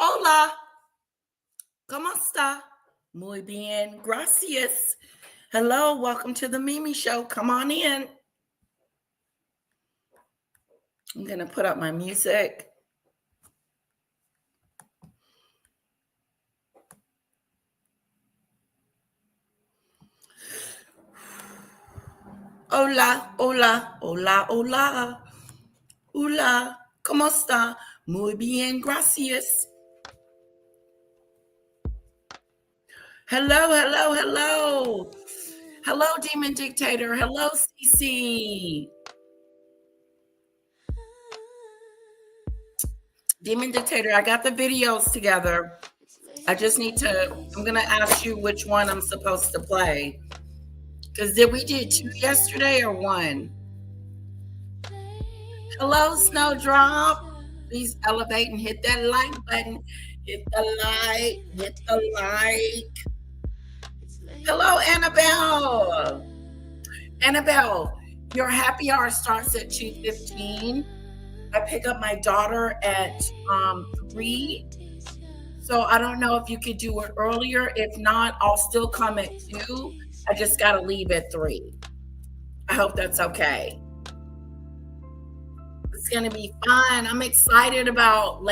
Hola, ¿cómo está? Muy bien, gracias. Hello, welcome to the Mimi Show. Come on in. I'm going to put up my music. Hola, hola, hola, hola. Hola, ¿cómo está? Muy bien, gracias. Hello, hello, hello. Hello, Demon Dictator. Hello, Cece. Demon Dictator, I got the videos together. I'm going to ask you which one I'm supposed to play. Because did we do two yesterday or one? Hello, Snowdrop. Please elevate and hit that like button. Hit the like. Hello, Annabelle. Annabelle, your happy hour starts at 2:15. I pick up my daughter at 3. So I don't know if you could do it earlier. If not, I'll still come at 2. I just got to leave at 3. I hope that's okay. It's going to be fun. I'm excited about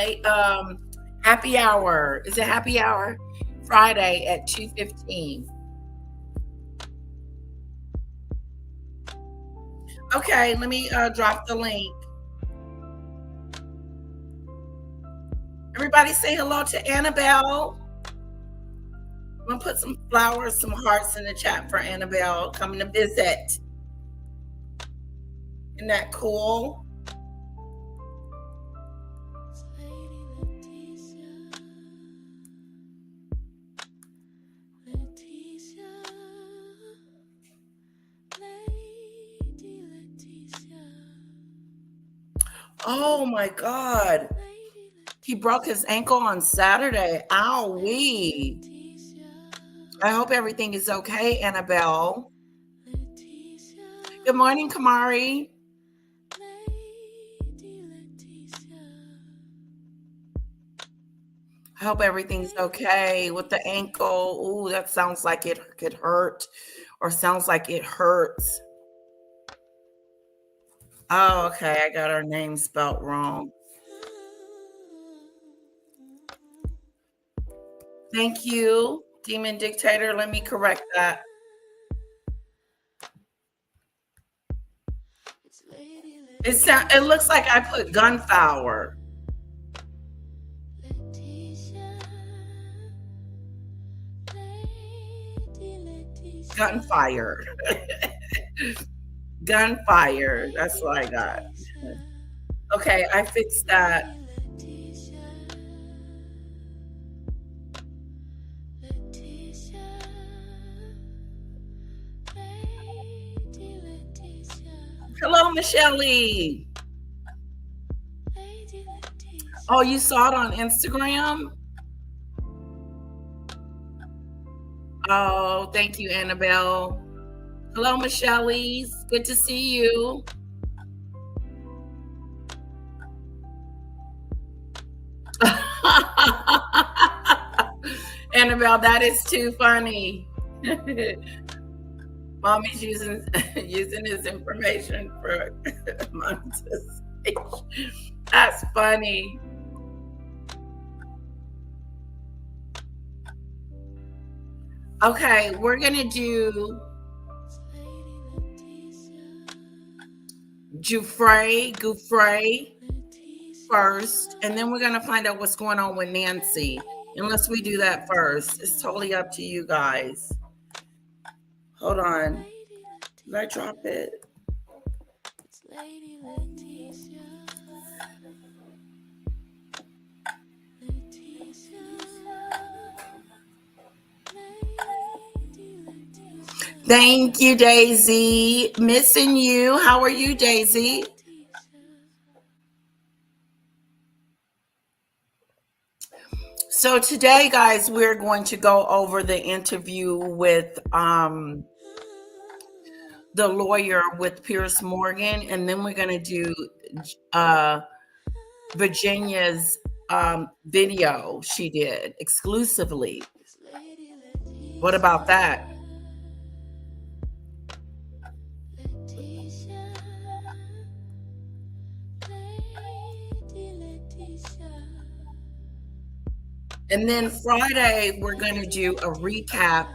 happy hour. Is it happy hour? Friday at 2:15. Okay, let me drop the link. Everybody say hello to Annabelle. I'm going to put some flowers, some hearts in the chat for Annabelle coming to visit. Isn't that cool? Oh my God. He broke his ankle on Saturday. Owie. I hope everything is okay, Annabelle. Good morning, Kamari. I hope everything's okay with the ankle. Ooh, that sounds like it could hurt or sounds like it hurts. Oh, okay. I got her name spelled wrong. Thank you, Demon Dictator. Let me correct that. It looks like I put gunfire. Gunfire. Gunfire. That's what I got. Okay, I fixed that. Hello, Michelle. Oh, you saw it on Instagram? Oh, thank you, Annabelle. Hello, Michelle. Good to see you. Annabelle, that is too funny. Mommy's using his information for monetization. That's funny. Okay, we're gonna do Giuffre first, and then we're gonna find out what's going on with Nancy. Unless we do that first, it's totally up to you guys. Hold on, did I drop it? Thank you, Daisy. Missing you. How are you, Daisy? So today, guys, we're going to go over the interview with the lawyer with Pierce Morgan, and then we're going to do Virginia's video she did exclusively. What about that? And then Friday, we're going to do a recap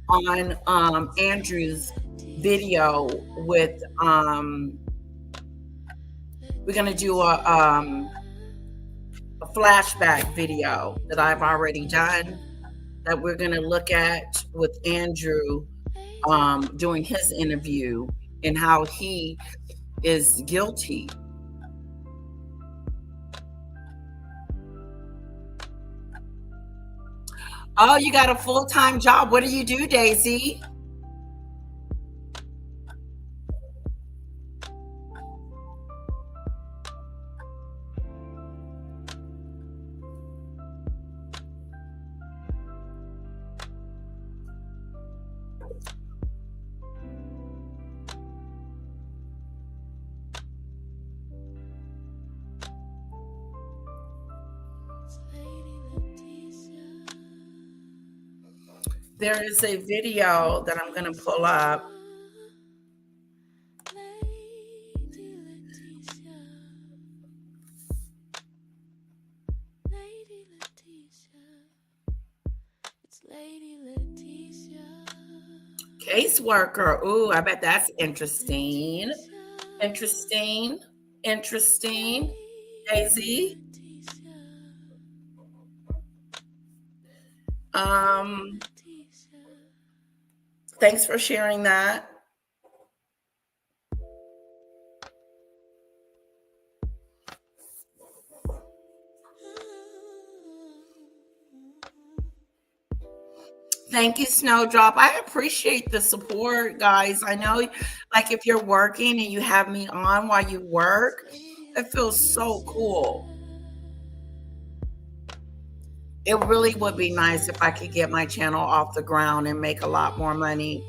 on Andrew's video with we're going to do a flashback video that I've already done that we're going to look at with Andrew doing his interview and how he is guilty. Oh, you got a full-time job. What do you do, Daisy? There is a video that I'm going to pull up. Caseworker. Ooh, I bet that's interesting. Interesting. Daisy. Thanks for sharing that. Thank you, Snowdrop. I appreciate the support, guys. I know, like, if you're working and you have me on while you work, it feels so cool. It really would be nice if I could get my channel off the ground and make a lot more money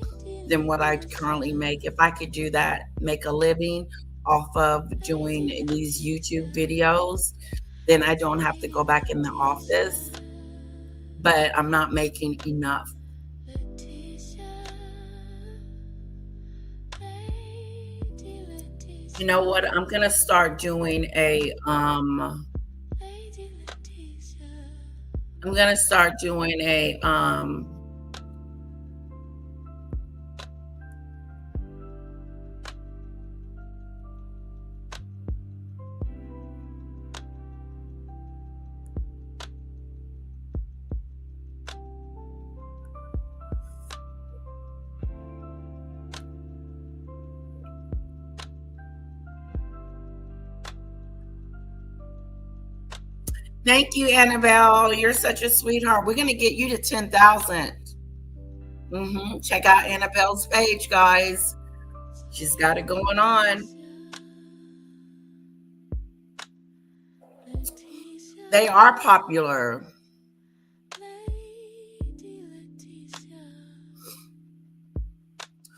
than what I currently make. If I could do that, make a living off of doing these YouTube videos, then I don't have to go back in the office. But I'm not making enough. You know what? I'm gonna start doing a Thank you, Annabelle. You're such a sweetheart. We're going to get you to 10,000. Check out Annabelle's page, guys. She's got it going on. They are popular.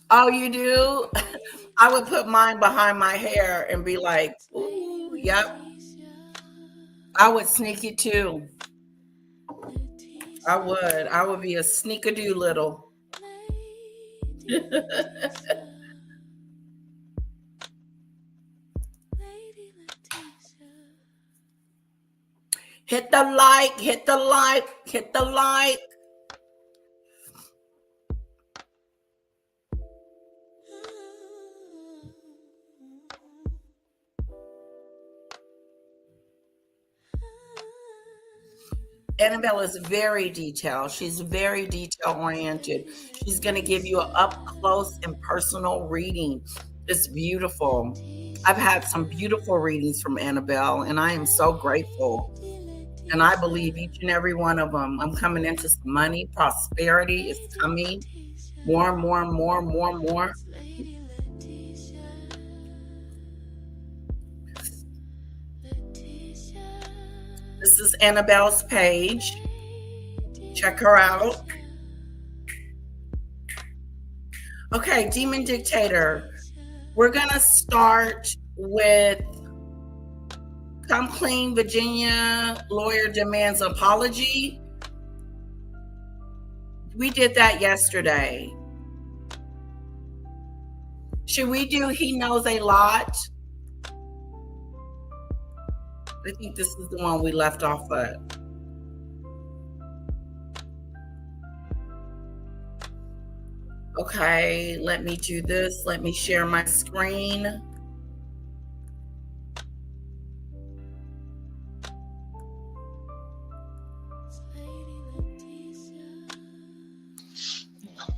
Oh, you do? I would put mine behind my hair and be like, ooh, yep. I would sneak it too. I would be a sneakadoo little. Hit the like, hit the like, hit the like. Annabelle is very detailed. She's very detail oriented. She's going to give you an up close and personal reading. It's beautiful. I've had some beautiful readings from Annabelle, and I am so grateful. And I believe each and every one of them. I'm coming into some money. Prosperity is coming. More and more and more and more and more. This is Annabelle's page. Check her out. Okay, Demon Dictator. We're going to start with Come clean, Virginia lawyer demands apology. We did that yesterday. Should we do he knows a lot? I think this is the one we left off at. Okay, let me do this. Let me share my screen.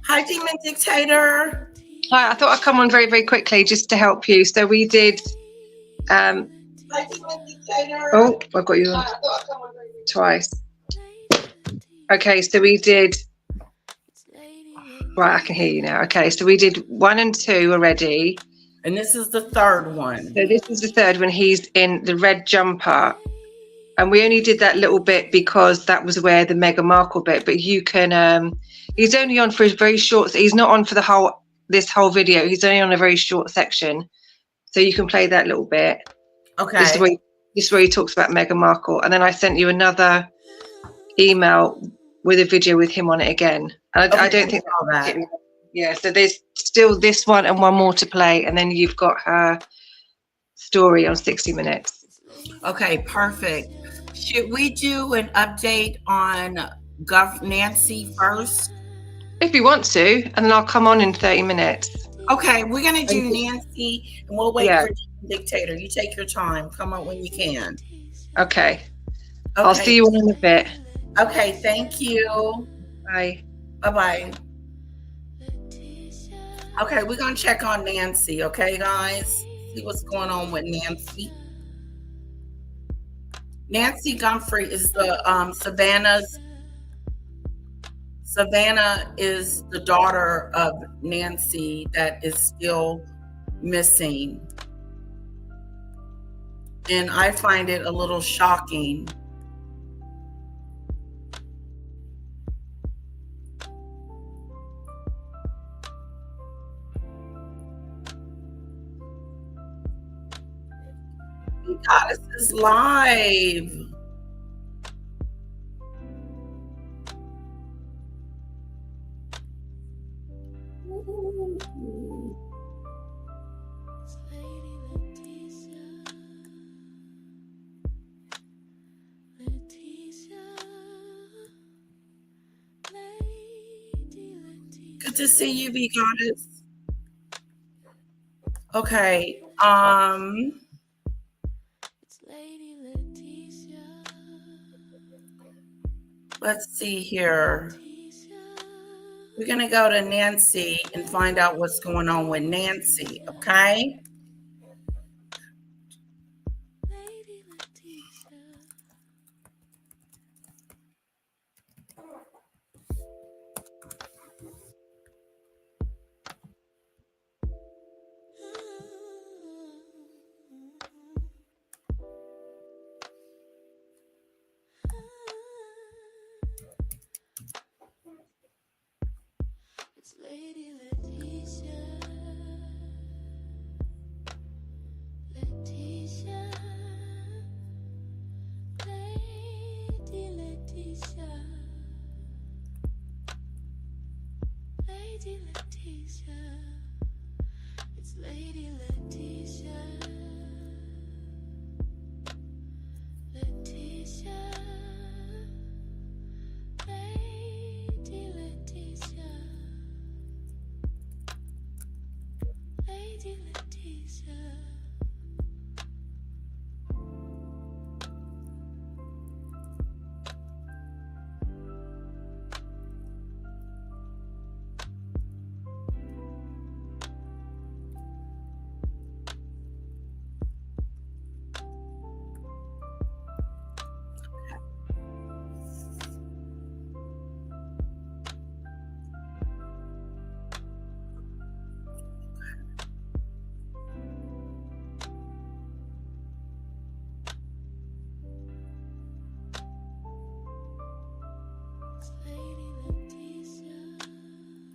Hi, Demon Dictator. Hi, I thought I'd come on very, very quickly just to help you. So we did. Hi, Demon Dictator. Oh, I've got you on twice. Okay, so we did. Right, I can hear you now. Okay, so we did 1 and 2 already. And this is the third one. So this is the third one. He's in the red jumper. And we only did that little bit because that was where the Meghan Markle bit. But you can, he's only on for a very short, he's not on for this whole video. He's only on a very short section. So you can play that little bit. Okay. This is where he talks about Meghan Markle. And then I sent you another email with a video with him on it again. And I don't think that. Yeah, so there's still this one and one more to play. And then you've got her story on 60 Minutes. Okay, perfect. Should we do an update on Nancy first? If you want to, and then I'll come on in 30 minutes. Okay, we're going to do Nancy, and we'll wait for Dictator. You take your time. Come on when you can. Okay. I'll see you in a bit. Okay, thank you. Bye. Bye-bye. Okay, we're going to check on Nancy, okay, guys? See what's going on with Nancy. Nancy Guthrie is the Savannah is the daughter of Nancy that is still missing. And I find it a little shocking. Goddess is live. Good to see you, V Goddess. Okay. Let's see here. We're going to go to Nancy and find out what's going on with Nancy, okay?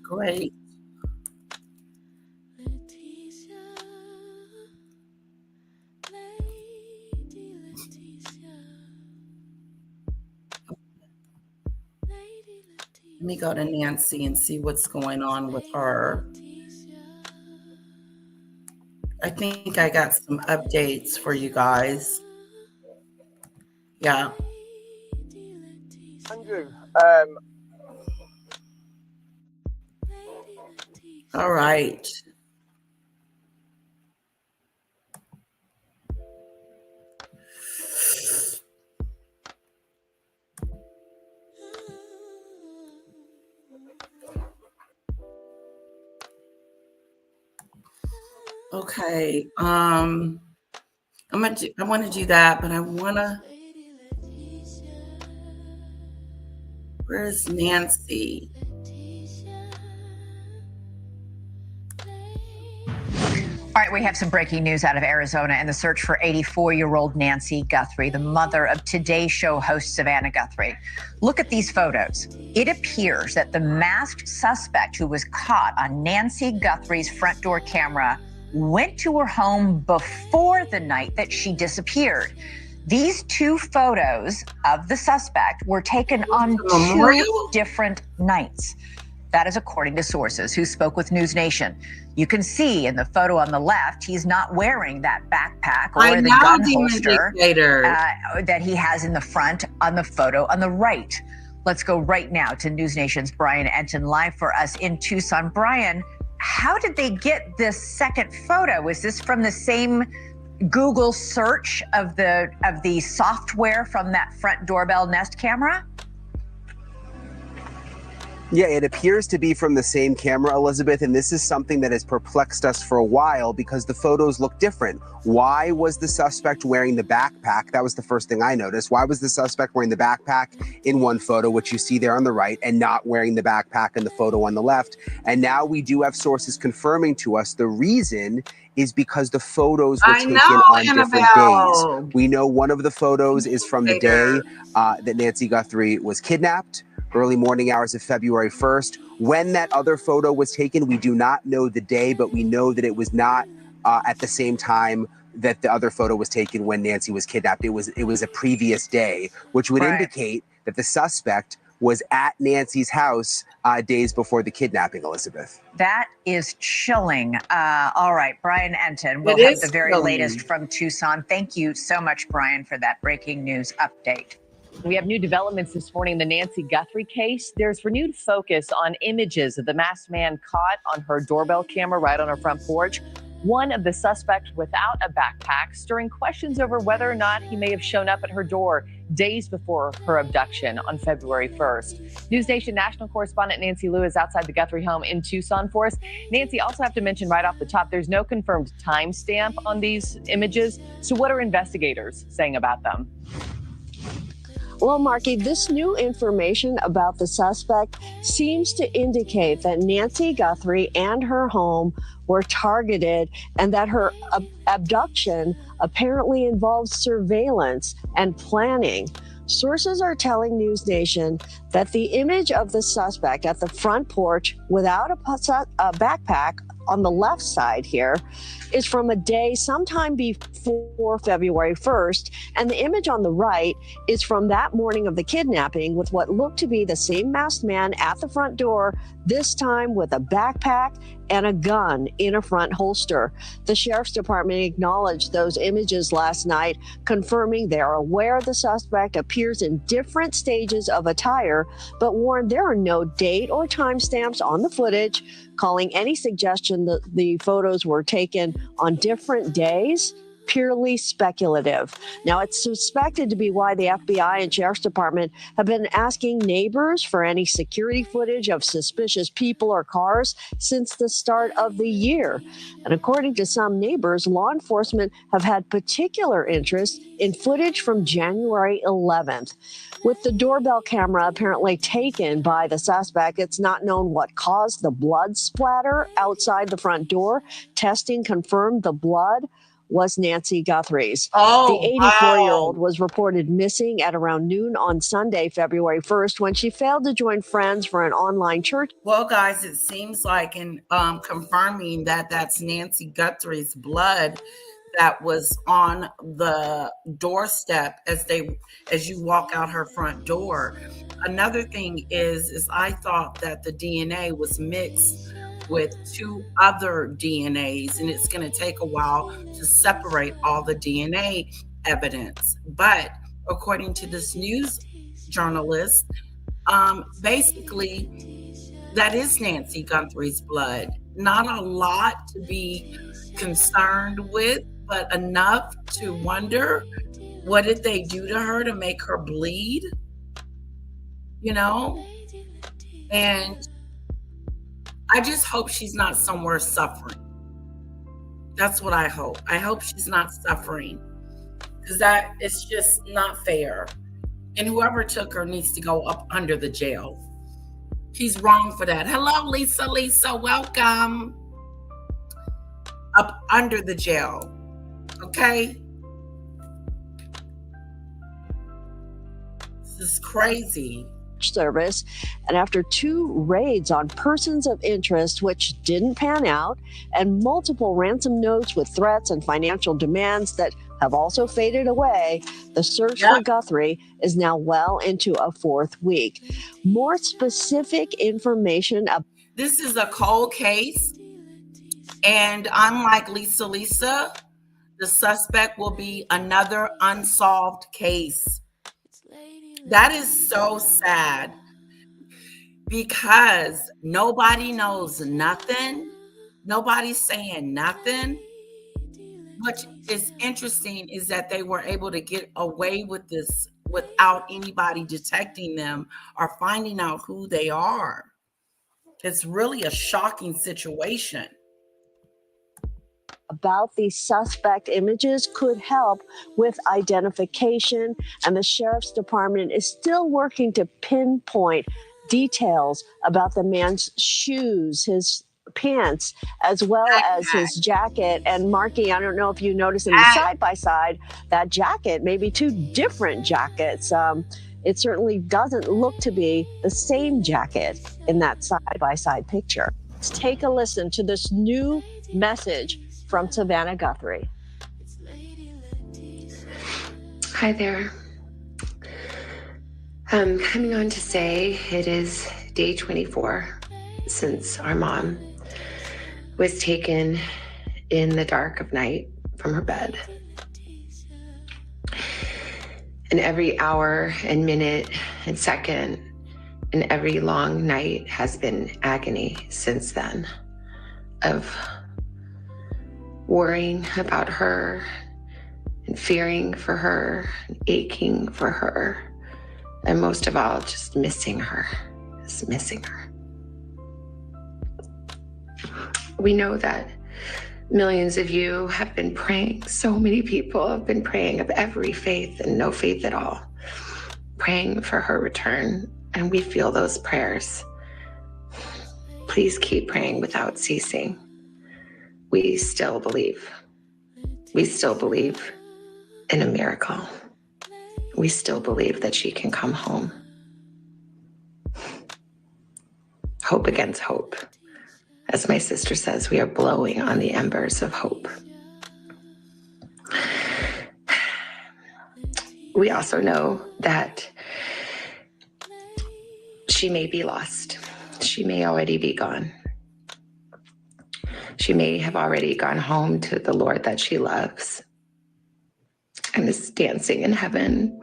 Great. Let me go to Nancy and see what's going on with her. I think I got some updates for you guys. Yeah. Andrew, All right. Okay. I want to do that, but I want to. Where's Nancy? All right, we have some breaking news out of Arizona and the search for 84-year-old Nancy Guthrie, the mother of Today Show host Savannah Guthrie. Look at these photos. It appears that the masked suspect who was caught on Nancy Guthrie's front door camera went to her home before the night that she disappeared. These two photos of the suspect were taken on two different nights. That is according to sources who spoke with News Nation. You can see in the photo on the left, he's not wearing that backpack or the gun holster that he has in the front on the photo on the right. Let's go right now to News Nation's Brian Enton live for us in Tucson. Brian, how did they get this second photo? Was this from the same Google search of the software from that front doorbell Nest camera? Yeah, it appears to be from the same camera, Elizabeth, and this is something that has perplexed us for a while because the photos look different. Why was the suspect wearing the backpack? That was the first thing I noticed. Why was the suspect wearing the backpack in one photo, which you see there on the right, and not wearing the backpack in the photo on the left? And now we do have sources confirming to us the reason is because the photos were taken on different days. We know one of the photos is from the day that Nancy Guthrie was kidnapped, early morning hours of February 1st. When that other photo was taken, we do not know the day, but we know that it was not at the same time that the other photo was taken when Nancy was kidnapped. It was a previous day, which would indicate that the suspect was at Nancy's house days before the kidnapping, Elizabeth. That is chilling. All right, Brian Enton, we'll have the very latest from Tucson. Thank you so much, Brian, for that breaking news update. We have new developments this morning in the Nancy Guthrie case. There's renewed focus on images of the masked man caught on her doorbell camera right on her front porch. One of the suspects without a backpack, stirring questions over whether or not he may have shown up at her door days before her abduction on February 1st. News Nation national correspondent Nancy Liu is outside the Guthrie home in Tucson for us. Nancy, also have to mention right off the top, there's no confirmed timestamp on these images. So what are investigators saying about them? Well, Marky, this new information about the suspect seems to indicate that Nancy Guthrie and her home were targeted and that her abduction apparently involved surveillance and planning. Sources are telling News Nation that the image of the suspect at the front porch without a backpack on the left side here is from a day sometime before February 1st, and the image on the right is from that morning of the kidnapping with what looked to be the same masked man at the front door, this time with a backpack and a gun in a front holster. The sheriff's department acknowledged those images last night, confirming they are aware the suspect appears in different stages of attire, but warned there are no date or timestamps on the footage, calling any suggestion that the photos were taken on different days purely speculative. Now, it's suspected to be why the FBI and Sheriff's Department have been asking neighbors for any security footage of suspicious people or cars since the start of the year. And according to some neighbors, law enforcement have had particular interest in footage from January 11th. With the doorbell camera apparently taken by the suspect, it's not known what caused the blood splatter outside the front door. Testing confirmed the blood was Nancy Guthrie's. The 84-year-old was reported missing at around noon on Sunday, February 1st, when she failed to join friends for an online church. Well, guys, it seems like in confirming that that's Nancy Guthrie's blood, that was on the doorstep as you walk out her front door. Another thing is I thought that the DNA was mixed with 2 other DNAs, and it's going to take a while to separate all the DNA evidence. But according to this news journalist, basically that is Nancy Guthrie's blood. Not a lot to be concerned with, but enough to wonder, what did they do to her to make her bleed? And I just hope she's not somewhere suffering. That's what I hope. I hope she's not suffering, because that is just not fair. And whoever took her needs to go up under the jail. He's wrong for that. Hello, Lisa. Lisa, welcome. Up under the jail. Okay? This is crazy. Service, and after 2 raids on persons of interest which didn't pan out, and multiple ransom notes with threats and financial demands that have also faded away, the search for Guthrie is now well into a 4th week. More specific information about this is a cold case, and unlike Lisa, the suspect will be another unsolved case. That is so sad, because nobody knows nothing. Nobody's saying nothing. What is interesting is that they were able to get away with this without anybody detecting them or finding out who they are. It's really a shocking situation. About these suspect images could help with identification, and the sheriff's department is still working to pinpoint details about the man's shoes, his pants, as well as his jacket. And Marky, I don't know if you noticed in the side-by-side, that jacket may be 2 different jackets. It certainly doesn't look to be the same jacket in that side-by-side picture. Let's take a listen to this new message from Savannah Guthrie. Hi there. I'm coming on to say it is day 24 since our mom was taken in the dark of night from her bed. And every hour and minute and second and every long night has been agony since then, of worrying about her and fearing for her and aching for her, and most of all, just missing her, We know that millions of you have been praying. So many people have been praying, of every faith and no faith at all, praying for her return, and we feel those prayers. Please keep praying without ceasing. We still believe. We still believe in a miracle. We still believe that she can come home. Hope against hope. As my sister says, we are blowing on the embers of hope. We also know that she may be lost. She may already be gone. She may have already gone home to the Lord that she loves and is dancing in heaven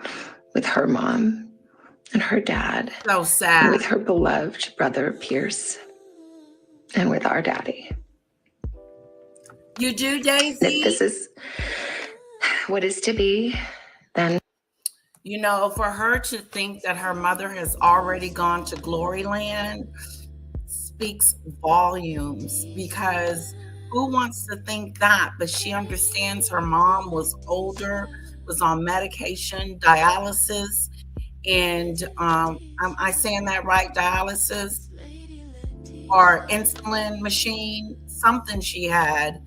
with her mom and her dad. So sad. And with her beloved brother, Pierce, and with our daddy. You do, Daisy? If this is what is to be, then... for her to think that her mother has already gone to glory land speaks volumes, because who wants to think that? But she understands her mom was older, was on medication, dialysis, and am I saying that right? Dialysis or insulin machine, something she had.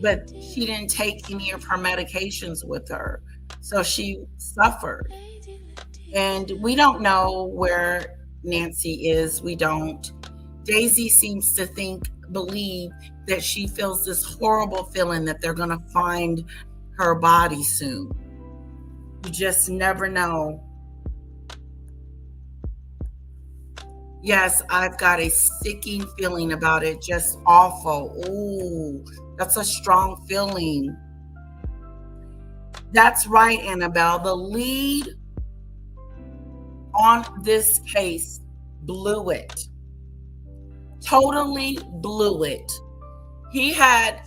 But she didn't take any of her medications with her, so she suffered. And we don't know where Nancy is. We don't. Daisy seems to believe that she feels this horrible feeling that they're going to find her body soon. You just never know. Yes, I've got a sicking feeling about it, just awful. Ooh, that's a strong feeling. That's right, Annabelle. The lead on this case blew it. Totally blew it. He had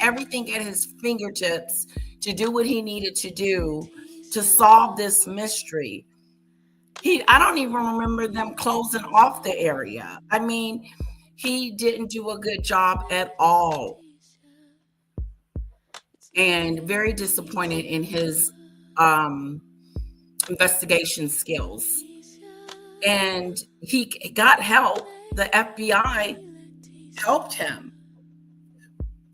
everything at his fingertips to do what he needed to do to solve this mystery. I don't even remember them closing off the area. I mean, he didn't do a good job at all. And very disappointed in his investigation skills. And he got help. The FBI helped him.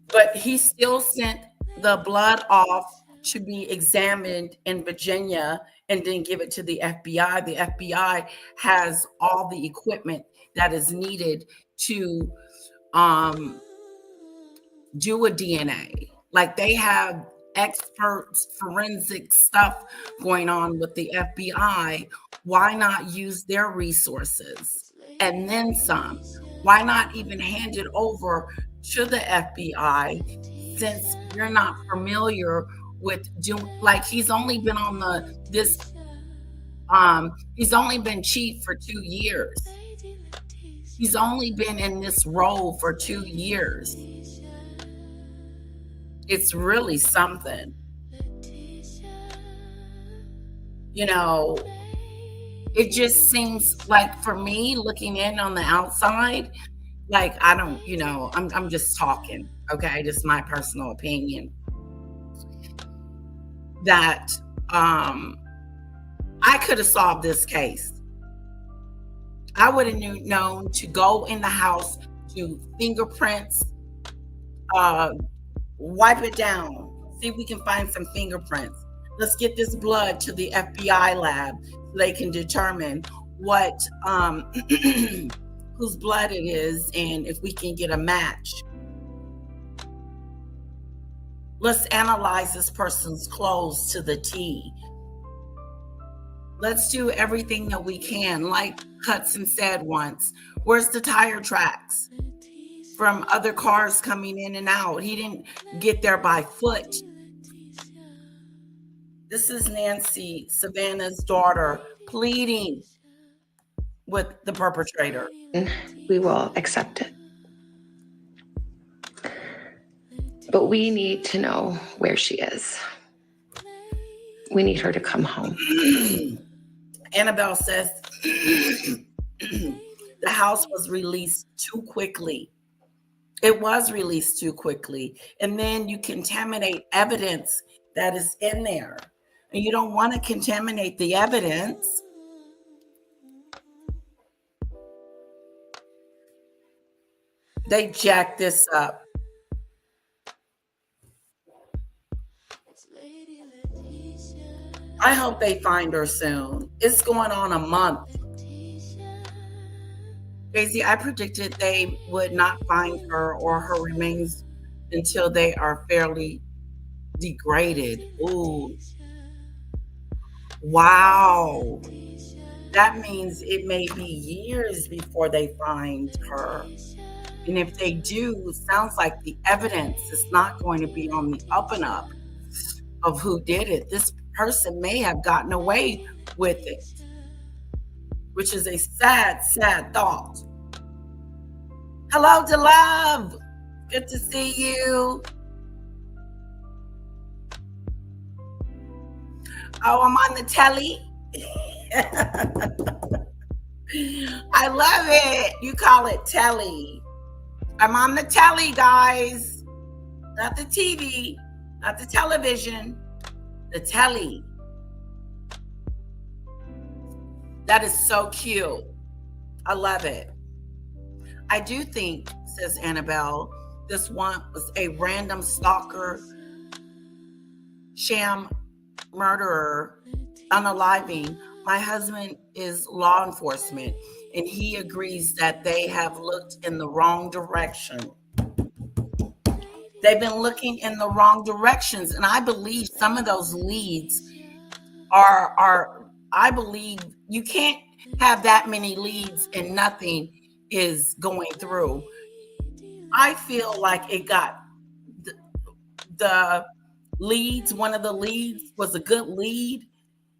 But he still sent the blood off to be examined in Virginia and didn't give it to the FBI. The FBI has all the equipment that is needed to do a DNA. Like, they have experts, forensic stuff going on with the FBI. Why not use their resources and then some? Why not even hand it over to the FBI, since you're not familiar with doing, like, he's only been on he's only been chief for 2 years. He's only been in this role for 2 years. It's really something. You know, it just seems like, for me, looking in on the outside, like, I don't, I'm just talking, okay? Just my personal opinion. That I could have solved this case. I would have known to go in the house, to fingerprints, wipe it down, see if we can find some fingerprints. Let's get this blood to the FBI lab so they can determine what whose blood it is, and if we can get a match. Let's analyze this person's clothes to the T. Let's do everything that we can. Like Hudson said once, where's the tire tracks from other cars coming in and out? He didn't get there by foot. This is Nancy, Savannah's daughter, pleading with the perpetrator. We will accept it. But we need to know where she is. We need her to come home. Annabelle says the house was released too quickly. It was released too quickly. And then you contaminate evidence that is in there. And you don't want to contaminate the evidence. They jacked this up. I hope they find her soon. It's going on a month. Daisy, I predicted they would not find her or her remains until they are fairly degraded. Ooh. Wow. That means it may be years before they find her. And if they do, it sounds like the evidence is not going to be on the up and up of who did it. This person may have gotten away with it, which is a sad, sad thought. Hello, DeLove. Good to see you. Oh, I'm on the telly. I love it. You call it telly. I'm on the telly, guys. Not the TV, not the television, the telly. That is so cute. I love it. I do think, says Annabelle, this one was a random stalker, sham murderer, unaliving. My husband is law enforcement. and he agrees that they have looked in the wrong direction. They've been looking in the wrong directions, and I believe some of those leads are I believe you can't have that many leads and nothing is going through. I feel like it got the leads, one of the leads was a good lead,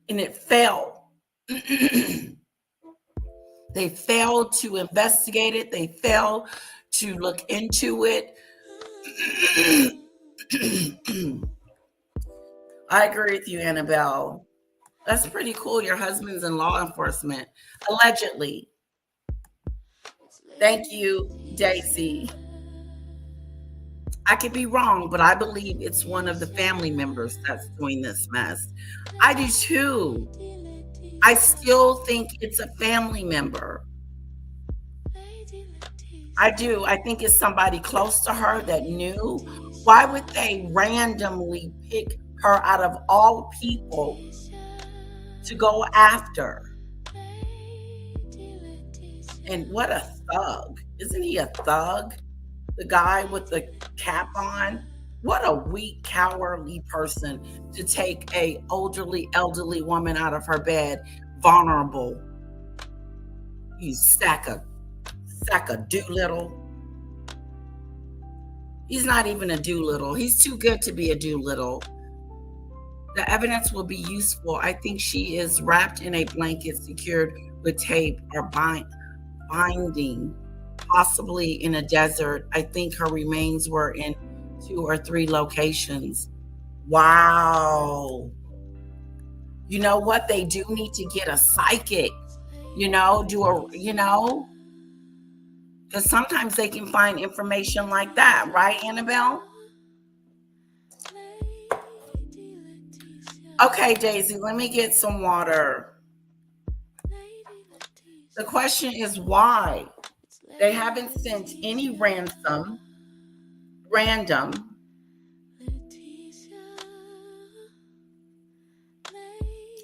and it fell. They failed to investigate it. They failed to look into it. I agree with you, Annabelle. That's pretty cool. Your husband's in law enforcement, allegedly. Thank you, Daisy. I could be wrong, but I believe it's one of the family members that's doing this mess. I do too. I still think it's a family member. I do. I think it's somebody close to her that knew. Why would they randomly pick her out of all people to go after? And what a thug. Isn't he a thug? The guy with the cap on? What a weak, cowardly person to take a elderly woman out of her bed, vulnerable. You sack of Doolittle. He's not even a Doolittle. He's too good to be a Doolittle. The evidence will be useful. I think she is wrapped in a blanket, secured with tape or binding, possibly in a desert. I think her remains were in 2 or 3 locations. Wow. You know what? They do need to get a psychic, because sometimes they can find information like that, right, Annabelle? Okay, Daisy, let me get some water. The question is why? They haven't sent any random.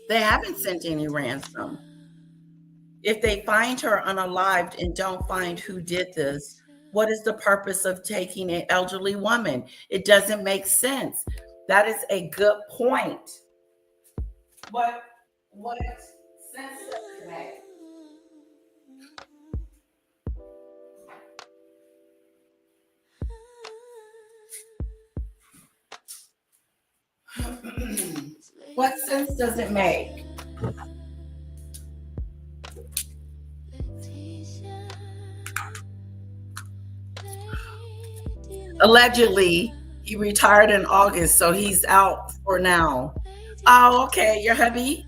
They haven't sent any ransom. If they find her unalived and don't find who did this, what is the purpose of taking an elderly woman? It doesn't make sense. That is a good point. What sense does it make? What sense does it make? Allegedly, he retired in August, so he's out for now. Oh, okay, your hubby?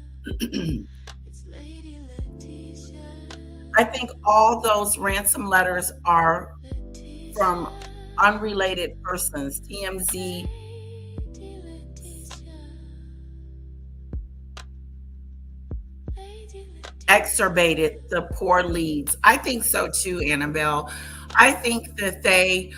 I think all those ransom letters are from unrelated persons. TMZ exacerbated the poor leads. I think so too, Annabelle. I think that they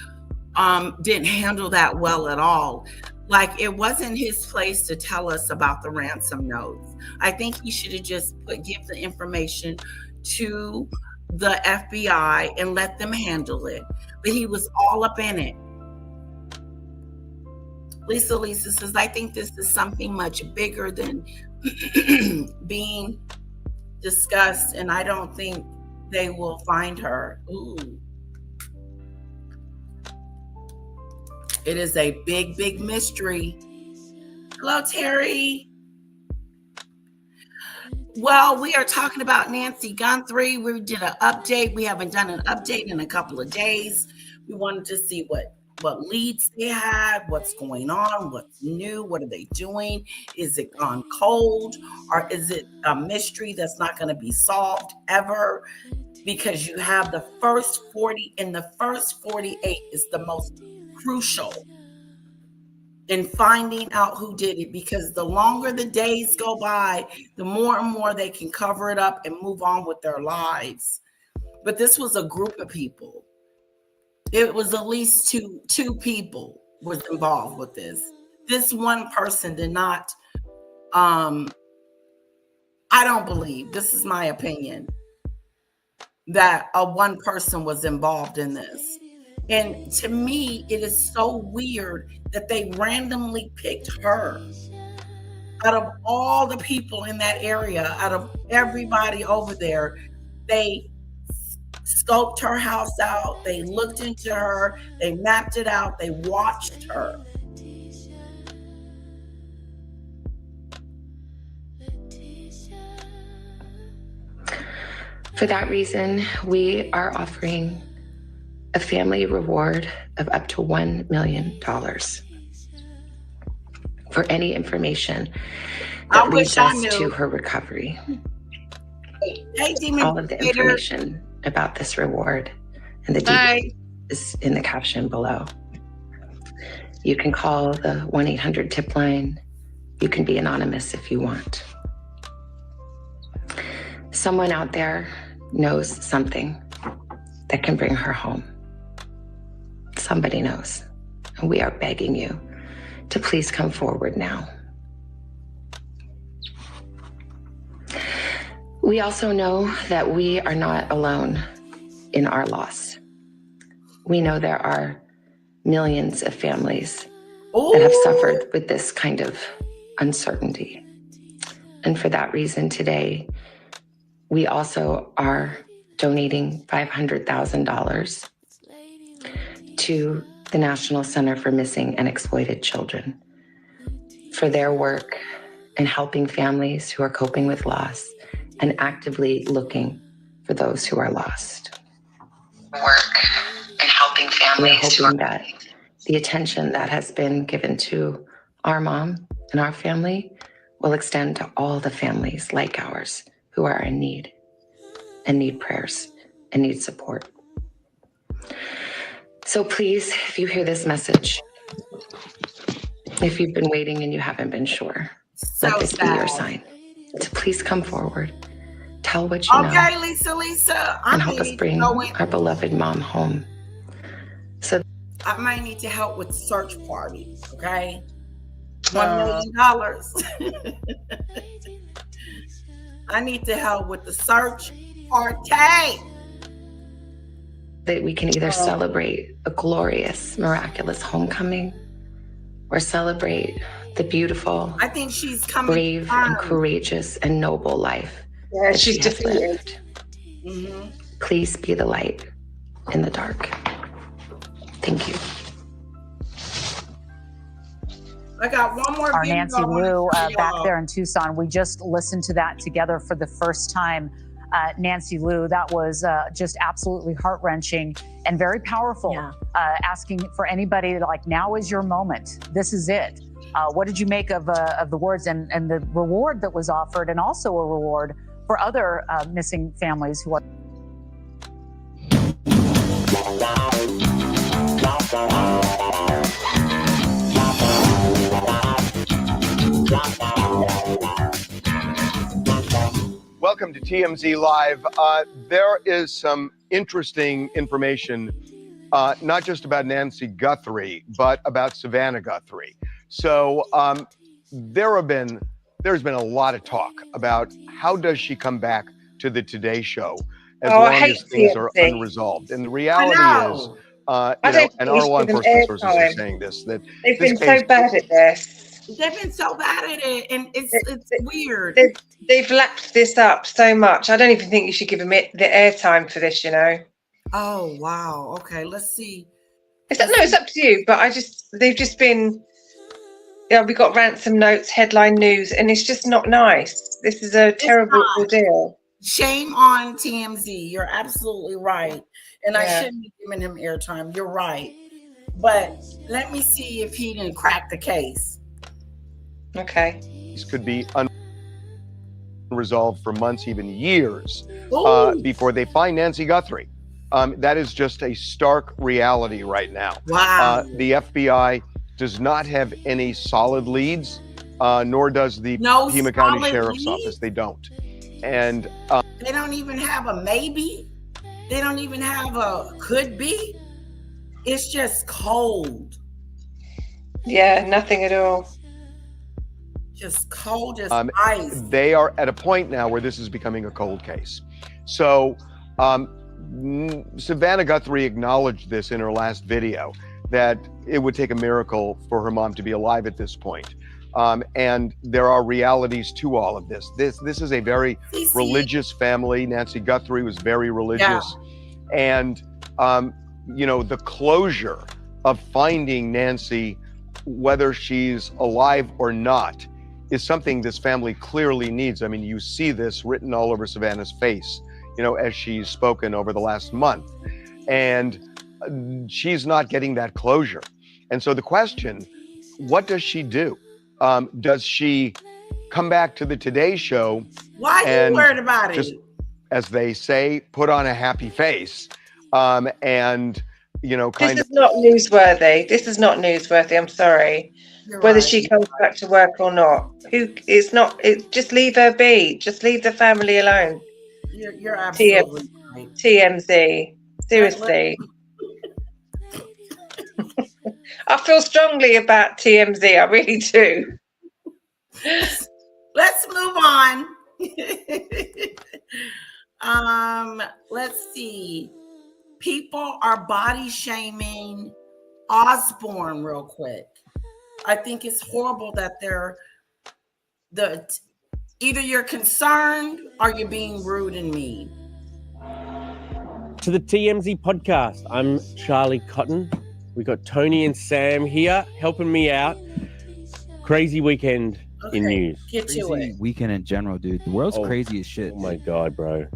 didn't handle that well at all. Like, it wasn't his place to tell us about the ransom notes. I think he should have just give the information to the FBI and let them handle it. But he was all up in it. Lisa says, I think this is something much bigger than being discussed, and I don't think they will find her. Ooh. It is a big, big mystery. Hello, Terry. Well, we are talking about Nancy Guthrie. We did an update. We haven't done an update in a couple of days. We wanted to see what leads they had, what's going on, what's new, what are they doing? Is it gone cold, or is it a mystery that's not going to be solved ever? Because you have the first 40, and the first 48 is the most crucial in finding out who did it, because the longer the days go by, the more and more they can cover it up and move on with their lives. But this was a group of people. It was at least two people was involved with this. This one person did not, I don't believe, this is my opinion. that one person was involved in this. And to me, it is so weird that they randomly picked her out of all the people in that area, out of everybody over there. They scoped her house out, they looked into her, they mapped it out, they watched her. For that reason, we are offering a family reward of up to $1 million for any information that leads us to her recovery. Hey, Demon All of the information about this reward and the details is in the caption below. You can call the 1-800-TIP line. You can be anonymous if you want. Someone out there knows something that can bring her home. Somebody knows, and we are begging you to please come forward now. We also know that we are not alone in our loss. We know there are millions of families that have suffered with this kind of uncertainty. And for that reason today, we also are donating $500,000 to the National Center for Missing and Exploited Children for their work in helping families who are coping with loss and actively looking for those who are lost. Work in helping families who are that the attention that has been given to our mom and our family will extend to all the families like ours who are in need and need prayers and need support. So please, if you hear this message, if you've been waiting and you haven't been sure, let this be your sign to please come forward, tell what you know, Lisa, and help us bring our beloved mom home. So I might need to help with the search party, okay? $1 million. I need to help with the search party. That we can either celebrate a glorious, miraculous homecoming or celebrate the beautiful, I think she's coming brave and courageous and noble life. Yeah, she's defeated. Mm-hmm. Please be the light in the dark. Thank you. I got one more. Our Nancy Lou back there in Tucson. We just listened to that together for the first time. Nancy Lou, that was just absolutely heart-wrenching and very powerful. Yeah. Asking for anybody like, now is your moment. This is it. What did you make of the words and the reward that was offered, and also a reward for other missing families who are. Welcome to TMZ Live. There is some interesting information, not just about Nancy Guthrie, but about Savannah Guthrie. So there's been a lot of talk about how does she come back to the Today Show as long as things are unresolved. And the reality is, and our law enforcement sources are saying this, that they've been so bad at this. They've been so bad at it, and it's weird. They've lapped this up so much. I don't even think you should give them the airtime for this, you know. Oh, wow. Okay, let's see. It's up to you, but they've just been, we got ransom notes, headline news, and it's just not nice. This is a terrible ordeal. Shame on TMZ. You're absolutely right. And I shouldn't be giving him airtime. You're right. But let me see if he didn't crack the case. Okay. This could be unresolved for months, even years, before they find Nancy Guthrie. That is just a stark reality right now. Wow. The FBI does not have any solid leads, nor does the Pima County Sheriff's Office. They don't. And they don't even have a maybe. They don't even have a could be. It's just cold. Yeah, nothing at all. Just cold as ice. They are at a point now where this is becoming a cold case. So Savannah Guthrie acknowledged this in her last video, that it would take a miracle for her mom to be alive at this point. And there are realities to all of this. This is a very religious family. Nancy Guthrie was very religious. And, the closure of finding Nancy, whether she's alive or not, is something this family clearly needs. I mean, you see this written all over Savannah's face, as she's spoken over the last month. And she's not getting that closure. And so the question, what does she do? Does she come back to the Today Show? Why are you worried about just, it? as they say, put on a happy face, and This is not newsworthy. This is not newsworthy. I'm sorry. Whether she comes back to work or not, just leave her be. Just leave the family alone. You're absolutely right. TMZ. Seriously. I feel strongly about TMZ. I really do. Let's move on. Let's see. People are body shaming Osborne real quick. I think it's horrible that either you're concerned or you're being rude and mean. To the TMZ podcast, I'm Charlie Cotton. We got Tony and Sam here helping me out. Crazy weekend in news. Get to Crazy it. weekend in general, dude. The world's crazy as shit. Oh my God, bro.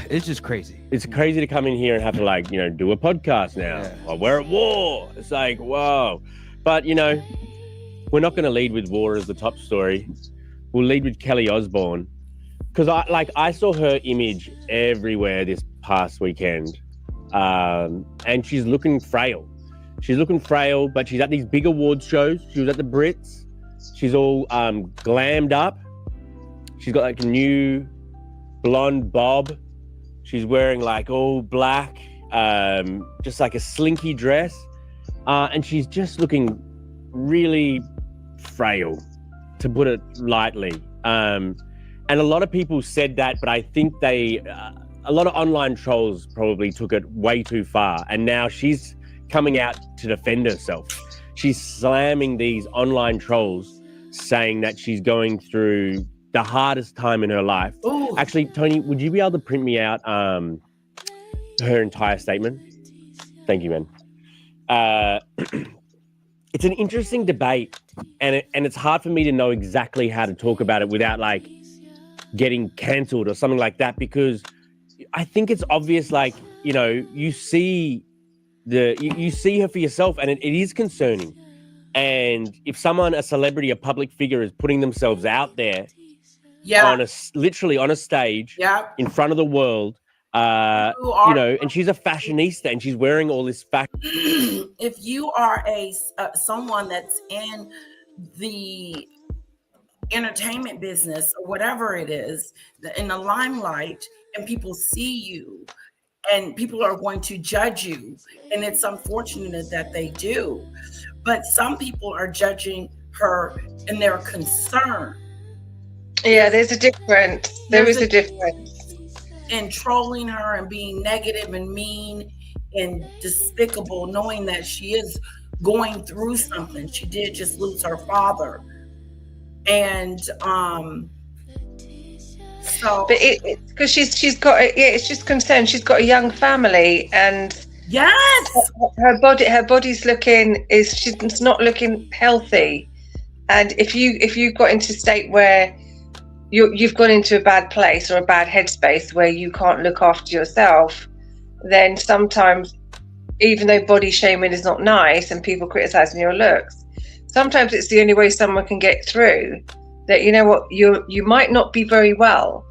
It's just crazy. It's crazy to come in here and have to do a podcast now. Yeah. Well, we're at war. It's like, whoa. But, we're not going to lead with war as the top story. We'll lead with Kelly Osbourne. Because I saw her image everywhere this past weekend. And she's looking frail. She's looking frail, but she's at these big awards shows. She was at the Brits. She's all glammed up. She's got like a new blonde bob. She's wearing like all black, just like a slinky dress. And she's just looking really frail, to put it lightly. And a lot of people said that, but I think a lot of online trolls probably took it way too far. And now she's coming out to defend herself. She's slamming these online trolls, saying that she's going through the hardest time in her life. Ooh. Actually, Tony, would you be able to print me out her entire statement? Thank you, man. It's an interesting debate, and it's hard for me to know exactly how to talk about it without getting cancelled or something like that, because I think it's obvious, you see you see her for yourself, and it is concerning. And if a celebrity, a public figure, is putting themselves out there, literally on a stage, in front of the world, and she's a fashionista, and she's wearing all this fashion. If you are someone that's in the entertainment business or whatever it is, in the limelight, and people see you, and people are going to judge you, and it's unfortunate that they do, but some people are judging her and they're concerned. Yeah, there's a difference. There is a difference. And trolling her and being negative and mean and despicable, knowing that she is going through something. She did just lose her father. And but because she's got it's just concerned. She's got a young family, and yes, her body's she's not looking healthy. And if you've got into a state where you've gone into a bad place or a bad headspace where you can't look after yourself, then sometimes, even though body shaming is not nice and people criticizing your looks, sometimes it's the only way someone can get through. That, you know what, you might not be very well,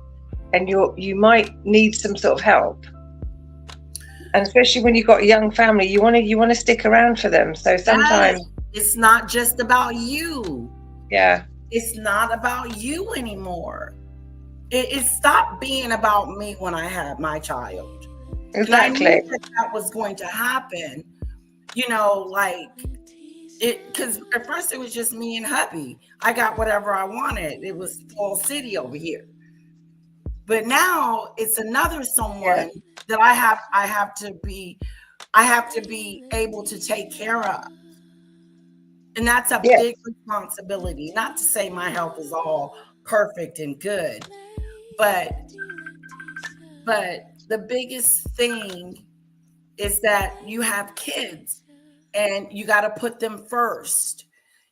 and you might need some sort of help. And especially when you've got a young family, you want to stick around for them. So sometimes it's not just about you. Yeah. It's not about you anymore. It stopped being about me when I had my child. Exactly. And I knew that was going to happen. Because at first it was just me and hubby. I got whatever I wanted. It was Fall City over here. But now it's another someone that I have to be able to take care of. And that's a big responsibility. Not to say my health is all perfect and good, but the biggest thing is that you have kids and you got to put them first.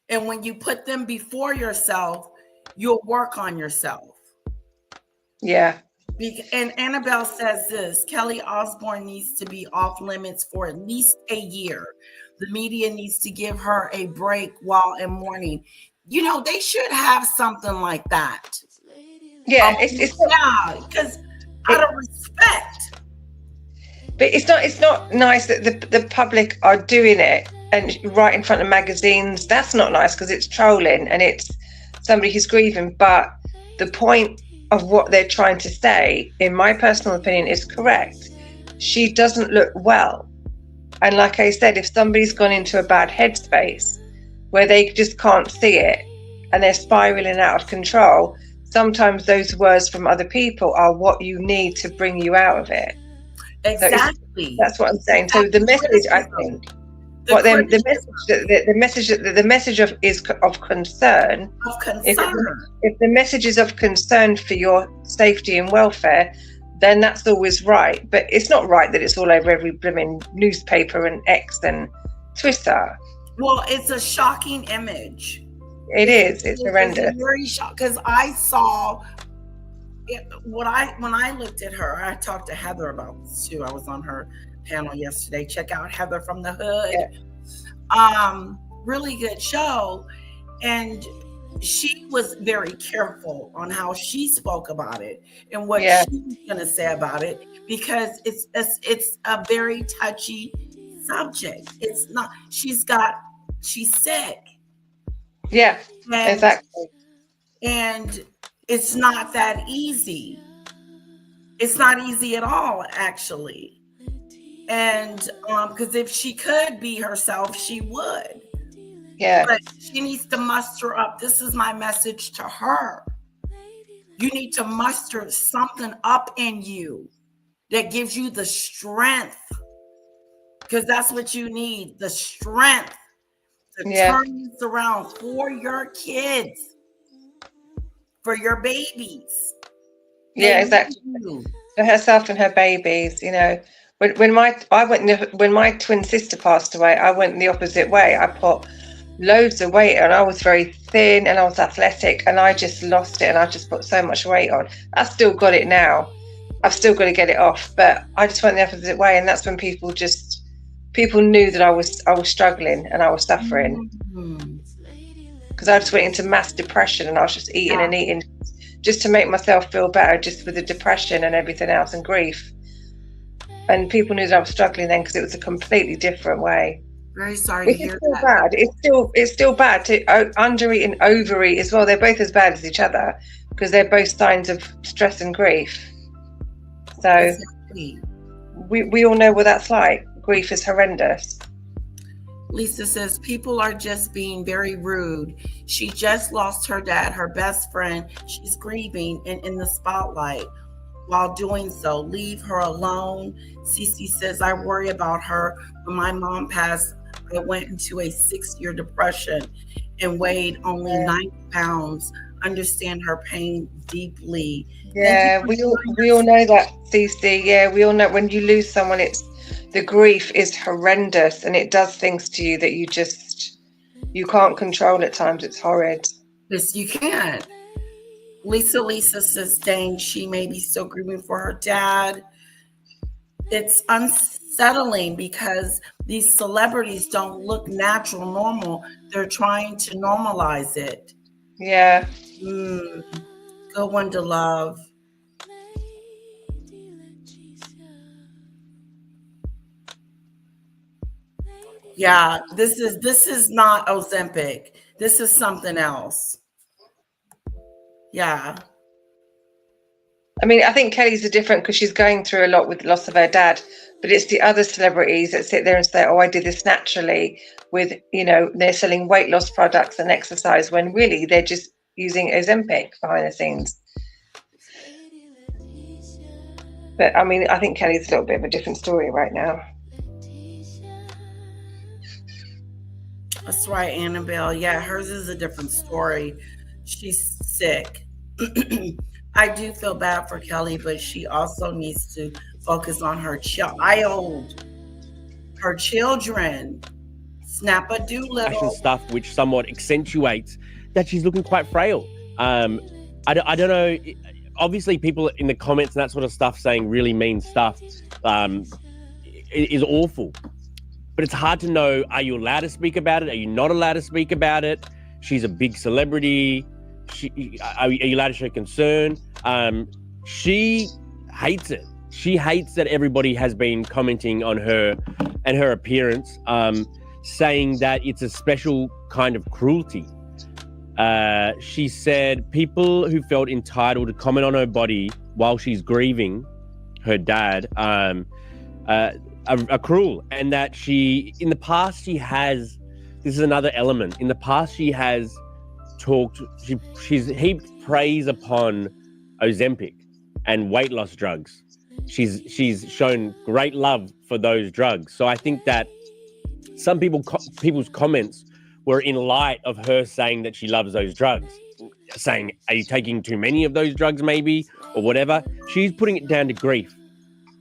And when you put them before yourself, you'll work on yourself. Yeah. And Annabelle says this, Kelly Osbourne needs to be off limits for at least a year. The media needs to give her a break while in mourning. You know, they should have something like that. Yeah, because out of respect. But it's not nice that the public are doing it and right in front of magazines. That's not nice because it's trolling and it's somebody who's grieving. But the point of what they're trying to say, in my personal opinion, is correct. She doesn't look well. And like I said, if somebody's gone into a bad headspace where they just can't see it and they're spiraling out of control, sometimes those words from other people are what you need to bring you out of it. Exactly. So that's what I'm saying. So the message, I think, the message is of concern. If the message is of concern for your safety and welfare, then that's always right. But it's not right that it's all over every blooming newspaper and X and Twitter. Well, it's a shocking image. It's horrendous. It's very shocking because I saw it, when I looked at her. I talked to Heather about this too. I was on her panel yesterday. Check out Heather from the Hood. Yeah. Really good show, and she was very careful on how she spoke about it and what she was going to say about it, because it's a very touchy subject. It's not. She's sick. Yeah, exactly. And it's not that easy. It's not easy at all, actually. And because if she could be herself, she would. Yeah. But she needs to muster up. This is my message to her. You need to muster something up in you that gives you the strength, because that's what you need, the strength to turn this around for your kids, for your babies. Yeah, exactly. For herself and her babies, you know. When my twin sister passed away, I went the opposite way. I put loads of weight on. I was very thin and I was athletic, and I just lost it, and I just put so much weight on. I've still got it now. I've still got to get it off, but I just went the opposite way, and that's when people knew that I was struggling and I was suffering, because I just went into mass depression, and I was just eating and eating just to make myself feel better, just with the depression and everything else and grief. And people knew that I was struggling then, because it was a completely different way. Very sorry to hear that. Bad. It's still bad to undereat and overeat as well. They're both as bad as each other, because they're both signs of stress and grief. So exactly. we all know what that's like. Grief is horrendous. Lisa says people are just being very rude. She just lost her dad, her best friend. She's grieving and in the spotlight. While doing so, leave her alone. Cece says, I worry about her. When my mom passed, I went into a 6-year depression and weighed only 90 pounds. Understand her pain deeply. Yeah, we all know that, Cece. Yeah, we all know when you lose someone, the grief is horrendous, and it does things to you that you can't control at times. It's horrid. Yes, you can't. Lisa says, dang, she may be still grieving for her dad. It's unsettling because these celebrities don't look natural, normal. They're trying to normalize it. Yeah. Good one to love. Yeah, this is not Ozempic. This is something else. Yeah. I mean, I think Kelly's different because she's going through a lot with the loss of her dad, but it's the other celebrities that sit there and say, oh, I did this naturally with, they're selling weight loss products and exercise, when really they're just using Ozempic behind the scenes. But I mean, I think Kelly's a little bit of a different story right now. That's right, Annabelle. Yeah, hers is a different story. She's sick. I do feel bad for Kelly, but she also needs to focus on her child, her children. Snap-a-doodle stuff, which somewhat accentuates that she's looking quite frail. I don't know. Obviously, people in the comments and that sort of stuff saying really mean stuff is awful. But it's hard to know, are you allowed to speak about it? Are you not allowed to speak about it? She's a big celebrity. Are you allowed to show concern? She hates it. She hates that everybody has been commenting on her and her appearance, saying that it's a special kind of cruelty. She said people who felt entitled to comment on her body while she's grieving her dad are cruel, and that she, in the past, she has, this is another element, in the past she has talked, she's heaped praise upon Ozempic and weight loss drugs. She's shown great love for those drugs. So I think that some people's comments were in light of her saying that she loves those drugs, saying, are you taking too many of those drugs maybe, or whatever. She's putting it down to grief,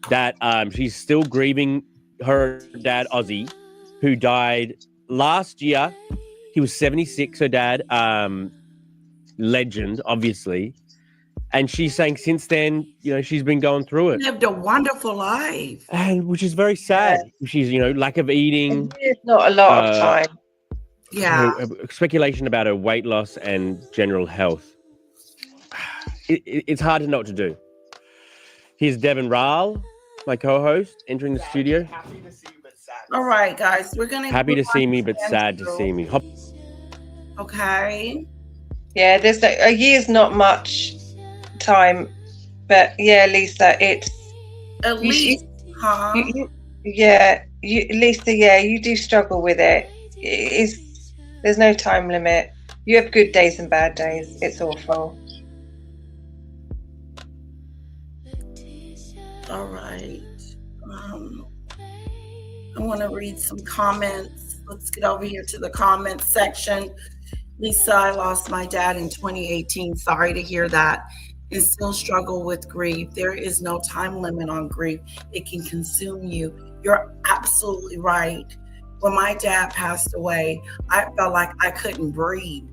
that she's still grieving her dad, Ozzy, who died last year. He was 76, her dad, legend, obviously. And she's saying since then, she's been going through it. Lived a wonderful life. And which is very sad. Yeah. She's, lack of eating. It's not a lot of time. Yeah. Speculation about her weight loss and general health. It's hard to know what to do. Here's Devin Rahl, my co-host, entering the studio. Happy to see you, but sad. All right, guys. We're going to... Happy to see me, but sad to see me. Okay. Yeah, there's a year's not much time, but yeah, Lisa, it's... At least, huh? Lisa, you do struggle with it. There's no time limit. You have good days and bad days. It's awful. All right. I want to read some comments. Let's get over here to the comments section. Lisa, I lost my dad in 2018. Sorry to hear that. And still struggle with grief. There is no time limit on grief. It can consume you. You're absolutely right. When my dad passed away, I felt like I couldn't breathe.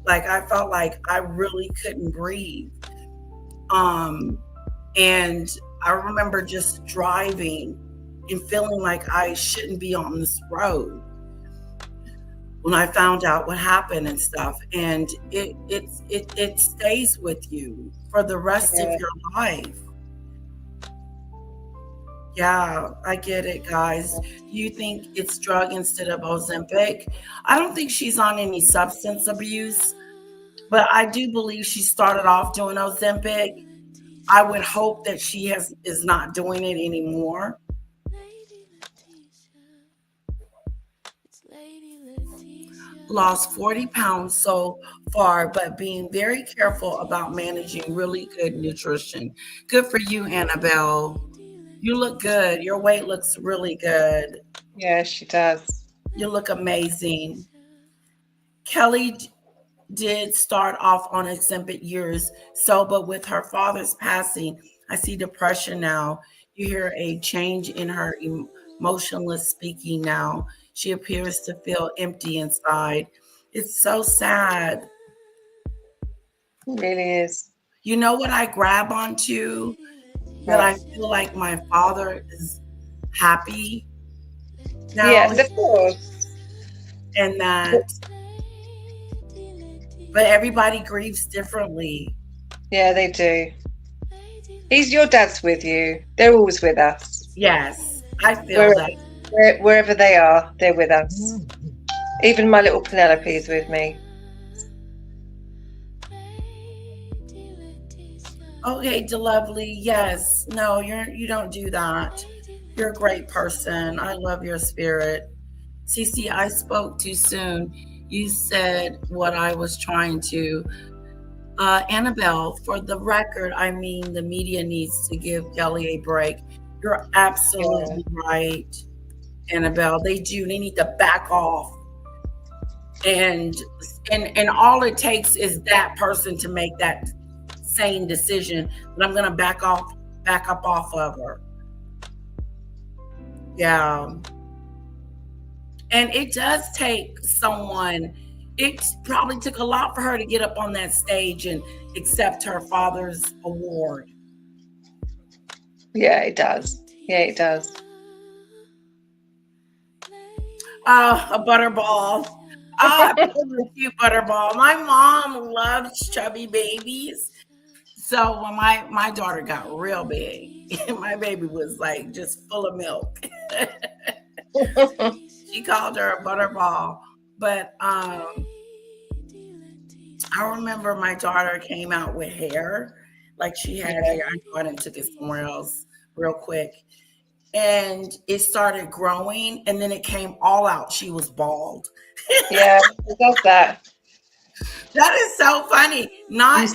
Like I felt like I really couldn't breathe. And I remember just driving and feeling like I shouldn't be on this road when I found out what happened and stuff. And it stays with you for the rest of your life. Yeah, I get it, guys. You think it's drug instead of Ozempic? I don't think she's on any substance abuse, but I do believe she started off doing Ozempic. I would hope that she is not doing it anymore. Lost 40 pounds so far, but being very careful about managing really good nutrition. Good for you, Annabelle. You look good. Your weight looks really good. Yeah, she does. You look amazing. Kelly did start off on Ozempic years so, but with her father's passing, I see depression now. You hear a change in her emotionless speaking now. She appears to feel empty inside. It's so sad. It really is. You know what I grab onto? That I feel like my father is happy now. Yes, of course. And that, but everybody grieves differently. Yeah, they do. Your dad's with you. They're always with us. Yes, I feel that. Wherever they are, they're with us. Even my little Penelope is with me. Okay, DeLovely, yes. No, you don't do that. You're a great person. I love your spirit. Cece, I spoke too soon. You said what I was trying to. Annabelle, for the record, I mean, the media needs to give Kelly a break. You're absolutely right, Annabelle. They do. They need to back off. And all it takes is that person to make that same decision that I'm going to back up off of her. Yeah. And it does take someone. It probably took a lot for her to get up on that stage and accept her father's award. Yeah, it does. Yeah, it does. A butterball. A cute butterball. My mom loves chubby babies. So when my daughter got real big, my baby was like just full of milk. She called her a butterball. But I remember my daughter came out with hair. Like she had hair. I went and took it somewhere else real quick. And it started growing and then it came all out. She was bald. Yeah, it does that. That is so funny. Not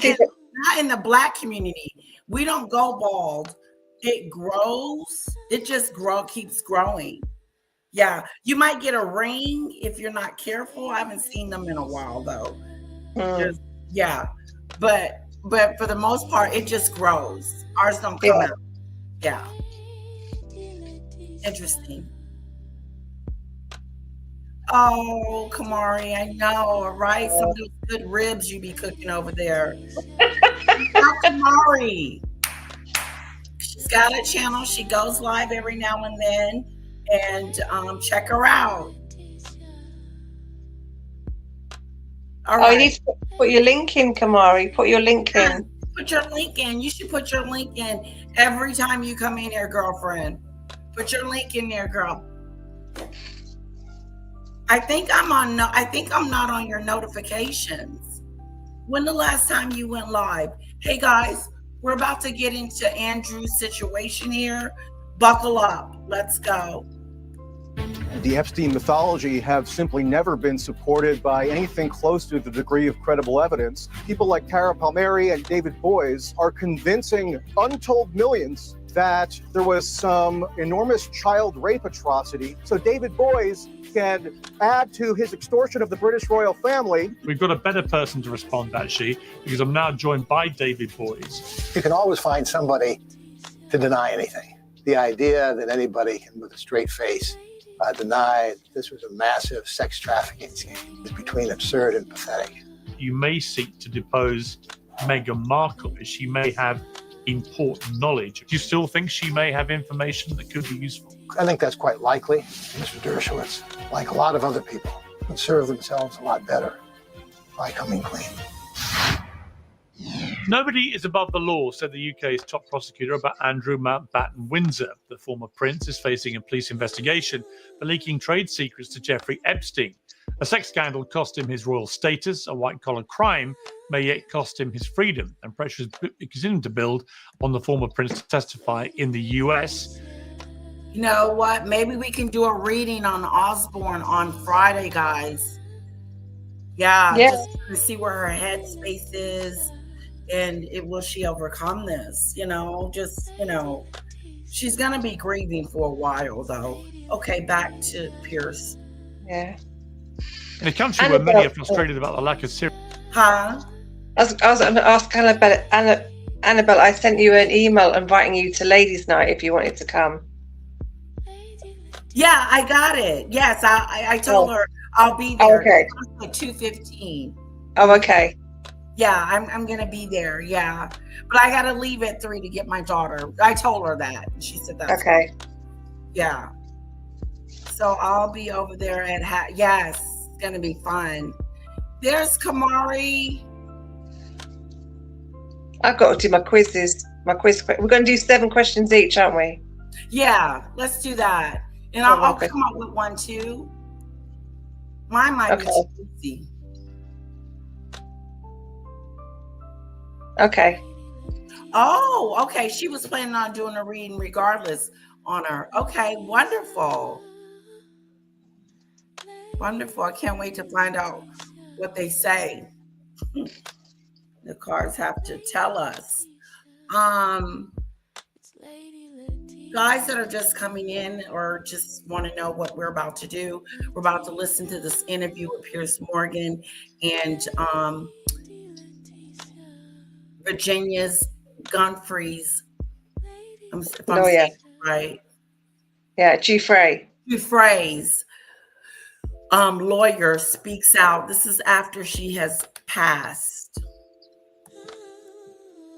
in the Black community. We don't go bald. It grows. It just keeps growing. Yeah. You might get a ring if you're not careful. I haven't seen them in a while though. Yeah. But for the most part, it just grows. Ours don't come out. Yeah. Interesting. Oh, Kamari, I know, right? Some of those good ribs you be cooking over there. Now, Kamari, she's got a channel. She goes live every now and then, and check her out. All right. You need to put your link in, Kamari. Put your link in. Put your link in. You should put your link in every time you come in here, girlfriend. Put your link in there, girl. I think I'm not on your notifications. When the last time you went live? Hey guys, we're about to get into Andrew's situation here. Buckle up. Let's go. The Epstein mythology have simply never been supported by anything close to the degree of credible evidence. People like Tara Palmieri and David Boies are convincing untold millions that there was some enormous child rape atrocity. So David Boies can add to his extortion of the British royal family. We've got a better person to respond, actually, because I'm now joined by David Boies. You can always find somebody to deny anything. The idea that anybody can, with a straight face, deny this was a massive sex trafficking scheme is between absurd and pathetic. You may seek to depose Meghan Markle, as she may have important knowledge. Do you still think she may have information that could be useful? I think that's quite likely. Mr. Dershowitz, like a lot of other people, would serve themselves a lot better by coming clean. Nobody is above the law, said the UK's top prosecutor about Andrew Mountbatten Windsor. The former prince is facing a police investigation for leaking trade secrets to Jeffrey Epstein. A sex scandal cost him his royal status. A white-collar crime may yet cost him his freedom. And pressure is continuing to build on the former prince to testify in the US. You know what? Maybe we can do a reading on Osborne on Friday, guys. Yeah. Just to see where her headspace is. And will she overcome this? She's going to be grieving for a while, though. Okay, back to Pierce. Yeah. In a country where many are frustrated about the lack of serious... Huh? I was going to ask Annabelle, I sent you an email inviting you to Ladies' Night if you wanted to come. Yeah, I got it. Yes, I told her I'll be there. Okay. At 2:15. Oh, okay. Yeah, I'm gonna be there. Yeah, but I gotta leave at 3 to get my daughter. I told her that. She said that's okay. Yeah. So I'll be over there at yes, it's gonna be fun. There's Kamari. I've got to do my quizzes. We're going to do 7 questions each, aren't we? Yeah, let's do that. And I'll come up with one too. Mine might be too easy. Okay. Oh, okay. She was planning on doing a reading regardless on her. Okay, wonderful. Wonderful. I can't wait to find out what they say. The cards have to tell us. Guys that are just coming in or just want to know what we're about to do, we're about to listen to this interview with Piers Morgan and Virginia's Guthries. If I'm saying it right. Yeah, Giuffre. Giuffre's lawyer speaks out. This is after she has passed.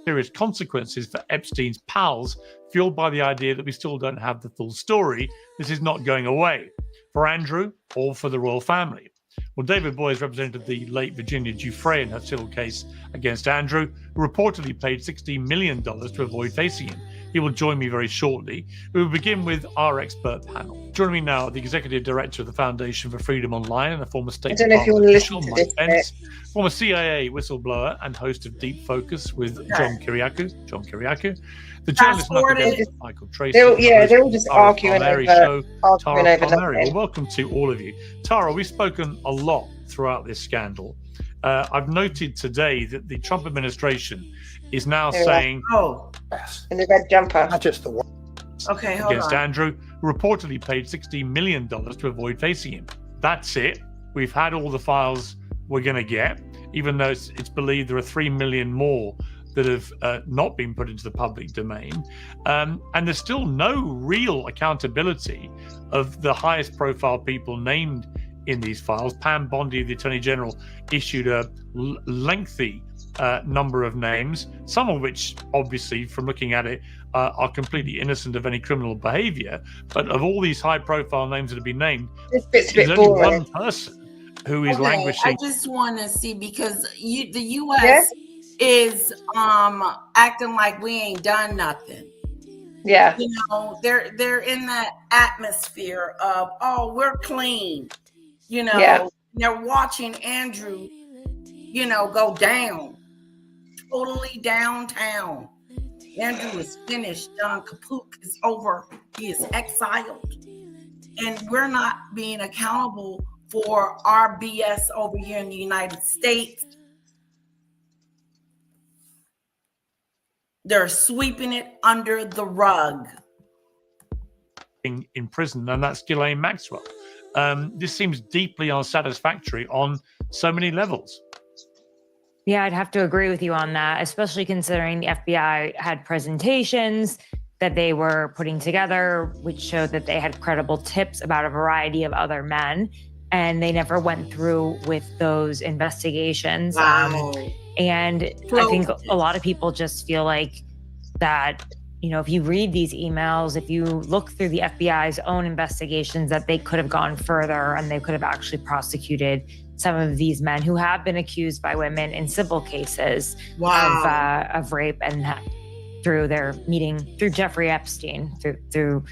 Serious consequences for Epstein's pals, fueled by the idea that we still don't have the full story. This is not going away for Andrew or for the royal family. Well, David Boies represented the late Virginia Giuffre in her civil case against Andrew, who reportedly paid $16 million to avoid facing him. He will join me very shortly. We will begin with our expert panel. Joining me now, the executive director of the Foundation for Freedom Online and a former State Department official, Mike Pence, former CIA whistleblower and host of Deep Focus with John Kiriakou, the journalist Michael Tracy. They're all just arguing over Tara Palmieri. Well, welcome to all of you. Tara, we've spoken a lot throughout this scandal. I've noted today that the Trump administration is now saying, in the red jumper, not just the one. Okay, hold against on. Andrew, who reportedly paid $16 million to avoid facing him. That's it. We've had all the files we're going to get, even though it's believed there are 3 million more that have not been put into the public domain. And there's still no real accountability of the highest profile people named in these files. Pam Bondi, the Attorney General, issued a lengthy number of names, some of which, obviously, from looking at it, are completely innocent of any criminal behavior. But of all these high-profile names that have been named, there's only one person who is languishing. I just want to see, because the U.S. is acting like we ain't done nothing. Yeah, you know, they're in that atmosphere of, oh, we're clean. You know, they're watching Andrew, you know, go down, totally downtown. Andrew is finished, done, kaput, is over. He is exiled. And we're not being accountable for our BS over here in the United States. They're sweeping it under the rug. In prison, and that's Ghislaine Maxwell. This seems deeply unsatisfactory on so many levels. Yeah, I'd have to agree with you on that, especially considering the FBI had presentations that they were putting together, which showed that they had credible tips about a variety of other men, and they never went through with those investigations. Wow. And I think a lot of people just feel like that, you know, if you read these emails, if you look through the FBI's own investigations, that they could have gone further and they could have actually prosecuted some of these men who have been accused by women in civil cases of rape, and through their meeting through Jeffrey Epstein, through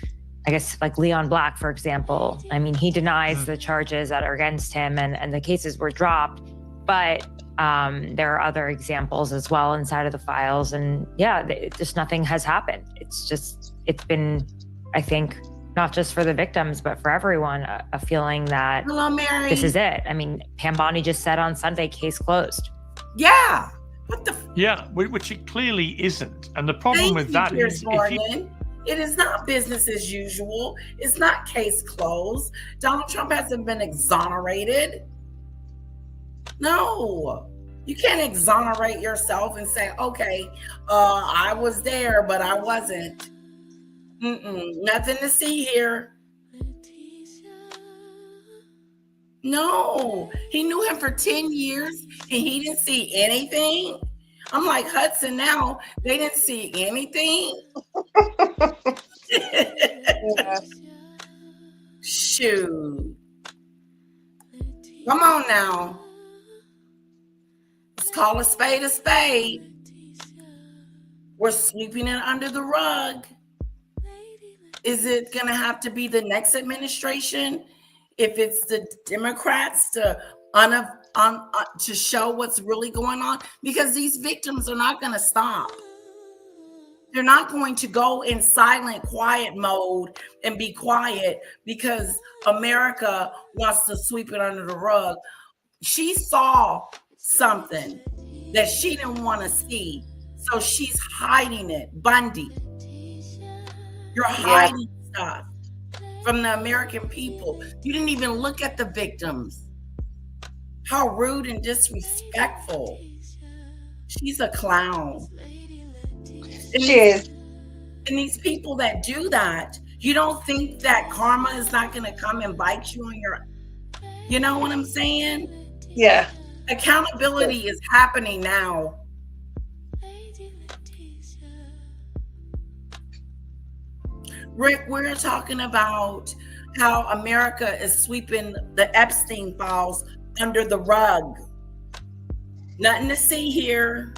I guess like Leon Black, for example. I mean, he denies the charges that are against him, and the cases were dropped, but there are other examples as well inside of the files, and just nothing has happened. It's been, I think, not just for the victims, but for everyone, a feeling that this is it. I mean, Pam Bondi just said on Sunday, case closed. Yeah. What the? Yeah, which it clearly isn't. And the problem with that is, it is not business as usual. It's not case closed. Donald Trump hasn't been exonerated. No, you can't exonerate yourself and say, okay, I was there, but I wasn't. Nothing to see here. No, he knew him for 10 years and he didn't see anything. I'm like Hudson now. They didn't see anything. Shoot. Come on now. Let's call a spade a spade. We're sweeping it under the rug. Is it going to have to be the next administration? If it's the Democrats to show what's really going on? Because these victims are not going to stop. They're not going to go in silent, quiet mode and be quiet because America wants to sweep it under the rug. She saw something that she didn't want to see. So she's hiding it. Bundy, you're hiding stuff from the American people. You didn't even look at the victims. How rude and disrespectful. She's a clown. She is. And these people that do that, you don't think that karma is not going to come and bite you on your, you know what I'm saying? Yeah. Accountability is happening now. Rick, we're talking about how America is sweeping the Epstein files under the rug. Nothing to see here.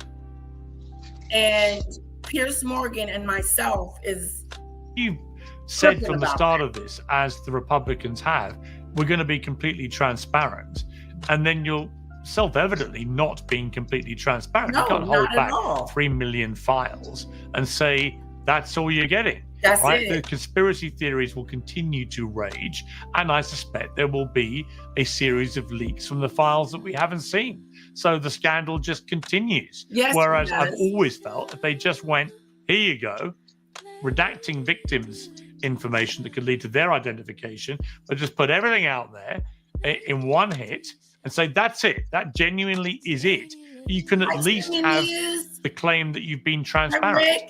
And Piers Morgan and myself is... You said from the start of this, as the Republicans have, we're going to be completely transparent. And then you're self-evidently not being completely transparent. No, you can't hold not back at all. 3 million files and say that's all you're getting. That's right? it. The conspiracy theories will continue to rage, and I suspect there will be a series of leaks from the files that we haven't seen. So the scandal just continues. Yes, Whereas it does. I've always felt if they just went, here you go, redacting victims' information that could lead to their identification, but just put everything out there in one hit and say, that's it. That genuinely is it. You can at least have the claim that you've been transparent.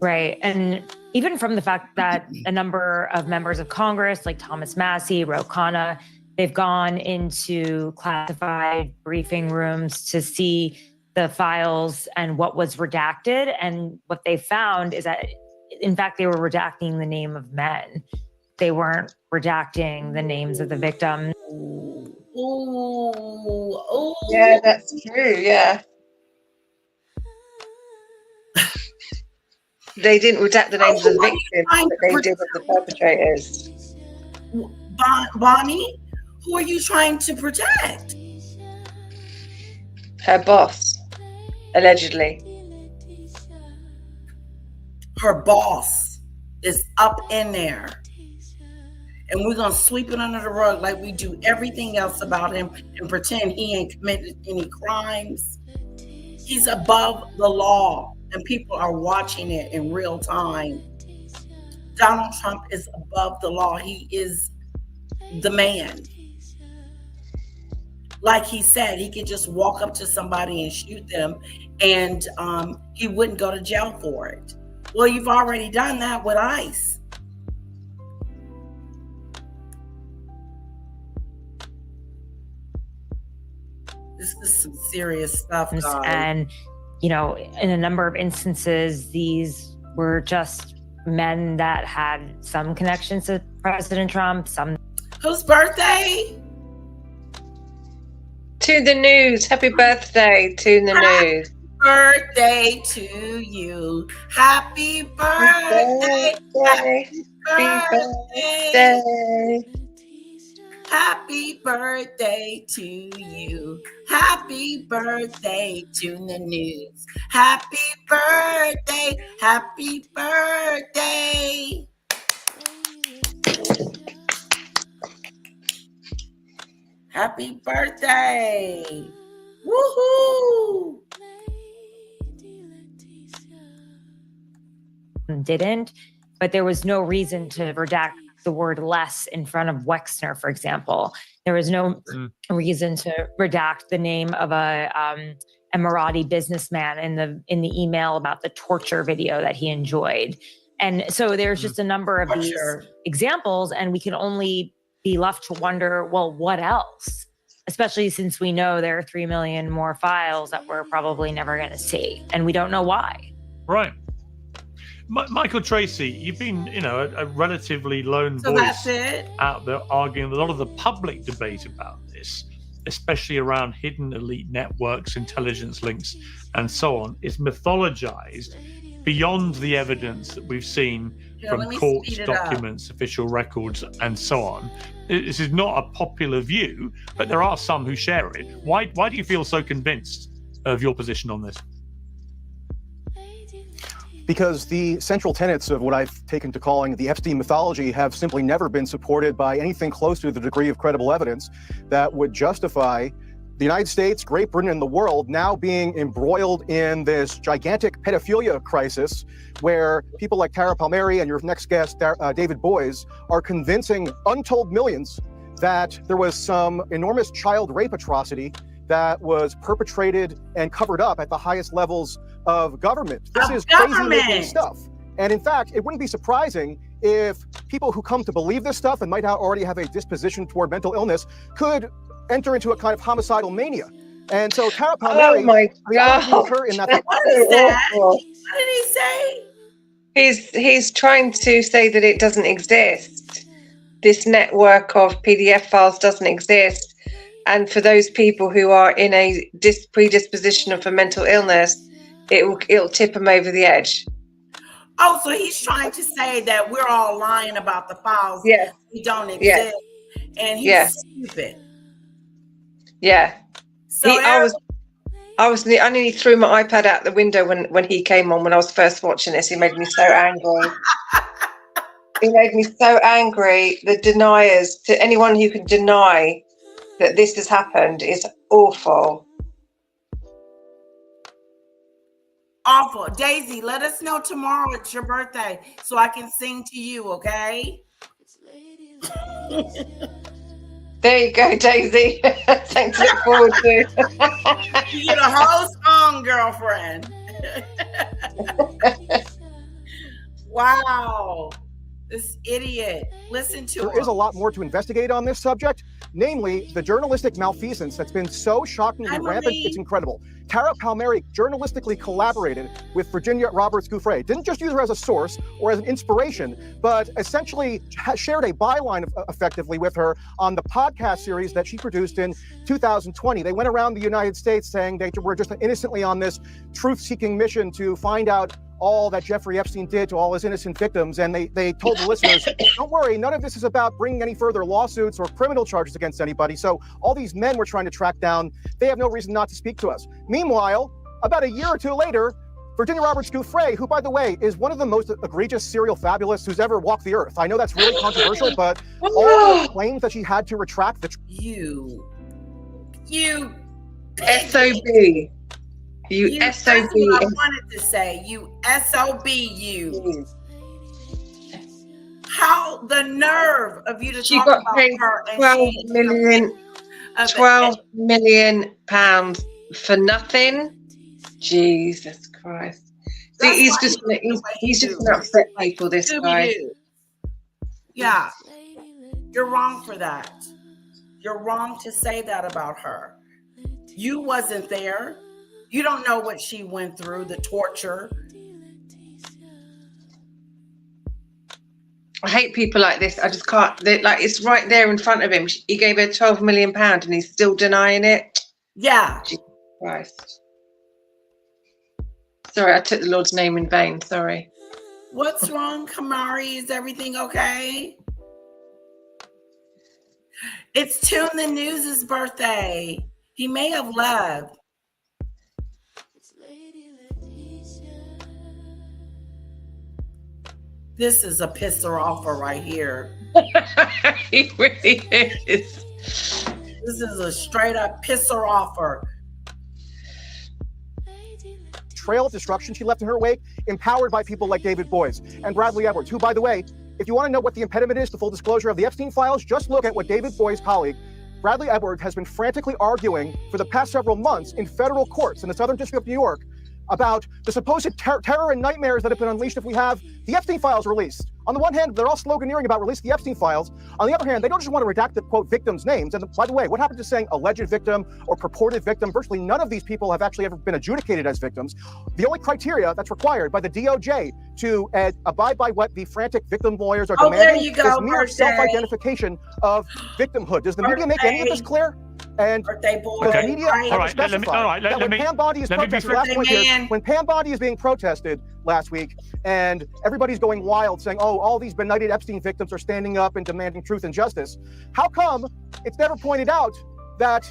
Right. And even from the fact that a number of members of Congress, like Thomas Massie, Ro Khanna, they've gone into classified briefing rooms to see the files and what was redacted. And what they found is that, in fact, they were redacting the name of men. They weren't redacting the names of the victims. Ooh. Yeah, that's true. Yeah. They didn't redact the names of the victims, but they did of the perpetrators. Bonnie, who are you trying to protect? Her boss, allegedly. Her boss is up in there. And we're going to sweep it under the rug like we do everything else about him and pretend he ain't committed any crimes. He's above the law, and people are watching it in real time. Donald Trump is above the law. He is the man. Like he said, he could just walk up to somebody and shoot them, and he wouldn't go to jail for it. Well, you've already done that with ICE. This is some serious stuff, guys. And, you know, in a number of instances, these were just men that had some connections to President Trump, some. Whose birthday? To the news. Happy birthday to the news. Birthday to you. Happy birthday. Happy birthday. Happy birthday to you. Happy birthday to the news. Happy birthday. Happy birthday. Happy birthday. Woohoo. Didn't, but there was no reason to redact the word less in front of Wexner, for example. There was no reason to redact the name of a Emirati businessman in the email about the torture video that he enjoyed. And so there's just a number of these examples, and we can only be left to wonder, well, what else? Especially since we know there are 3 million more files that we're probably never going to see, and we don't know why. Right. Michael Tracy, you've been, you know, a relatively lone voice out there arguing a lot of the public debate about this, especially around hidden elite networks, intelligence links, and so on, is mythologized beyond the evidence that we've seen from court documents, official records, and so on. This is not a popular view, but there are some who share it. Why do you feel so convinced of your position on this? Because the central tenets of what I've taken to calling the Epstein mythology have simply never been supported by anything close to the degree of credible evidence that would justify the United States, Great Britain, and the world now being embroiled in this gigantic pedophilia crisis where people like Tara Palmieri and your next guest, David Boies, are convincing untold millions that there was some enormous child rape atrocity that was perpetrated and covered up at the highest levels of government. This is crazy stuff. And in fact, it wouldn't be surprising if people who come to believe this stuff and might already have a disposition toward mental illness could enter into a kind of homicidal mania. And so Tara Palmieri, oh my God. her in that. What is that? What did he say? He's trying to say that it doesn't exist. This network of PDF files doesn't exist. And for those people who are in a predisposition for mental illness, it'll tip them over the edge. Oh, so he's trying to say that we're all lying about the files. Yeah. We don't exist. Yeah. And he's stupid. Yeah. So I nearly threw my iPad out the window when he came on when I was first watching this. He made me so angry. He made me so angry. The deniers, to anyone who can deny that this has happened, is awful. Awful. Daisy, let us know tomorrow. It's your birthday, so I can sing to you, okay? There you go, Daisy. Something to look forward to. You get a whole song, girlfriend. Wow. This idiot. Listen to him. There is a lot more to investigate on this subject, namely the journalistic malfeasance that's been so shockingly rampant, it's incredible. Tara Palmieri journalistically collaborated with Virginia Roberts Giuffre. Didn't just use her as a source or as an inspiration, but essentially shared a byline effectively with her on the podcast series that she produced in 2020. They went around the United States saying they were just innocently on this truth-seeking mission to find out all that Jeffrey Epstein did to all his innocent victims. And they told the listeners, don't worry, none of this is about bringing any further lawsuits or criminal charges against anybody. So all these men we're trying to track down, they have no reason not to speak to us. Meanwhile, about a year or two later, Virginia Roberts Giuffre, who, by the way, is one of the most egregious serial fabulists who's ever walked the earth. I know that's really controversial, but all the claims that she had to retract. You SOB. You SOB. That's what I wanted to say. You SOB, you. How the nerve of you to She talk got about paid her and 12 million pounds for nothing. Jesus Christ. See, he's just gonna upset people, this guy. Yeah. You're wrong for that. You're wrong to say that about her. You wasn't there. You don't know what she went through, the torture. I hate people like this. I just can't. Like, it's right there in front of him. He gave her 12 million pounds and he's still denying it. Yeah. Jesus Christ. Sorry, I took the Lord's name in vain. Sorry. What's wrong, Kamari? Is everything okay? It's Tune the News's birthday. He may have left. This is a pisser offer right here. He really is. This is a straight up pisser offer. Trail of destruction she left in her wake, empowered by people like David Boies and Bradley Edwards, who, by the way, if you want to know what the impediment is to full disclosure of the Epstein files, just look at what David Boies' colleague, Bradley Edwards, has been frantically arguing for the past several months in federal courts in the Southern District of New York about the supposed terror and nightmares that have been unleashed if we have the Epstein files released. On the one hand, they're all sloganeering about release the Epstein files. On the other hand, they don't just want to redact the, quote, victims' names. And by the way, what happened to saying alleged victim or purported victim? Virtually none of these people have actually ever been adjudicated as victims. The only criteria that's required by the DOJ to abide by what the frantic victim lawyers are demanding is mere self-identification of victimhood. Does the media make any of this clear? And birthday boy. The media let me Pam Bondi is protested last week. When Pam Bondi is being protested last week, and everybody's going wild saying, "Oh, all these benighted Epstein victims are standing up and demanding truth and justice." How come it's never pointed out that?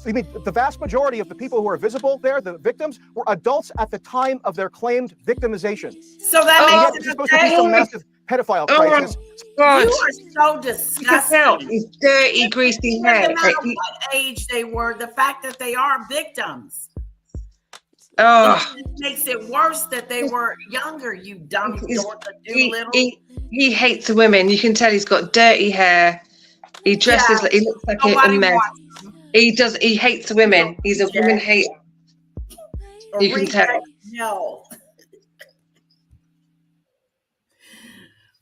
I mean, the vast majority of the people who are visible there, the victims, were adults at the time of their claimed victimization. So that makes it supposed to be some massive pedophile Oh, crisis. God. You are so disgusting. His dirty, greasy hair. Doesn't matter what age they were, the fact that they are victims. Oh. It makes it worse that they were younger, you dumb Dorothy Doolittle. He hates women. You can tell he's got dirty hair. He dresses like, he looks like a mess. He does. He hates women. He's a woman hater. You can tell. No.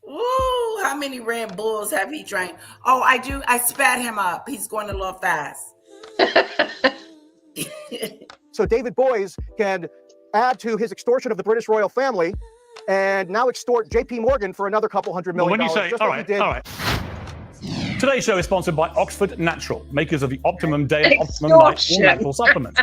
Ooh, how many Red Bulls have he drank? Oh, I do. I spat him up. He's going a little fast. So David Boies can add to his extortion of the British royal family and now extort JP Morgan for another couple $100 million. When you say, all right. Today's show is sponsored by Oxford Natural, makers of the Optimum Day and Optimum Night all natural supplements.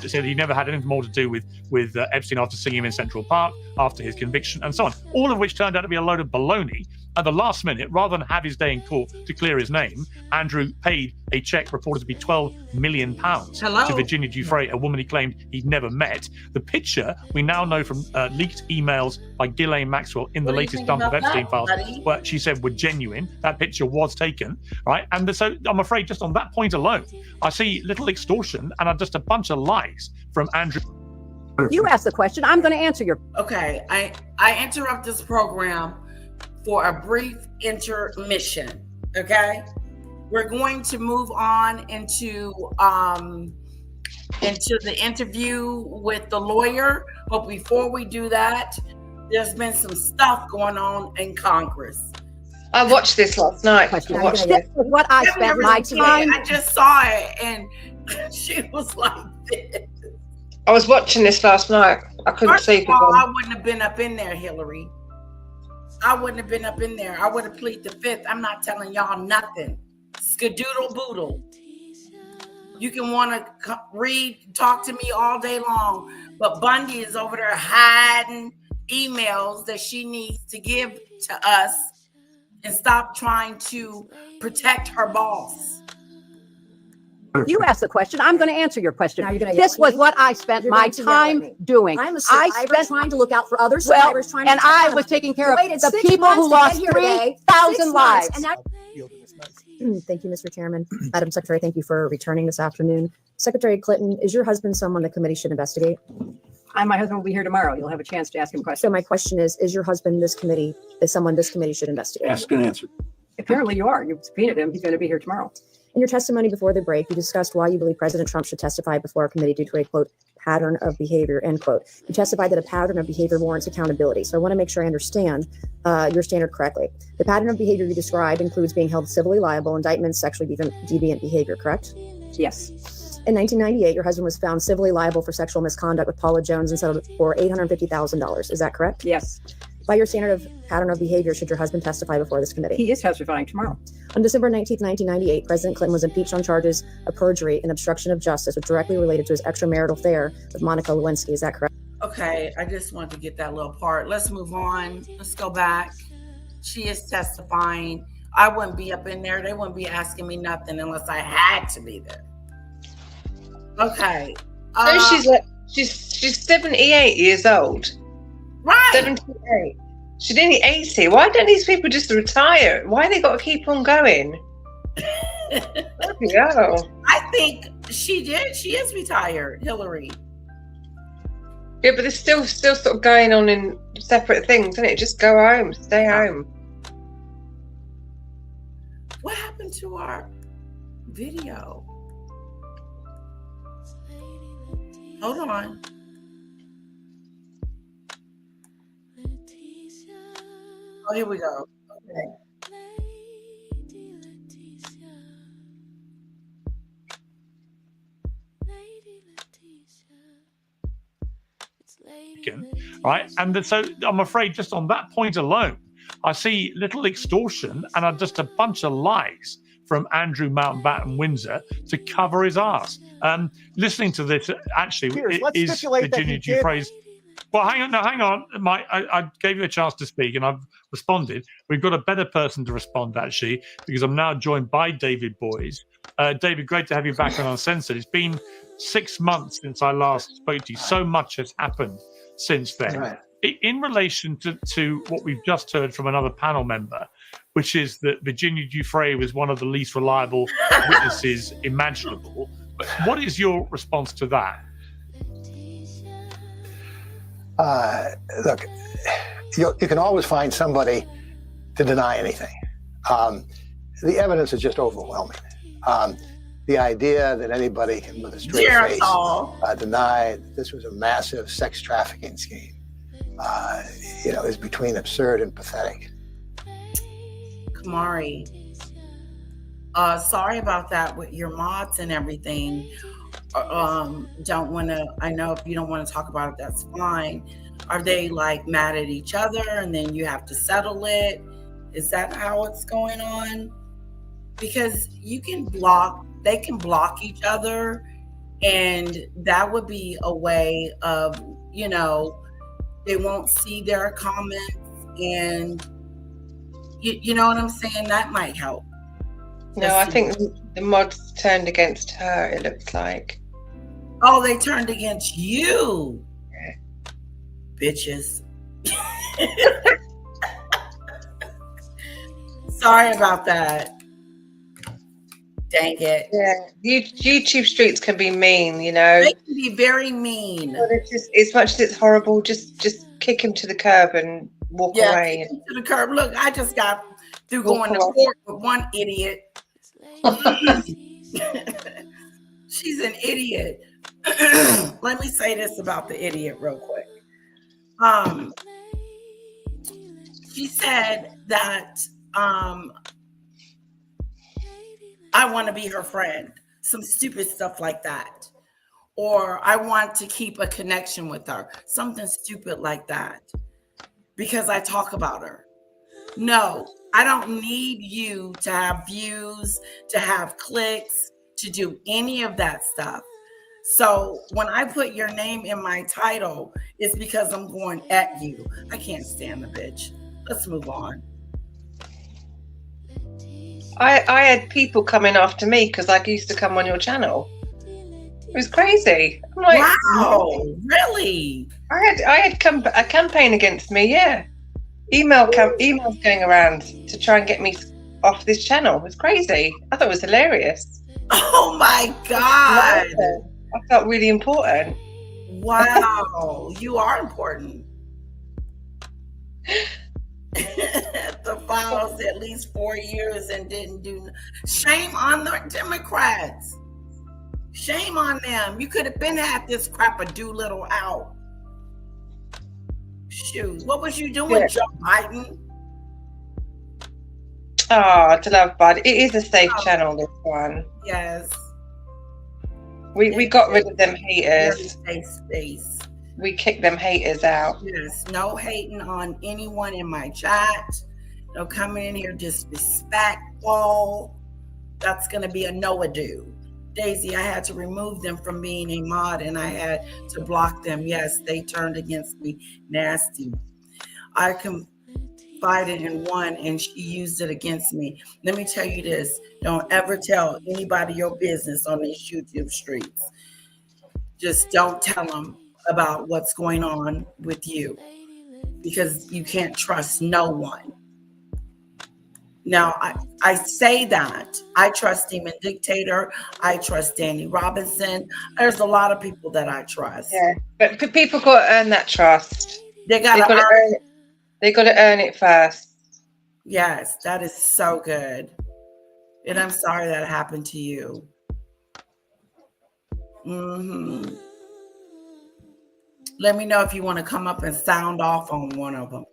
Said he never had anything more to do with Epstein after seeing him in Central Park, after his conviction, and so on. All of which turned out to be a load of baloney. At the last minute, rather than have his day in court to clear his name, Andrew paid a check reported to be £12 million to Virginia Giuffre, a woman he claimed he'd never met. The picture we now know from leaked emails by Ghislaine Maxwell in the latest dump of Epstein files, where she said were genuine. That picture was taken, right? And so I'm afraid just on that point alone, I see little extortion and just a bunch of lies from Andrew. You asked the question. I'm going to answer your. Okay, I interrupt this program for a brief intermission. Okay, we're going to move on into the interview with the lawyer. But before we do that, there's been some stuff going on in Congress. I watched this last night. What I spent my time. I just saw it, and she was like this. I was watching this last night. I couldn't sleep again. I wouldn't have been up in there, Hillary. I wouldn't have been up in there. I would have pleaded the fifth. I'm not telling y'all nothing. Skadoodle boodle. You can want to read, talk to me all day long, but Bundy is over there hiding emails that she needs to give to us and stop trying to protect her boss. You asked the question. I'm going to answer your question. This was what I spent my time doing. I'm a survivor trying to look out for other survivors. Well, and I was taking care of the people who lost 3,000 lives. Thank you, Mr. Chairman. Madam Secretary, thank you for returning this afternoon. Secretary Clinton, is your husband someone the committee should investigate? My husband will be here tomorrow. You'll have a chance to ask him questions. So my question is your husband someone this committee should investigate? Ask and answer. Apparently you are. You've subpoenaed him. He's going to be here tomorrow. In your testimony before the break, you discussed why you believe President Trump should testify before a committee due to a, quote, pattern of behavior, end quote. You testified that a pattern of behavior warrants accountability. So I want to make sure I understand your standard correctly. The pattern of behavior you described includes being held civilly liable, indictments, sexually deviant behavior, correct? Yes. In 1998, your husband was found civilly liable for sexual misconduct with Paula Jones and settled for $850,000. Is that correct? Yes. By your standard of pattern of behavior, should your husband testify before this committee? He is testifying tomorrow. On December 19th, 1998, President Clinton was impeached on charges of perjury and obstruction of justice, which directly related to his extramarital affair with Monica Lewinsky. Is that correct? Okay, I just want to get that little part. Let's move on. Let's go back. She is testifying. I wouldn't be up in there. They wouldn't be asking me nothing unless I had to be there. Okay. So she's 78 years old. Right. 78. She's nearly 80. Why don't these people just retire? Why they got to keep on going? Yeah. I think she did. She is retired, Hillary. Yeah, but they're still sort of going on in separate things, isn't it? Just go home, stay home. What happened to our video? Hold on. Oh, here we go. Okay. Right, and so I'm afraid just on that point alone, I see little extortion and just a bunch of lies from Andrew Mountbatten Windsor to cover his ass. Listening to this actually is Virginia Giuffre's. Well, hang on. I gave you a chance to speak and I've responded. We've got a better person to respond, actually, because I'm now joined by David Boies. David, great to have you back on Uncensored. It's been 6 months since I last spoke to you. So much has happened since then. Right. in relation to what we've just heard from another panel member, which is that Virginia Giuffre was one of the least reliable witnesses imaginable. But what is your response to that? Look, you can always find somebody to deny anything. The evidence is just overwhelming. The idea that anybody can, with a straight face, deny that this was a massive sex trafficking scheme, is between absurd and pathetic. Kamari, sorry about that with your mods and everything. Don't want to, I know if you don't want to talk about it, that's fine. Are they like mad at each other and then you have to settle it? Is that how it's going on? Because they can block each other, and that would be a way of, they won't see their comments, and you know what I'm saying? That might help. No, I think the mods turned against her, it looks like. Oh, they turned against you. Bitches. Sorry about that. Dang it. Yeah, YouTube streets can be mean, They can be very mean. But it's just, as much as it's horrible, just kick him to the curb and walk away. Kick him to the curb. Look, I just got through going to court with one idiot. She's an idiot. Let me say this about the idiot real quick. She said that I want to be her friend, some stupid stuff like that. Or I want to keep a connection with her, something stupid like that, because I talk about her. No, I don't need you to have views, to have clicks, to do any of that stuff. So when I put your name in my title, it's because I'm going at you. I can't stand the bitch. Let's move on. I had people coming after me because I used to come on your channel. It was crazy. I'm like, wow, really? I had a campaign against me, yeah. Emails going around to try and get me off this channel. It was crazy. I thought it was hilarious. Oh my God. I felt really important. Wow, you are important. The files at least 4 years and didn't do. Shame on the Democrats. Shame on them. You could have been had this crap of Doolittle out. Shoot, what was you doing, Joe Biden? Oh, to love Bud. It is a safe channel, this one. Yes. We got rid of them haters. Safe space. We kicked them haters out. Yes, no hating on anyone in my chat. No coming in here disrespectful. That's going to be a no-a-do. Daisy, I had to remove them from being a mod and I had to block them. Yes, they turned against me nasty. I confided in one and she used it against me. Let me tell you this. Don't ever tell anybody your business on these YouTube streets. Just don't tell them about what's going on with you because you can't trust no one. Now, I say that. I trust Demon Dictator. I trust Danny Robinson. There's a lot of people that I trust. Yeah, but people got to earn that trust. They got to earn it. They got to earn it first. Yes, that is so good. And I'm sorry that happened to you. Mm-hmm. Let me know if you want to come up and sound off on one of them.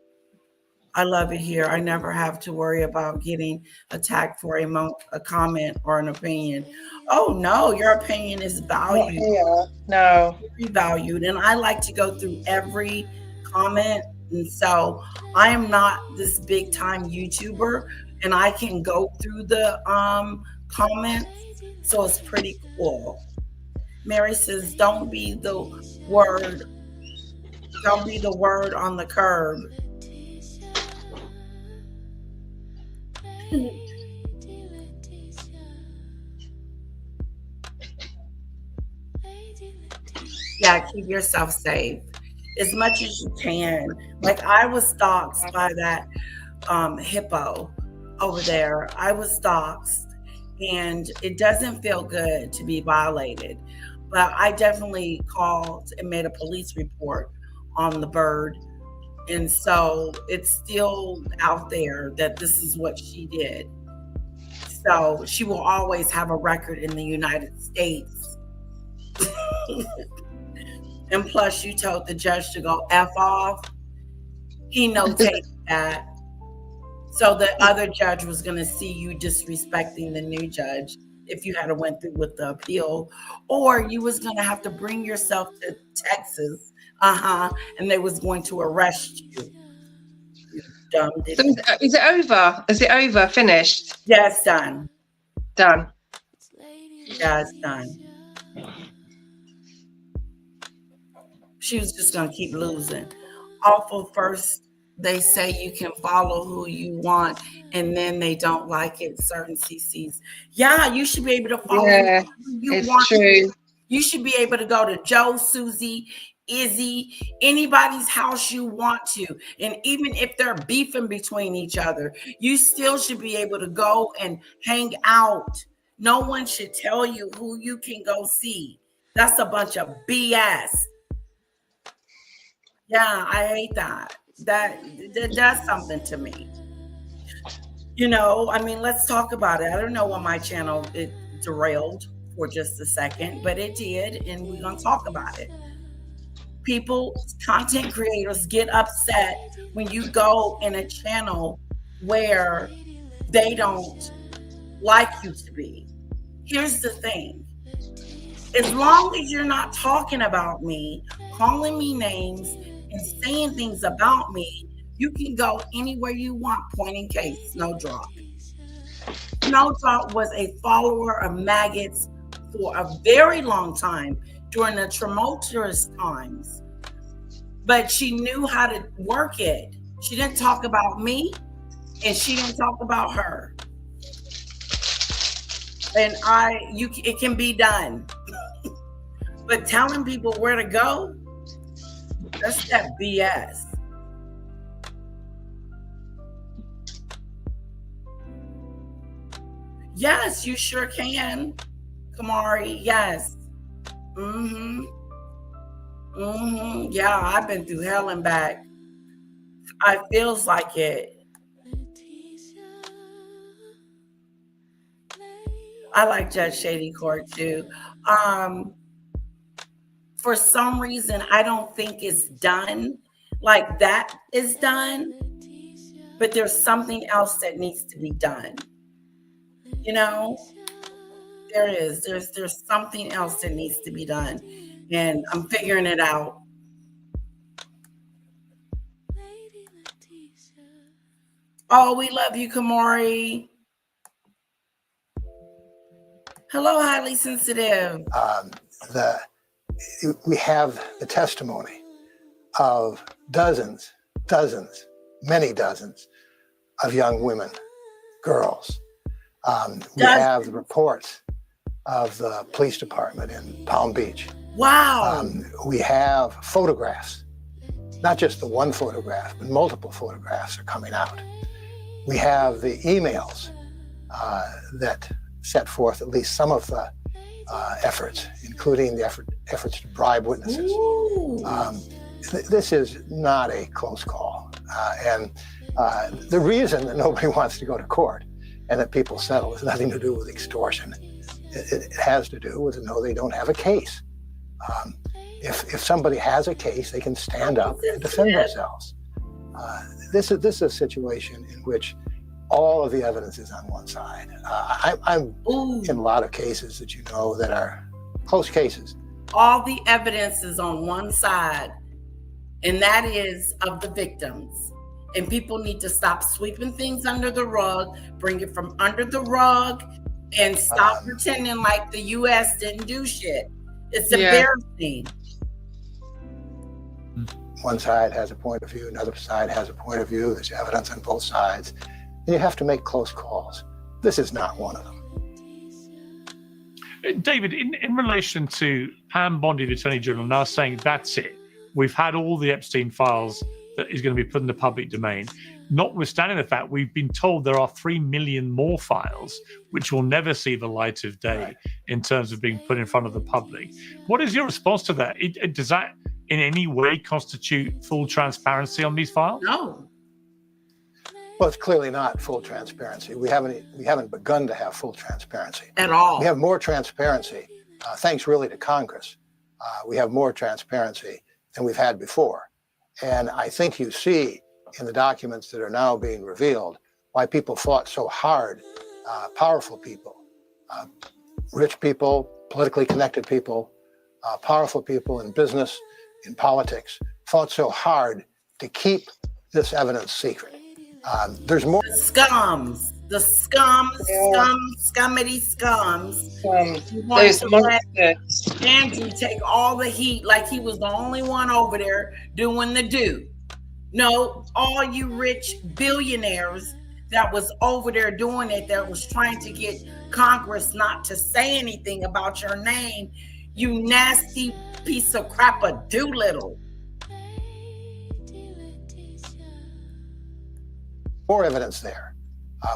I love it here. I never have to worry about getting attacked for a comment or an opinion. Oh, no, your opinion is valued. No. Very valued. And I like to go through every comment. And so I am not this big time YouTuber and I can go through the comments. So it's pretty cool. Mary says, don't be the word on the curb. Yeah, keep yourself safe. as much as you can. Like I was doxxed by that hippo over there. I was doxxed, and it doesn't feel good to be violated. But I definitely called and made a police report on the bird. And so it's still out there that this is what she did. So she will always have a record in the United States. And plus, you told the judge to go F off. He notated that. So the other judge was going to see you disrespecting the new judge if you had went through with the appeal, or you was going to have to bring yourself to Texas, and they was going to arrest you. You dumb So is it over? Is it over? Finished? Yeah, it's done. Done. Yeah, it's done. She was just going to keep losing. Awful first. They say you can follow who you want, and then they don't like it. Certain CCs. Yeah, you should be able to follow who you want. True. You should be able to go to Joe, Susie, Izzy, anybody's house you want to. And even if they're beefing between each other, you still should be able to go and hang out. No one should tell you who you can go see. That's a bunch of BS. Yeah, I hate that. That does something to me. You know, I mean, let's talk about it. I don't know why my channel it derailed for just a second, but it did, and we're gonna talk about it. People, content creators get upset when you go in a channel where they don't like you to be. Here's the thing. As long as you're not talking about me, calling me names, and saying things about me, you can go anywhere you want, point in case, Snowdrop. Snowdrop was a follower of maggots for a very long time during the tumultuous times. But she knew how to work it. She didn't talk about me, and she didn't talk about her. And it can be done. But telling people where to go, that's that BS. Yes, you sure can, Kamari. Yes. Yeah, I've been through hell and back. It feels like it. I like Judge Shady Court too. For some reason, I don't think it's done like that is done, but there's something else that needs to be done. You know, there is. There's something else that needs to be done, and I'm figuring it out. Oh, we love you, Kamari. Hello, highly sensitive. We have the testimony of dozens, many dozens of young women, girls. We have the reports of the police department in Palm Beach. Wow. We have photographs, not just the one photograph, but multiple photographs are coming out. We have the emails that set forth at least some of the efforts, including the efforts to bribe witnesses. This is not a close call. And the reason that nobody wants to go to court and that people settle has nothing to do with extortion. It has to do with they don't have a case. If somebody has a case, they can stand up and defend themselves. This is a situation in which all of the evidence is on one side. I'm in a lot of cases that you know that are close cases. All the evidence is on one side, and that is of the victims. And people need to stop sweeping things under the rug, bring it from under the rug, and stop pretending like the U.S. didn't do shit. It's embarrassing. One side has a point of view, another side has a point of view. There's evidence on both sides. And you have to make close calls. This is not one of them. David, in relation to Pam Bondi, the Attorney General, now saying that's it, We've had all the Epstein files that is going to be put in the public domain, notwithstanding the fact we've been told there are 3 million more files which will never see the light of day in terms of being put in front of the public. What is your response to that? Does that in any way constitute full transparency on these files? No. Well, it's clearly not full transparency. We haven't begun to have full transparency at all. We have more transparency, thanks really to Congress. We have more transparency than we've had before. And I think you see in the documents that are now being revealed why people fought so hard, powerful people, rich people, politically connected people, powerful people in business, in politics, fought so hard to keep this evidence secret. There's more. The scums, scummity scums. Those monsters. Andrew take all the heat like he was the only one over there doing the do. No, all you rich billionaires that was over there doing it, that was trying to get Congress not to say anything about your name, you nasty piece of crap of Doolittle. More evidence there.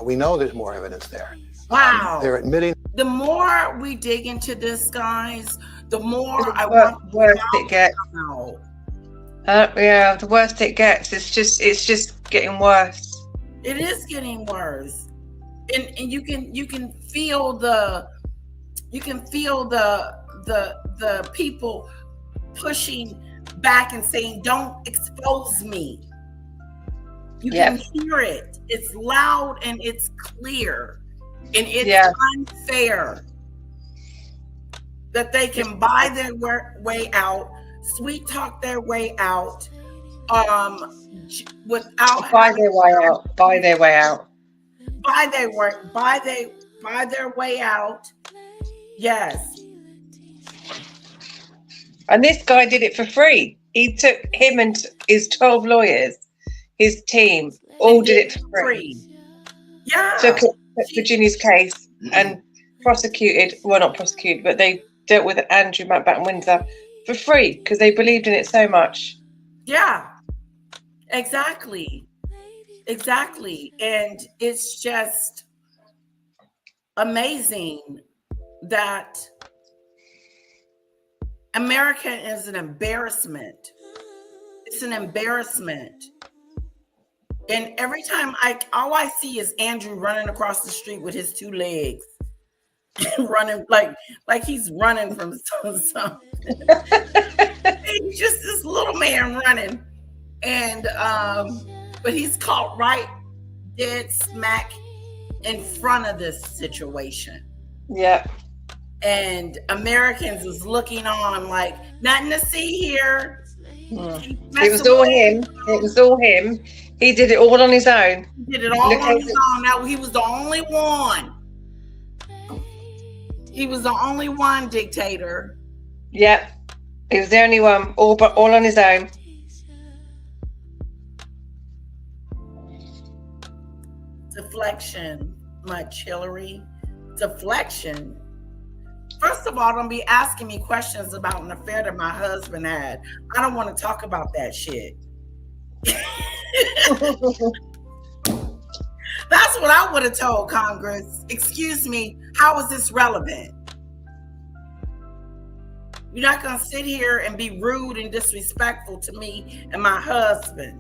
We know there's more evidence there. Wow. They're admitting. The more we dig into this, guys, the more worse it gets. Yeah, the worse it gets. It's just getting worse. It is getting worse, and you can feel the people pushing back and saying, "Don't expose me." You can hear it. It's loud and it's clear, and it's unfair that they can buy their way out, sweet talk their way out, without buy their way out. Buy their way out. Yes. And this guy did it for free. He took him and his 12 lawyers, his team, all did it for free. Yeah. Took Virginia's case and not prosecuted, but they dealt with Andrew Mountbatten Windsor for free because they believed in it so much. Yeah, exactly. And it's just amazing that America is an embarrassment. It's an embarrassment. And every time all I see is Andrew running across the street with his two legs, running like he's running from something. He's just this little man running, and but he's caught right dead smack in front of this situation. Yeah. And Americans is looking on like nothing to see here. It was all him. He did it all on his own. He did it all on his own. Now he was the only one. He was the only one, dictator. Yeah, he was the only one, all on his own. Deflection, much Hillary. Deflection. First of all, don't be asking me questions about an affair that my husband had. I don't want to talk about that shit. That's what I would have told Congress. Excuse me, how is this relevant? You're not going to sit here and be rude and disrespectful to me and my husband.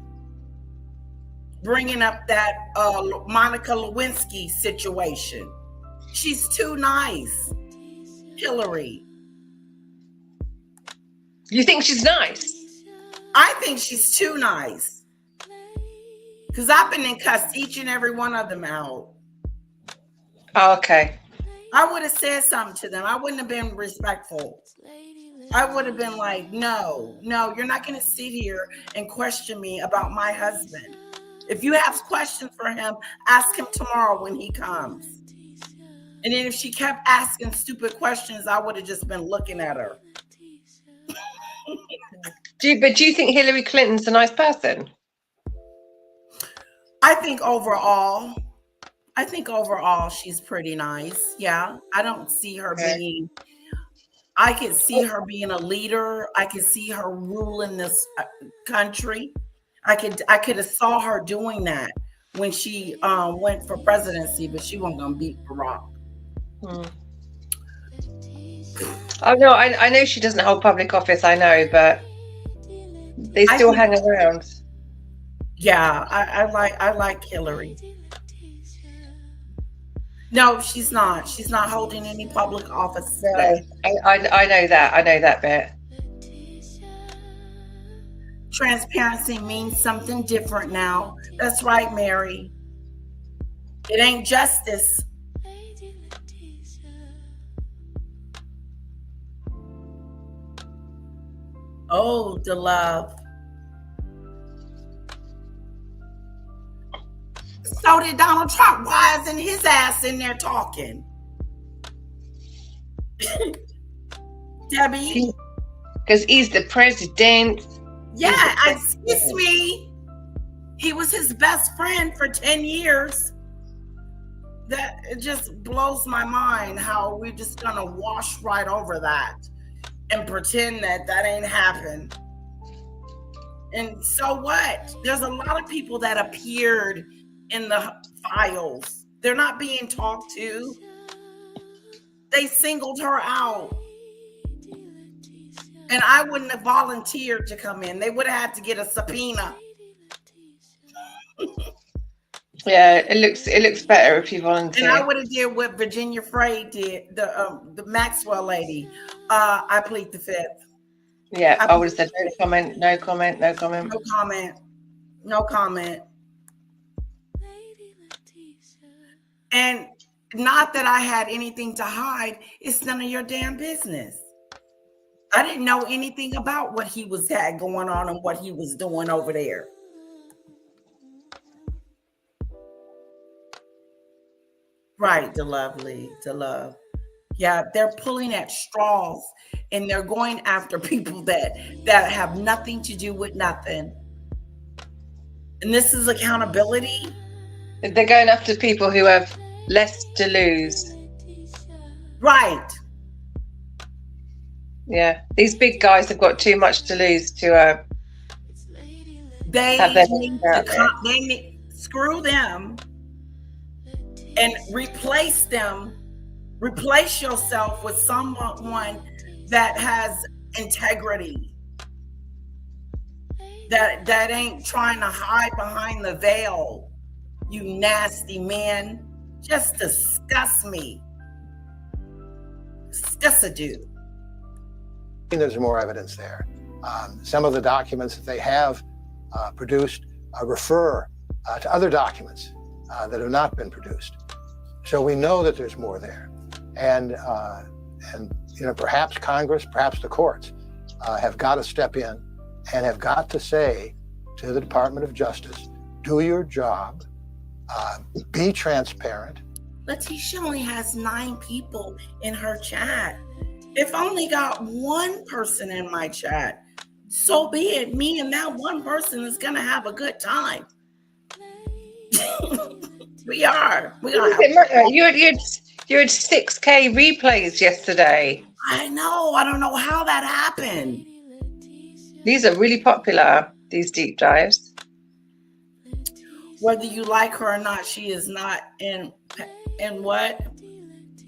Bringing up that Monica Lewinsky situation. She's too nice, Hillary. You think she's nice? I think she's too nice. Because I've been in cussed each and every one of them out. Oh, okay. I would have said something to them. I wouldn't have been respectful. I would have been like, no, you're not going to sit here and question me about my husband. If you have questions for him, ask him tomorrow when he comes. And then if she kept asking stupid questions, I would have just been looking at her. Do you think Hillary Clinton's a nice person? I think overall she's pretty nice. Yeah. I don't see her being I could see her being a leader. I could see her ruling this country. I could have saw her doing that when she went for presidency, but she wasn't gonna beat Barack. Oh no, I know she doesn't hold public office. I know, but they still hang around. Yeah, I like Hillary. No, she's not. She's not holding any public office. No, I know that. I know that bit. Transparency means something different now. That's right, Mary. It ain't justice. Oh, the love. So did Donald Trump. Why isn't his ass in there talking? Debbie? Because he's the president. Yeah, excuse me. He was his best friend for 10 years. That it just blows my mind how we're just gonna wash right over that and pretend that ain't happened. And so what? There's a lot of people that appeared in the files. They're not being talked to. They singled her out. And I wouldn't have volunteered to come in. They would have had to get a subpoena. Yeah, it looks better if you volunteer. And I would have did what Virginia Frey did, the Maxwell lady. I plead the fifth. Yeah, I would have said no comment, no comment, no comment. No comment. No comment. And not that I had anything to hide. It's none of your damn business. I didn't know anything about what he had going on and what he was doing over there. Right, the love. Yeah, they're pulling at straws and they're going after people that have nothing to do with nothing. And this is accountability. They're going after people who have less to lose. Right. Yeah, these big guys have got too much to lose to they need screw them and replace them. Replace yourself with someone that has integrity, that ain't trying to hide behind the veil. You nasty man, just disgust me. Disgust a dude. There's more evidence there. Some of the documents that they have produced refer to other documents that have not been produced. So we know that there's more there. And perhaps Congress, perhaps the courts have got to step in and have got to say to the Department of Justice, do your job, be transparent. Letitia only has 9 people in her chat. If I only got one person in my chat, so be it. Me and that one person is gonna have a good time. We are. You had 6K replays yesterday. I know. I don't know how that happened. These are really popular, these deep dives. Whether you like her or not, she is not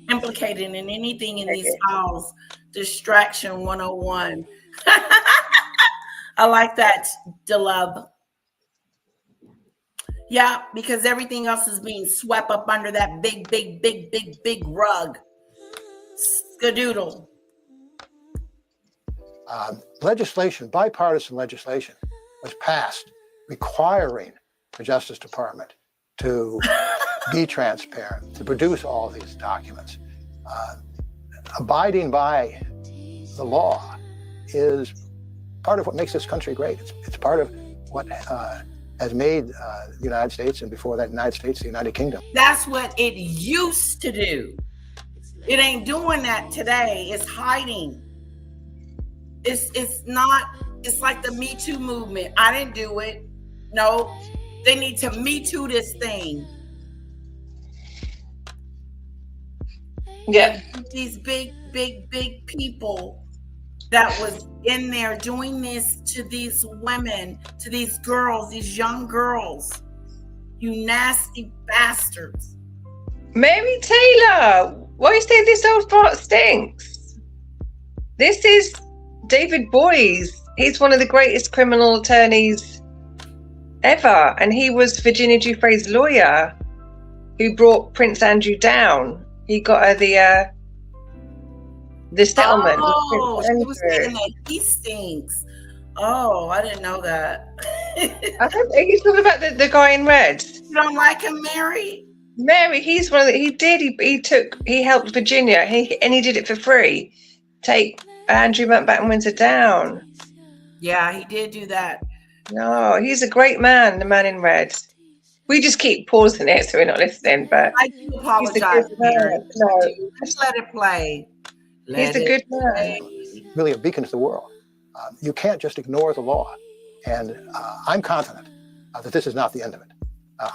implicated in anything in these files. Distraction 101. I like that, DeLove. Yeah, because everything else is being swept up under that big rug. Skadoodle. Legislation, bipartisan legislation, was passed requiring the Justice Department to be transparent, to produce all these documents. Abiding by the law is part of what makes this country great. It's part of what has made the United States, and before that, United States, the United Kingdom. That's what it used to do. It ain't doing that today. It's hiding. It's not. It's like the Me Too movement. I didn't do it. No, they need to Me Too this thing. Yeah. These big people that was in there doing this to these women, to these girls, these young girls. You nasty bastards. Mary Taylor, why you say this old fart stinks? This is David Boies. He's one of the greatest criminal attorneys ever, and he was Virginia Giuffre's lawyer who brought Prince Andrew down. He got her the settlement. Oh, she was saying that he stinks. Oh, I didn't know that. Are you talking about the guy in red? You don't like him, Mary? Mary, he's one of the, he helped Virginia, and he did it for free. Take Andrew Mountbatten Windsor down. Yeah, he did do that. No, he's a great man, the man in red. We just keep pausing it so we're not listening, but I do apologize, Mary. No, just let it play. He's a good man. Really a beacon to the world. You can't just ignore the law. And I'm confident that this is not the end of it.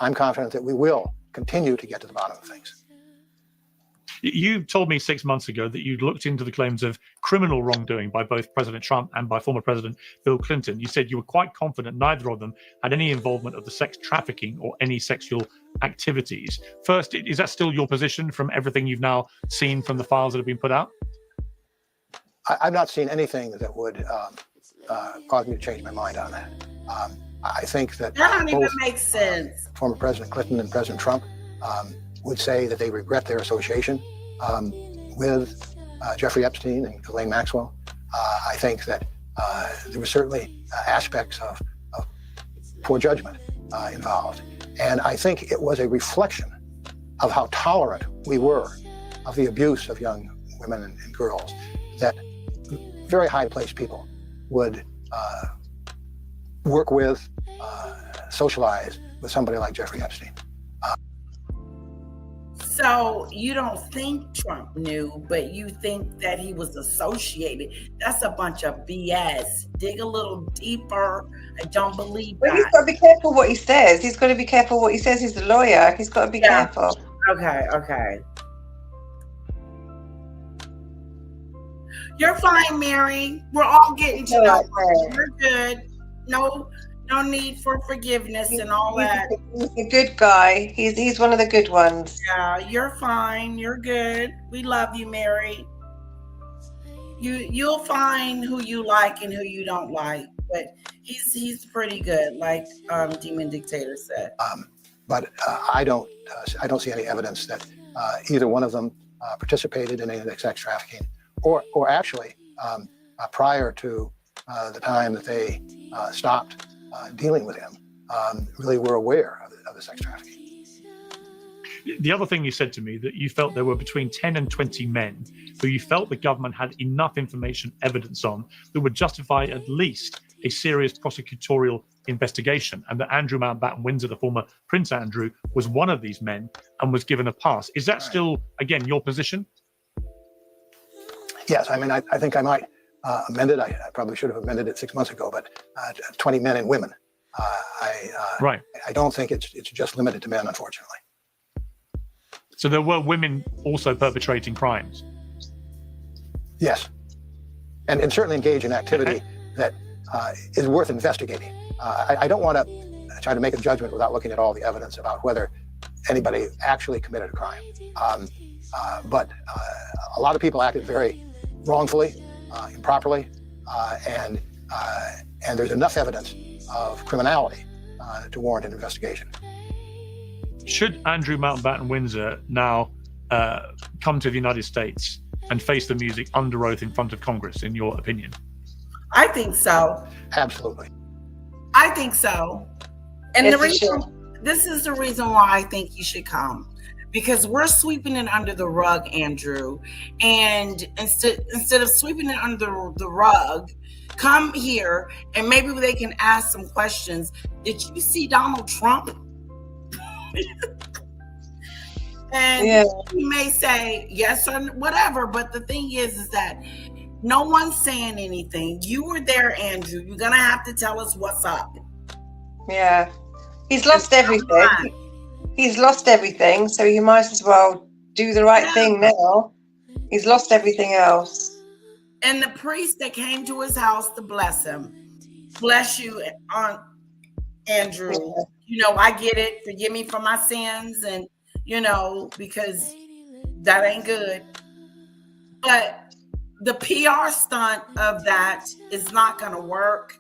I'm confident that we will continue to get to the bottom of things. You told me 6 months ago that you'd looked into the claims of criminal wrongdoing by both President Trump and by former President Bill Clinton. You said you were quite confident neither of them had any involvement of the sex trafficking or any sexual activities. First, is that still your position from everything you've now seen from the files that have been put out? I've not seen anything that would cause me to change my mind on that. I think that don't even make sense. Former President Clinton and President Trump would say that they regret their association with Jeffrey Epstein and Ghislaine Maxwell. I think that there were certainly aspects of poor judgment involved. And I think it was a reflection of how tolerant we were of the abuse of young women and girls that very high-placed people would work with, socialize with somebody like Jeffrey Epstein. So you don't think Trump knew, but you think that he was associated. That's a bunch of BS. Dig a little deeper. I don't believe that. Well, he's got to be careful what he says. He's got to be careful what he says. He's a lawyer. He's got to be careful. Okay. You're fine, Mary. We're all getting to know you. You're good. No need for forgiveness and all that. He's a good guy. He's one of the good ones. Yeah, you're fine. You're good. We love you, Mary. You'll find who you like and who you don't like, but he's pretty good, like Demon Dictator said. But I don't see any evidence that either one of them participated in any of the sex trafficking, or actually prior to the time that they stopped dealing with him, really were aware of the sex trafficking. The other thing you said to me, that you felt there were between 10 and 20 men who you felt the government had enough information, evidence on, that would justify at least a serious prosecutorial investigation, and that Andrew Mountbatten Windsor, the former Prince Andrew, was one of these men and was given a pass. Is that still, again, your position? Yes, I mean, I think I might amend it. I probably should have amended it 6 months ago, but 20 men and women. Right. I don't think it's just limited to men, unfortunately. So there were women also perpetrating crimes? Yes. And certainly engage in activity that is worth investigating. I don't want to try to make a judgment without looking at all the evidence about whether anybody actually committed a crime. But a lot of people acted very wrongfully, improperly, and there's enough evidence of criminality to warrant an investigation. Should Andrew Mountbatten Windsor now come to the United States and face the music under oath in front of Congress, in your opinion? I think so. Absolutely. I think so. And this is the reason why I think you should come. Because we're sweeping it under the rug, Andrew. And instead of sweeping it under the rug, come here and maybe they can ask some questions. Did you see Donald Trump? And he may say yes or whatever. But the thing is that no one's saying anything. You were there, Andrew. You're going to have to tell us what's up. Yeah. He's lost everything. He's lost everything, so you might as well do the right thing now. He's lost everything else. And the priest that came to his house to bless him. Bless you, Aunt Andrew. Yeah. You know, I get it. Forgive me for my sins, and you know, because that ain't good. But the PR stunt of that is not going to work.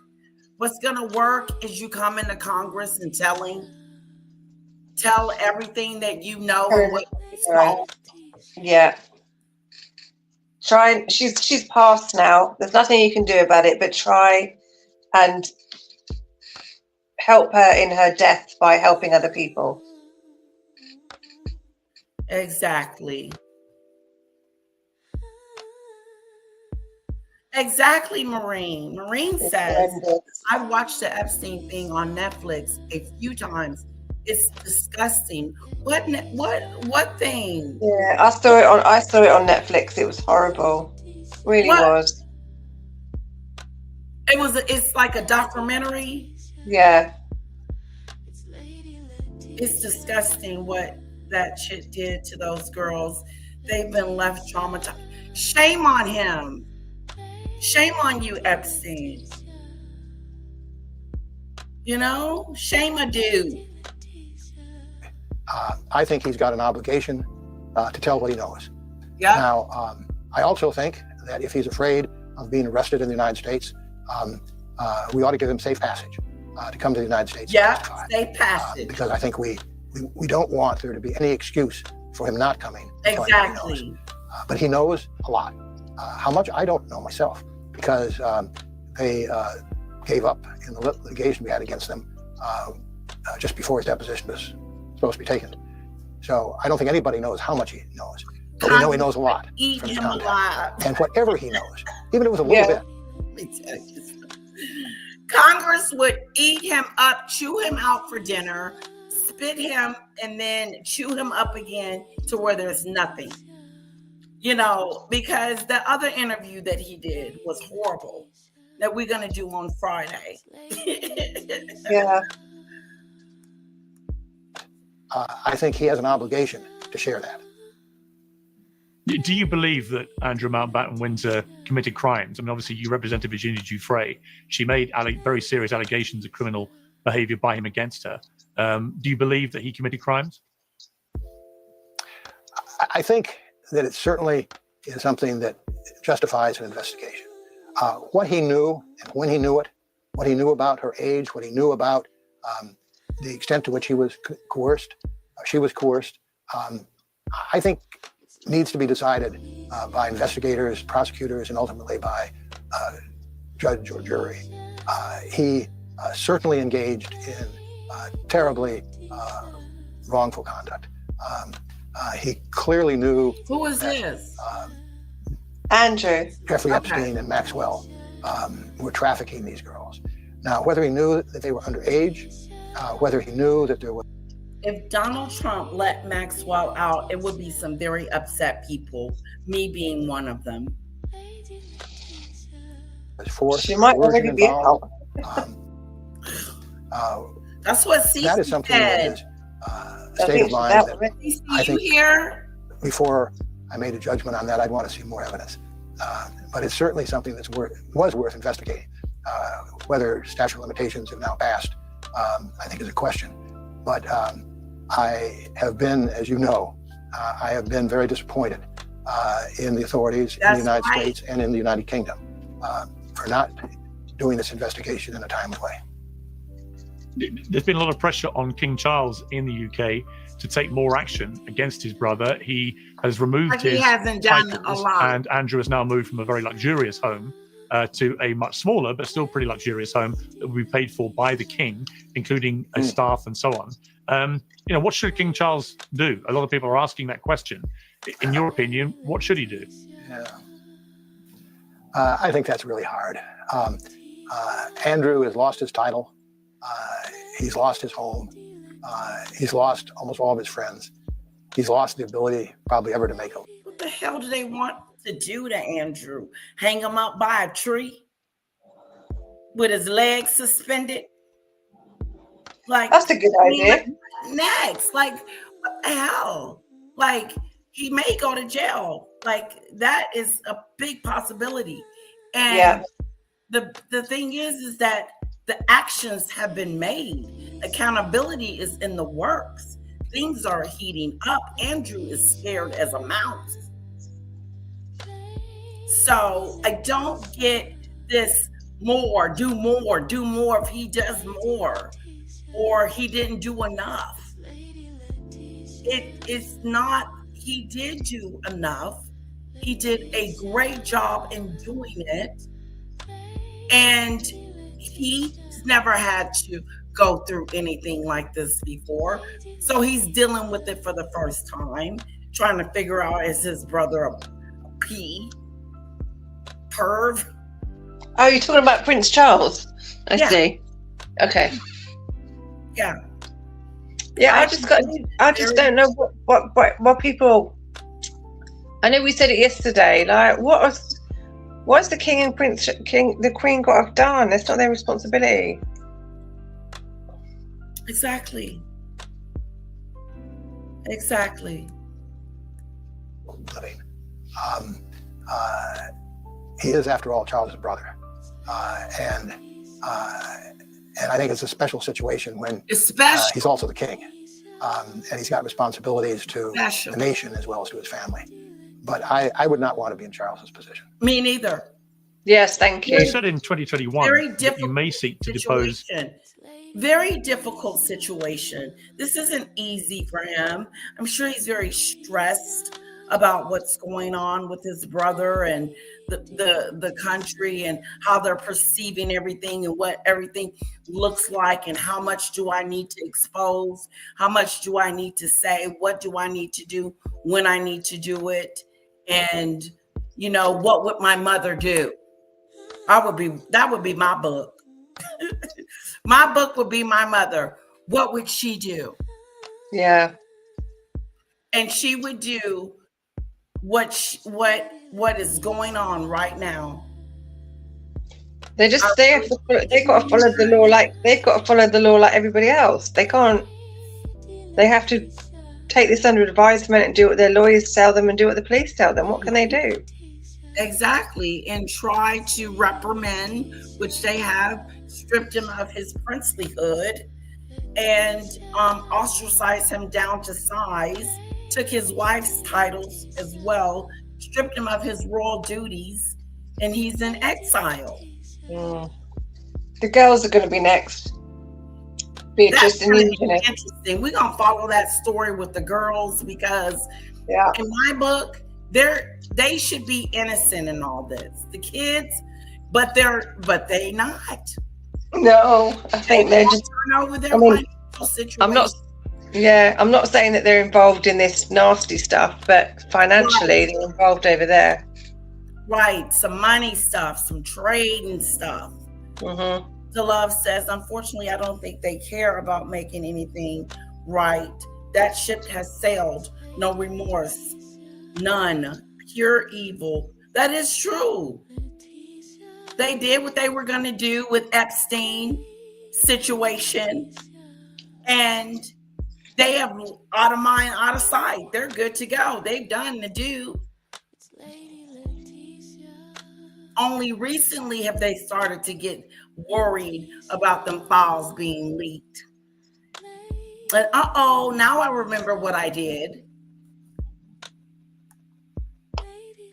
What's going to work is you come into Congress and tell everything that you know and what is wrong. Yeah. Try. She's passed now. There's nothing you can do about it, but try and help her in her death by helping other people. Exactly. Exactly, Maureen. Maureen says, I've watched the Epstein thing on Netflix a few times. It's disgusting. What thing? Yeah, I saw it on Netflix. It was horrible. Really was. It's like a documentary. Yeah. It's disgusting what that shit did to those girls. They've been left traumatized. Shame on him. Shame on you, Epstein. You know, shame a dude. I think he's got an obligation to tell what he knows. Yeah. Now, I also think that if he's afraid of being arrested in the United States, we ought to give him safe passage to come to the United States. Yeah, safe passage. Because I think we don't want there to be any excuse for him not coming. Exactly. But he knows a lot. How much, I don't know myself, because they gave up in the litigation we had against them just before his deposition was supposed to be taken. So I don't think anybody knows how much he knows. But we know he knows a lot. Eat him alive. And whatever he knows, even if it was a little bit. Let me tell you something. Congress would eat him up, chew him out for dinner, spit him, and then chew him up again to where there's nothing. You know, because the other interview that he did was horrible, that we're going to do on Friday. Yeah. I think he has an obligation to share that. Do you believe that Andrew Mountbatten Windsor committed crimes? I mean, obviously, you represented Virginia Giuffre. She made very serious allegations of criminal behavior by him against her. Do you believe that he committed crimes? I think that it certainly is something that justifies an investigation. What he knew and when he knew it, what he knew about her age, what he knew about the extent to which he was coerced, she was coerced, I think needs to be decided by investigators, prosecutors, and ultimately by judge or jury. He certainly engaged in terribly wrongful conduct. He clearly knew. Who was this? Andrew. Jeffrey Epstein and Maxwell were trafficking these girls. Now, whether he knew that they were underage, whether he knew that there was. If Donald Trump let Maxwell out, it would be some very upset people, me being one of them. She might already be out. That's what Cece that is something said. that is a state of mind that I think here? Before I made a judgment on that, I'd want to see more evidence. But it's certainly something that's was worth investigating. Whether statute of limitations have now passed, I think is a question. But I have been, as you know, I have been very disappointed in the authorities in the United States and in the United Kingdom for not doing this investigation in a timely way. There's been a lot of pressure on King Charles in the UK to take more action against his brother. He has removed his hasn't done titles, a lot. and Andrew has now moved from a very luxurious home to a much smaller but still pretty luxurious home that will be paid for by the king, including a staff and so on. You know, what should King Charles do? A lot of people are asking that question. In your opinion, what should he do? Yeah. I think that's really hard. Andrew has lost his title. He's lost his home. He's lost almost all of his friends. He's lost the ability probably ever to make a. What the hell do they want to do to Andrew? Hang him up by a tree with his legs suspended? Like, that's a good idea. Next, like, what the hell? Like, he may go to jail. Like, that is a big possibility. And the thing is that the actions have been made. Accountability is in the works. Things are heating up. Andrew is scared as a mouse. So I don't get this do more if he does more, or he didn't do enough. It's not, he did do enough. He did a great job in doing it. And he's never had to go through anything like this before. So he's dealing with it for the first time, trying to figure out, is his brother a perv? Oh, you're talking about Prince Charles? I see. Okay. Yeah. Yeah, I just don't know what people. I know we said it yesterday. Like, what's the king and the queen got to have done? It's not their responsibility. Exactly. He is, after all, Charles's brother, and I think it's a special situation when he's also the king, and he's got responsibilities to the nation as well as to his family. But I would not want to be in Charles's position. Me neither. Yes, thank you. You said in 2021 that you may seek to depose. Very difficult situation. This isn't easy for him. I'm sure he's very stressed about what's going on with his brother and the country and how they're perceiving everything and what everything looks like, and how much do I need to expose? How much do I need to say? What do I need to do when I need to do it? And, what would my mother do? That would be my book. My book would be my mother. What would she do? Yeah. And she would do what is going on right now. They got to follow the law like everybody else. They can't. They have to take this under advisement and do what their lawyers tell them and do what the police tell them. What can they do? Exactly, and try to reprimand, which they have, stripped him of his princelyhood and ostracized him down to size, took his wife's titles as well, stripped him of his royal duties, and he's in exile. The girls are going to be next. That's going to be interesting. We're going to follow that story with the girls because in my book, they should be innocent in all this. The kids, but they not. No, I think they're just turn over their financial situation. I'm not saying that they're involved in this nasty stuff, but financially they're involved over there. Right, some money stuff, some trade and stuff. The Love says, unfortunately, I don't think they care about making anything right. That ship has sailed. No remorse. None. Pure evil. That is true. They did what they were going to do with Epstein situation. And they have out of mind, out of sight. They're good to go. They've done the do. Only recently have they started to get worried about them files being leaked. And now I remember what I did.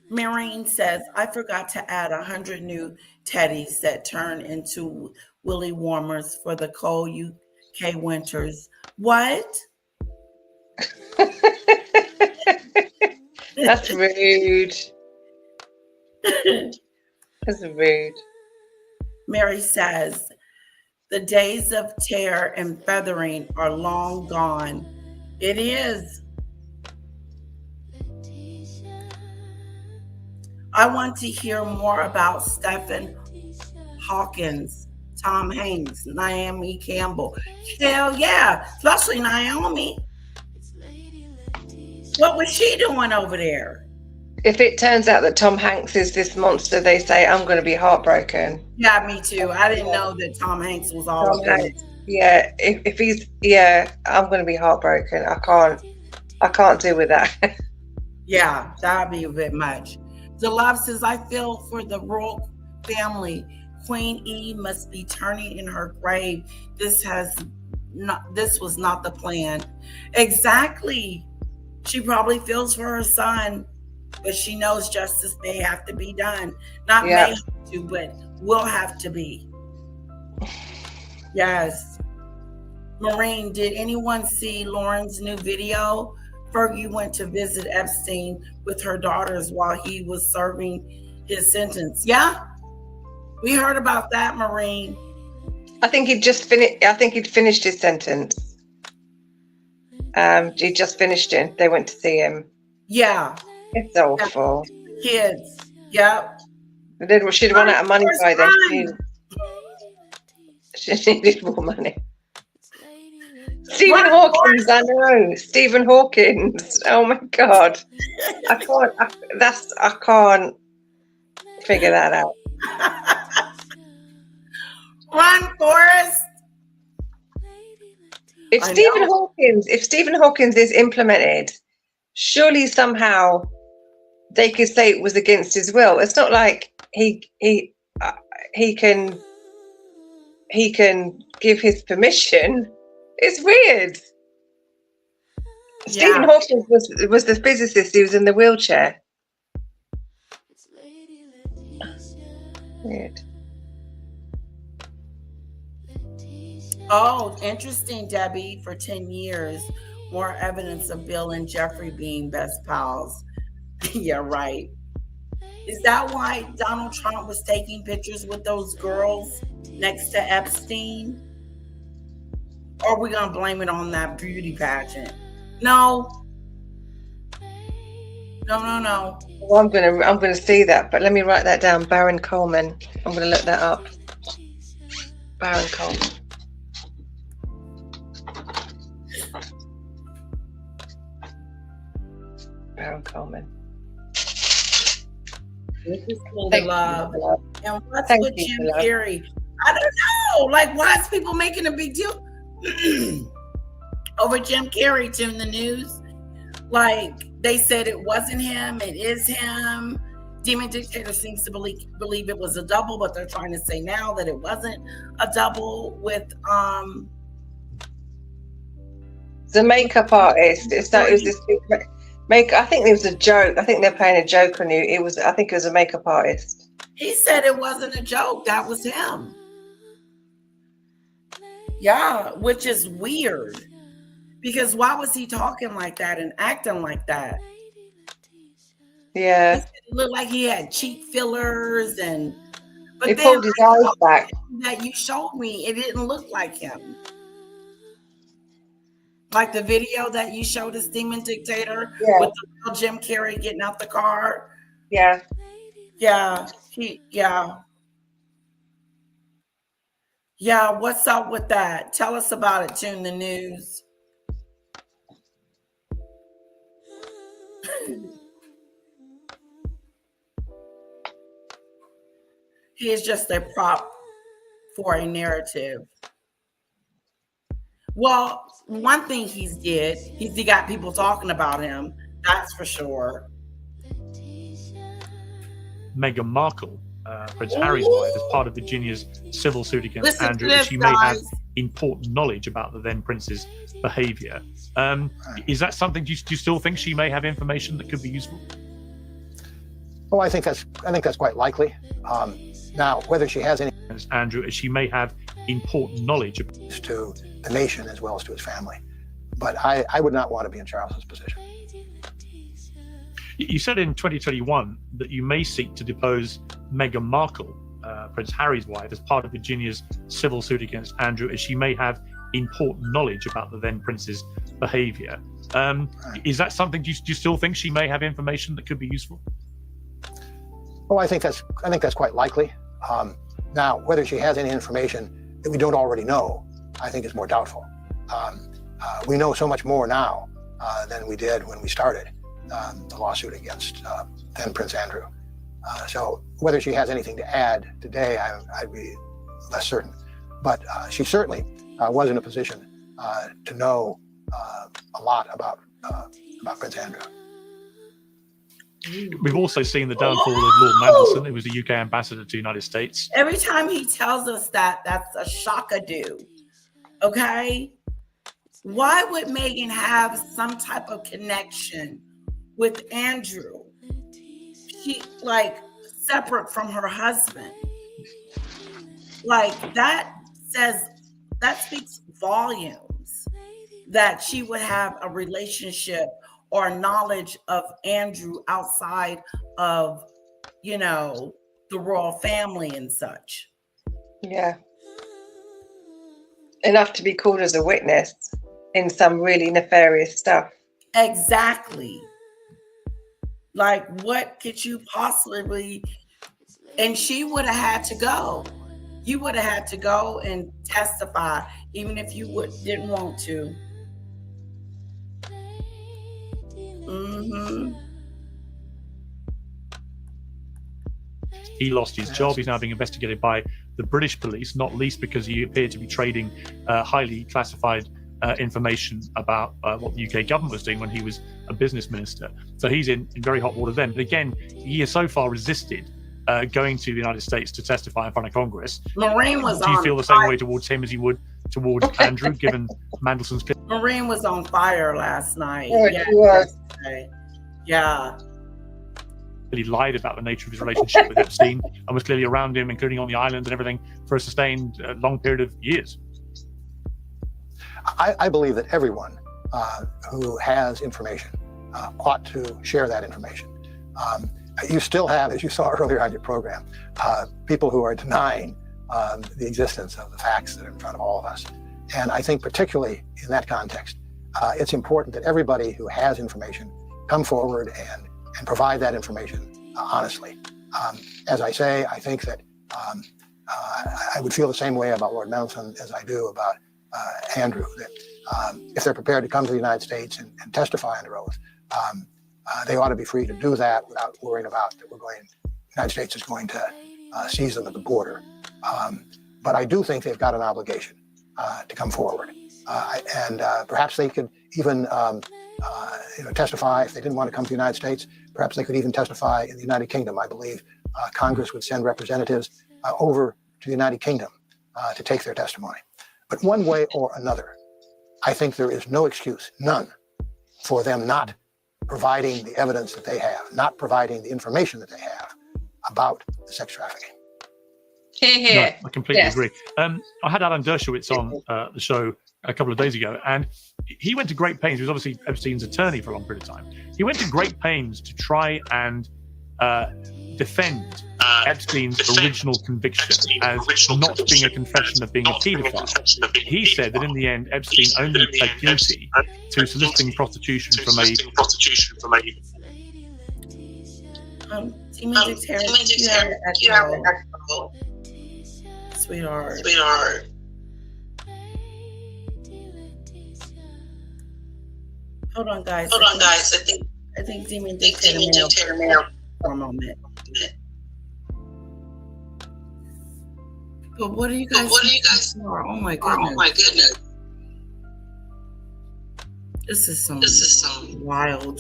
Maureen says, I forgot to add 100 new teddies that turn into willy warmers for the cold UK winters. What? That's rude. That's rude. Mary says, the days of tear and feathering are long gone. It is. I want to hear more about Stephen Hawkins, Tom Hanks, Naomi Campbell. Hell yeah, especially Naomi. What was she doing over there? If it turns out that Tom Hanks is this monster, they say, I'm going to be heartbroken. Yeah, me too. I didn't know that Tom Hanks was all over it. Yeah, if he's, I'm going to be heartbroken. I can't deal with that. Yeah, that'd be a bit much. The love says, I feel for the royal family. Queen E must be turning in her grave. This was not the plan. Exactly. She probably feels for her son, but she knows justice may have to be done. Not may have to, but will have to be. Yes. Maureen, did anyone see Lauren's new video? Fergie went to visit Epstein with her daughters while he was serving his sentence. Yeah, we heard about that, Maureen. I think he'd just finished. I think he'd finished his sentence. He just finished it. They went to see him. Yeah, it's awful. Kids. Yep. She'd run out of money by then. She needed more money. Stephen Hawkins, I know. Stephen Hawkins. Oh my God. I can't figure that out. Run, Forrest. If Stephen Hawkins is implemented, surely somehow they could say it was against his will. It's not like he can give his permission. It's weird. Yeah. Stephen Hawking was the physicist. He was in the wheelchair. Weird. Oh, interesting, Debbie. For 10 years, more evidence of Bill and Jeffrey being best pals. Yeah, right. Is that why Donald Trump was taking pictures with those girls next to Epstein? Or are we gonna blame it on that beauty pageant? No. Well, I'm gonna see that, but let me write that down. Baron Coleman. I'm gonna look that up. Baron Coleman. Baron Coleman. This is love. And what's with Jim Carrey? I don't know. Like, why is people making a big deal over Jim Carrey to in the news? Like, they said it wasn't him, it is him. Demon Dictator seems to believe it was a double, but they're trying to say now that it wasn't a double with the makeup artist. It was this I think it was a joke. I think they're playing a joke on you. I think it was a makeup artist. He said it wasn't a joke. That was him. Yeah, which is weird. Because why was he talking like that and acting like that? Yeah. It looked like he had cheek fillers but he pulled his eyes back. That you showed me, it didn't look like him. Like the video that you showed us, Demon Dictator, with the real Jim Carrey getting out the car. Yeah. Yeah. Yeah, what's up with that? Tell us about it, Tune the News. He is just a prop for a narrative. Well, one thing he got people talking about him. That's for sure. Meghan Markle, Prince Harry's wife, as part of Virginia's civil suit against Andrew, she may have important knowledge about the then prince's behavior. Is that something? Do you still think she may have information that could be useful? Oh, I think that's quite likely. Now, whether she has any, Andrew, she may have important knowledge to the nation as well as to his family. But I would not want to be in Charles's position. You said in 2021 that you may seek to depose Meghan Markle, Prince Harry's wife, as part of Virginia's civil suit against Andrew, as she may have important knowledge about the then prince's behavior. Is that something? Do you still think she may have information that could be useful? Oh, I think that's quite likely. Now, whether she has any information that we don't already know, I think is more doubtful. We know so much more now than we did when we started the lawsuit against then Prince Andrew. So whether she has anything to add today, I'd be less certain. But she certainly was in a position to know a lot about Prince Andrew. We've also seen the downfall of Lord Mandelson, who was the UK ambassador to the United States. Every time he tells us that, that's a shockadoo. Okay? Why would Meghan have some type of connection with Andrew? She, like, separate from her husband. Like, that speaks volumes that she would have a relationship or knowledge of Andrew outside of, you know, the royal family and such. Yeah. Enough to be called as a witness in some really nefarious stuff. Exactly. Like, what could you possibly, and she would have had to go. You would have had to go and testify, even if you didn't want to. Mm-hmm. He lost his job. He's now being investigated by the British police, not least because he appeared to be trading highly classified information about what the UK government was doing when he was a business minister. So he's in very hot water then. But again, he has so far resisted going to the United States to testify in front of Congress. Maureen was Do you on feel the same way towards him as you would towards Andrew, given Mandelson's... Maureen was on fire last night. Oh, yeah, she was. Yeah. He lied about the nature of his relationship with Epstein and was clearly around him, including on the island and everything, for a sustained long period of years. I believe that everyone who has information ought to share that information. You still have, as you saw earlier on your program, people who are denying the existence of the facts that are in front of all of us. And I think particularly in that context, it's important that everybody who has information come forward and provide that information honestly. As I say, I think that I would feel the same way about Lord Mandelson as I do about Andrew, that if they're prepared to come to the United States and testify under oath, they ought to be free to do that without worrying about that the United States is going to seize them at the border. But I do think they've got an obligation to come forward. And perhaps they could even testify if they didn't want to come to the United States. Perhaps they could even testify in the United Kingdom. I believe Congress would send representatives over to the United Kingdom to take their testimony. But one way or another, I think there is no excuse, none, for them not providing the evidence that they have, not providing the information that they have about the sex trafficking. Hear. No, I completely agree. I had Alan Dershowitz on the show a couple of days ago, and he went to great pains. He was obviously Epstein's attorney for a long period of time. He went to great pains to try and defend Epstein's original conviction as not being a confession of being a paedophile. He said that in the end, Epstein only pled guilty to soliciting prostitution from a... you have an echo. Sweetheart. Hold on, guys. I think Demon Dictator may have for a moment. But what are you guys for? Oh my goodness. This is some wild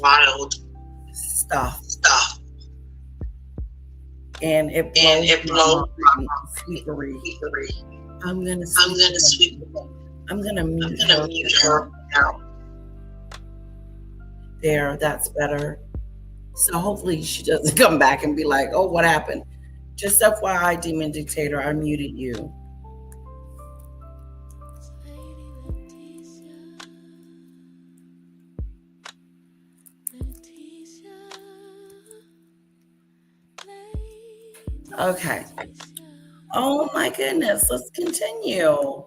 stuff. And it blows my sweetery. I'm gonna mute her now. There, that's better. So hopefully she doesn't come back and be like, oh, what happened? Just FYI, Demon Dictator, I muted you. Okay. Oh my goodness, let's continue.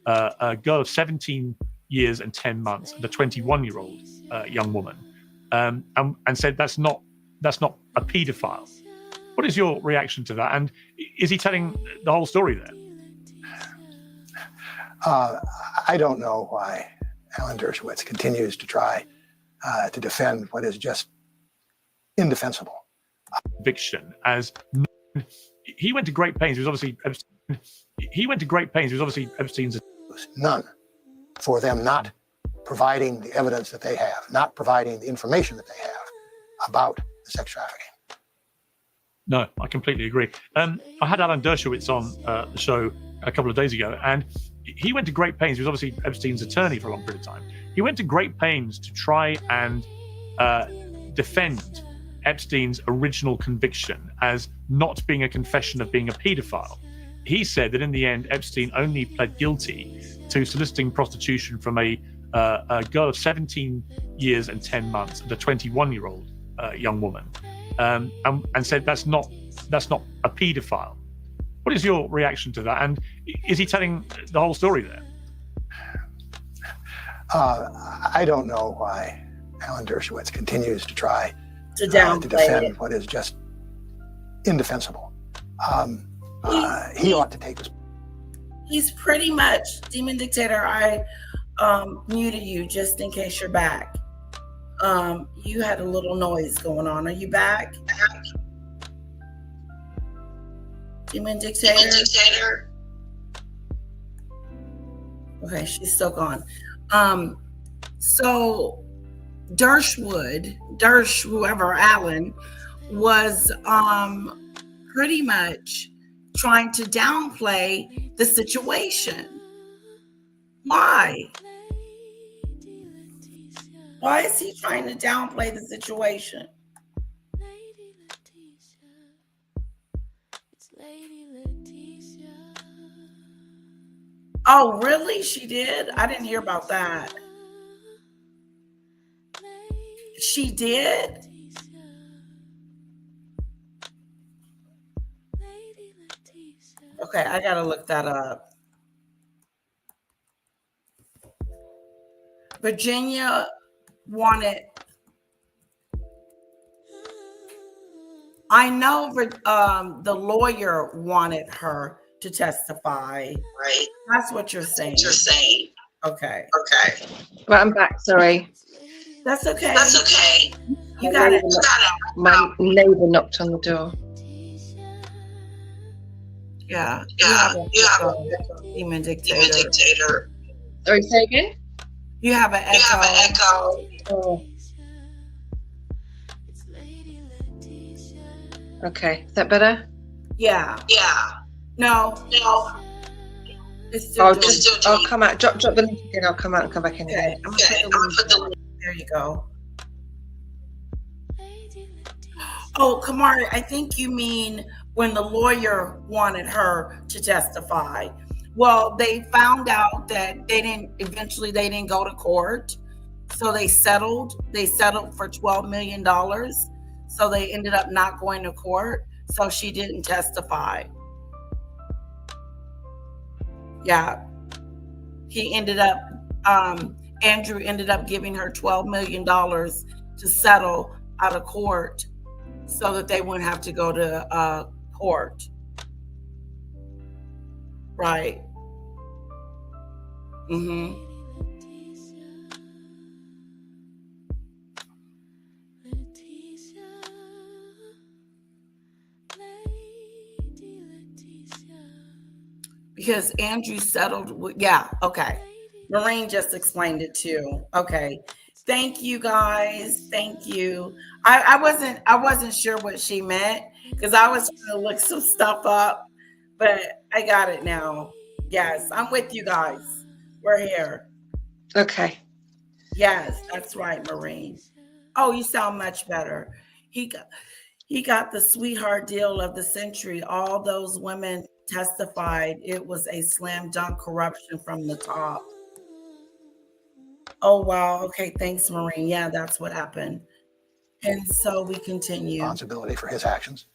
A girl of 17 years and 10 months and a 21-year-old young woman, and said that's not a paedophile. What is your reaction to that? And is he telling the whole story there? I don't know why Alan Dershowitz continues to try to defend what is just indefensible. Conviction, as he went to great pains. He was obviously Epstein's. None for them not providing the evidence that they have, not providing the information that they have about the sex trafficking. No, I completely agree. I had Alan Dershowitz on the show a couple of days ago, and he went to great pains. He was obviously Epstein's attorney for a long period of time. He went to great pains to try and defend Epstein's original conviction as not being a confession of being a paedophile. He said that in the end, Epstein only pled guilty to soliciting prostitution from a girl of 17 years and 10 months and a 21-year-old young woman, and said that's not a paedophile. What is your reaction to that? And is he telling the whole story there? I don't know why Alan Dershowitz continues to try to defend it. what is just indefensible. He ought to take this. He's pretty much, Demon Dictator, I muted you just in case you're back. You had a little noise going on. Are you back? Demon Dictator? Okay, she's still gone. So whoever, Alan, was pretty much trying to downplay the situation. Why? Why is he trying to downplay the situation? Oh, really? She did? I didn't hear about that. She did? Okay, I gotta look that up. Virginia wanted, I know the lawyer wanted her to testify. Right. That's what you're saying. Okay. Well, I'm back. Sorry. That's okay. You My got it. My neighbour knocked on the door. Yeah. You have a Demon Dictator. Sorry, say again? You have an echo. Oh. Okay. Is that better? Yeah. No. It's still I'll come out. Drop the link again. I'll come out and come back in again. I'm gonna put the link. There you go. Oh, Kamari, I think you mean when the lawyer wanted her to testify. Well, they found out that they didn't go to court. So they settled for $12 million. So they ended up not going to court. So she didn't testify. Yeah. Andrew ended up giving her $12 million to settle out of court so that they wouldn't have to go to court. Right. Mm-hmm. Because Andrew settled with, yeah, okay. Maureen just explained it too. Okay. Thank you guys. Thank you. I wasn't sure what she meant because I was trying to look some stuff up, but I got it now. Yes, I'm with you guys. We're here. Okay. Yes, that's right, Maureen. Oh, you sound much better. He got the sweetheart deal of the century. All those women testified it was a slam dunk corruption from the top. Oh, wow. Okay. Thanks, Maureen. Yeah, that's what happened. And so we continue. Responsibility for his actions.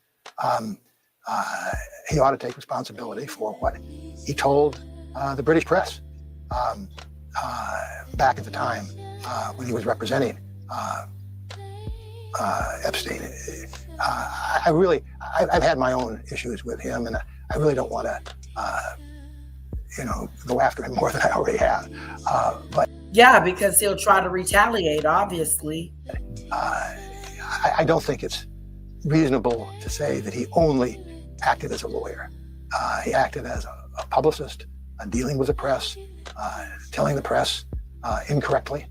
He ought to take responsibility for what he told the British press back at the time when he was representing Epstein. I've had my own issues with him, and I really don't want to, go after him more than I already have. But yeah, because he'll try to retaliate, obviously. I don't think it's reasonable to say that he only acted as a lawyer. He acted as a publicist, dealing with the press, telling the press incorrectly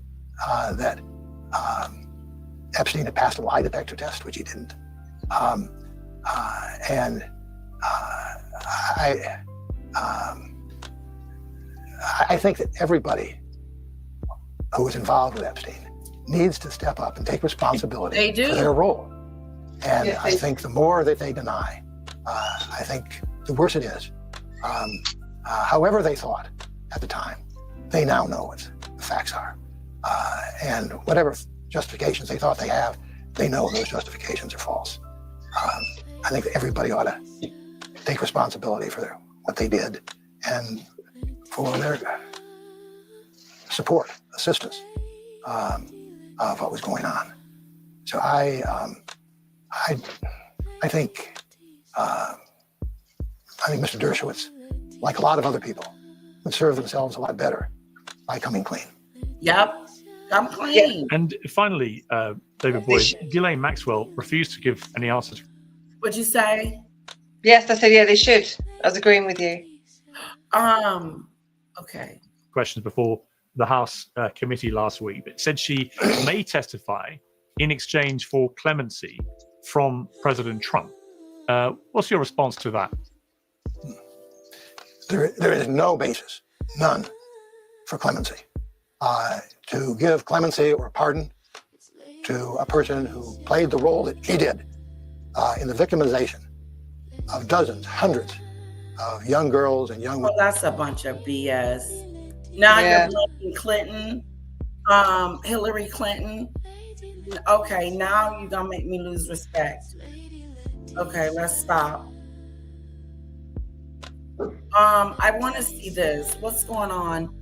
that Epstein had passed a lie detector test, which he didn't. I think that everybody who was involved with Epstein needs to step up and take responsibility for their role. And I think the more that they deny, I think the worse it is. However they thought at the time, they now know what the facts are. And whatever justifications they thought they have, they know those justifications are false. I think everybody ought to take responsibility for what they did and for their support, assistance of what was going on. So I think Mr. Dershowitz, like a lot of other people, would serve themselves a lot better by coming clean. Yep, come clean. And finally, David Boyd, Ghislaine Maxwell refused to give any answers. What'd you say? Yes, I said, yeah, they should. I was agreeing with you. Okay. Questions before the House committee last week. It said she may testify in exchange for clemency from President Trump. What's your response to that? There is no basis, none, for clemency. To give clemency or pardon to a person who played the role that she did in the victimization of dozens, hundreds of young girls and young women. Well, that's a bunch of BS. Now you're blaming Clinton, Hillary Clinton. Okay, now you're gonna make me lose respect. Okay, let's stop. I want to see this. What's going on?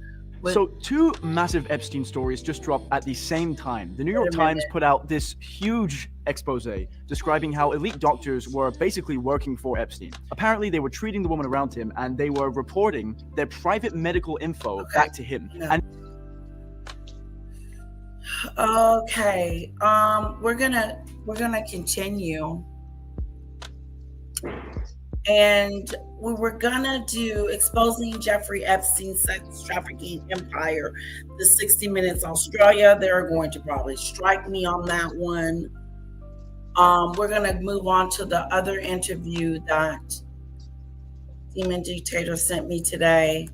So two massive Epstein stories just dropped at the same time. The New York Times put out this huge expose describing how elite doctors were basically working for Epstein. Apparently they were treating the woman around him and they were reporting their private medical info back to him. And okay, we're gonna continue. And we were gonna do exposing Jeffrey Epstein's sex trafficking empire, the 60 Minutes Australia. They're going to probably strike me on that one. We're gonna move on to the other interview that Demon Dictator sent me today.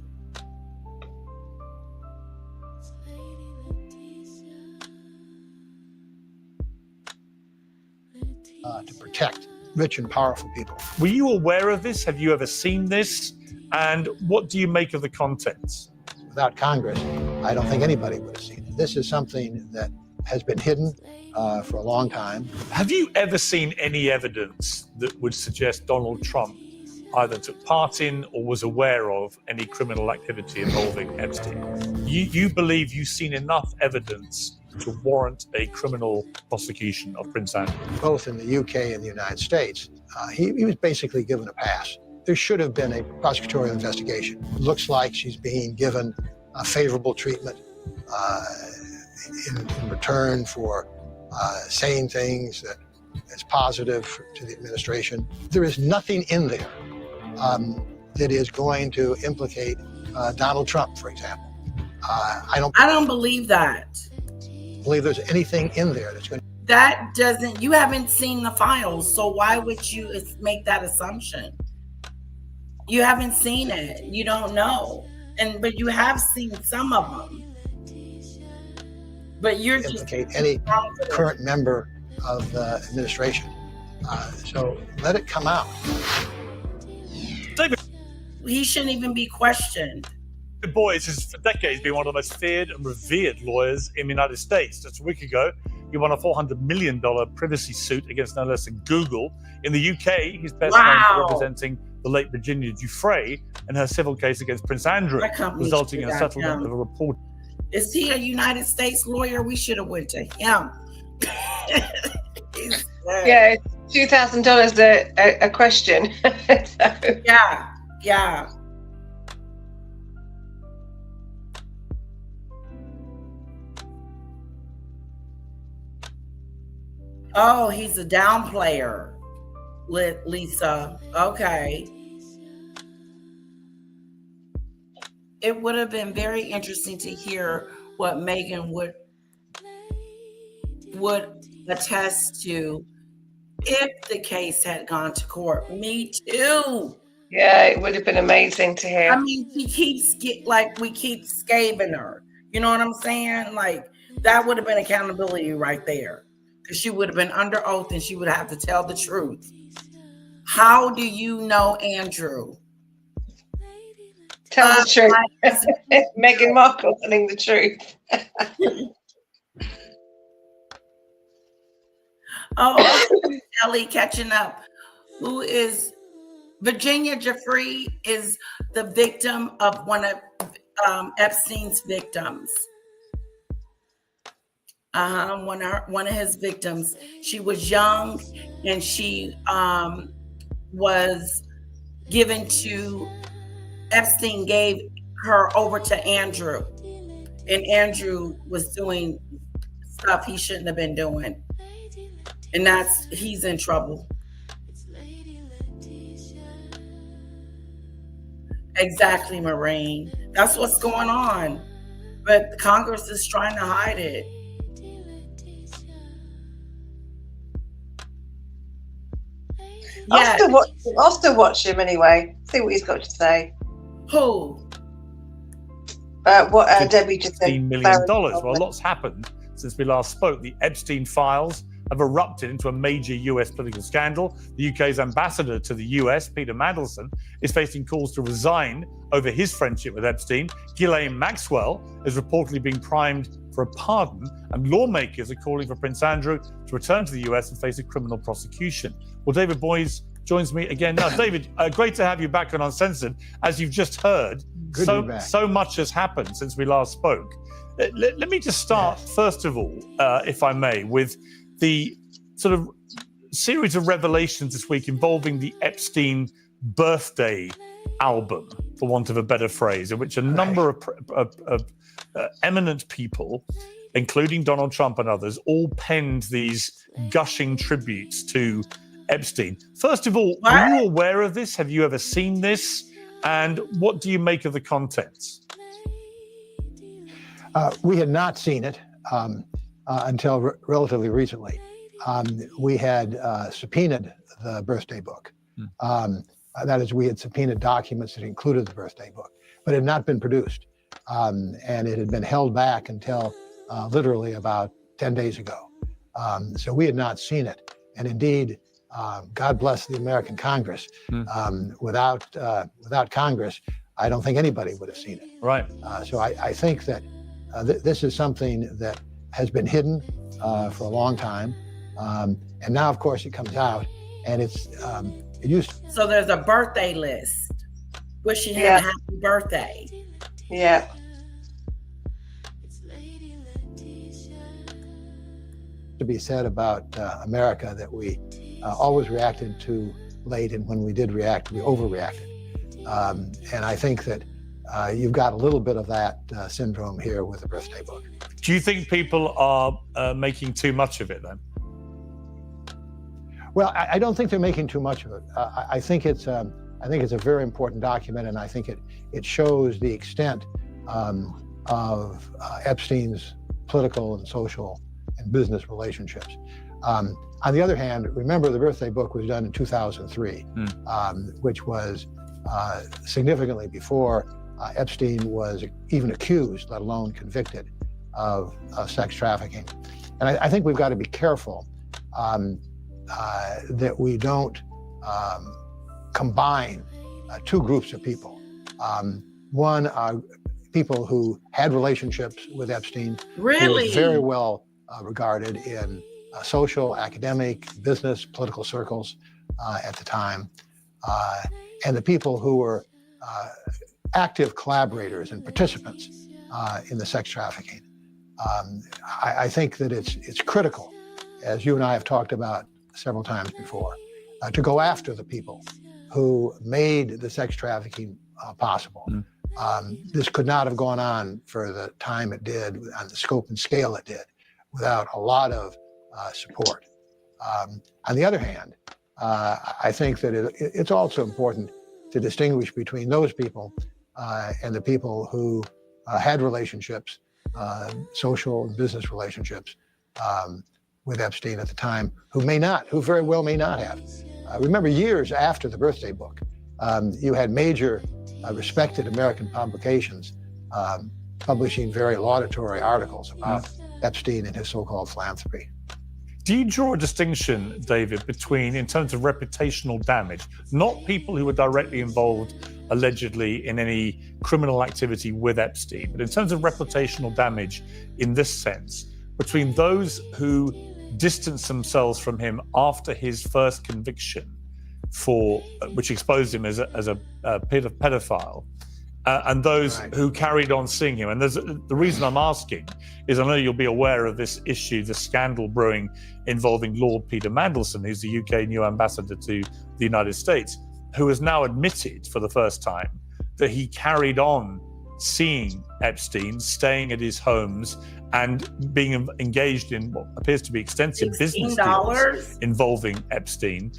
To protect rich and powerful people. Were you aware of this? Have you ever seen this? And what do you make of the contents? Without Congress, I don't think anybody would have seen it. This is something that has been hidden for a long time. Have you ever seen any evidence that would suggest Donald Trump either took part in or was aware of any criminal activity involving Epstein? You believe you've seen enough evidence to warrant a criminal prosecution of Prince Andrew? Both in the UK and the United States, he was basically given a pass. There should have been a prosecutorial investigation. It looks like she's being given a favorable treatment in return for saying things that is positive to the administration. There is nothing in there that is going to implicate Donald Trump, for example. I don't believe that. Believe there's anything in there that's going to... That doesn't, you haven't seen the files, so why would you make that assumption? You haven't seen it. You don't know. But you have seen some of them. But you're implicate any current member of the administration. So let it come out. David, he shouldn't even be questioned. Boyd has for decades been one of the most feared and revered lawyers in the United States. Just a week ago, he won a $400 million privacy suit against no less than Google. In the UK, he's best known for representing the late Virginia Giuffre in her civil case against Prince Andrew, resulting in a settlement of a report. Is he a United States lawyer? We should have went to him. Yeah, it's $2,000 a question. So. Yeah. Oh, he's a down player, Lisa. Okay. It would have been very interesting to hear what Meghan would attest to if the case had gone to court. Me too. Yeah, it would have been amazing to hear. I mean, we keep scathing her. You know what I'm saying? Like, that would have been accountability right there. Because she would have been under oath and she would have to tell the truth. How do you know Andrew? Tell the truth. Meghan Markle telling the truth. Oh, Ellie catching up. Who is Virginia Giuffre is the victim of one of Epstein's victims. One of his victims. She was young and she was given to Epstein, gave her over to Andrew, and Andrew was doing stuff he shouldn't have been doing, and he's in trouble. Exactly, Maureen. That's what's going on, but Congress is trying to hide it. Yeah. I'll still watch him anyway. See what he's got to say. Who? What Debbie just said. $15 million. Well, lots happened since we last spoke. The Epstein files have erupted into a major US political scandal. The UK's ambassador to the US, Peter Mandelson, is facing calls to resign over his friendship with Epstein. Ghislaine Maxwell is reportedly being primed for a pardon, and lawmakers are calling for Prince Andrew to return to the US and face a criminal prosecution. Well, David Boyes joins me again now. David, great to have you back on Uncensored. As you've just heard, so much has happened since we last spoke. Let me just start, first of all, if I may, with the sort of series of revelations this week involving the Epstein birthday album, for want of a better phrase, in which a number of eminent people, including Donald Trump and others, all penned these gushing tributes to Epstein. First of all, were you aware of this? Have you ever seen this? And what do you make of the contents? We had not seen it until relatively recently. We had subpoenaed the birthday book. That is, we had subpoenaed documents that included the birthday book, but it had not been produced. And it had been held back until literally about 10 days ago. So we had not seen it. And indeed, God bless the American Congress. Without Congress, I don't think anybody would have seen it. Right. So I think that this is something that has been hidden for a long time. And now, of course, it comes out, and it used to. So there's a birthday list. Wishing him a happy birthday. Yeah. To be said about America that we always reacted too late, and when we did react, we overreacted. And I think that you've got a little bit of that syndrome here with the birthday book. Do you think people are making too much of it then? Well, I don't think they're making too much of it. I think it's a very important document, and I think it shows the extent of Epstein's political and social and business relationships. On the other hand, remember the birthday book was done in 2003, which was significantly before Epstein was even accused, let alone convicted, of sex trafficking. And I think we've got to be careful that we don't combine two groups of people. One are people who had relationships with Epstein, really, who were very well regarded in social, academic, business, political circles at the time, and the people who were active collaborators and participants in the sex trafficking. I think that it's critical, as you and I have talked about several times before, to go after the people who made the sex trafficking possible. This could not have gone on for the time it did, on the scope and scale it did, without a lot of support. On the other hand, I think that it's also important to distinguish between those people and the people who had relationships, social and business relationships, with Epstein at the time who very well may not have. Remember, years after the birthday book, you had major respected American publications publishing very laudatory articles about Epstein and his so-called philanthropy. Do you draw a distinction, David, between, in terms of reputational damage, not people who were directly involved allegedly in any criminal activity with Epstein, but in terms of reputational damage in this sense, between those who distanced themselves from him after his first conviction which exposed him as a pedophile, and those who carried on seeing him? And the reason I'm asking is I know you'll be aware of this issue, the scandal brewing involving Lord Peter Mandelson, who's the UK new ambassador to the United States, who has now admitted for the first time that he carried on seeing Epstein, staying at his homes, and being engaged in what appears to be extensive business deals involving Epstein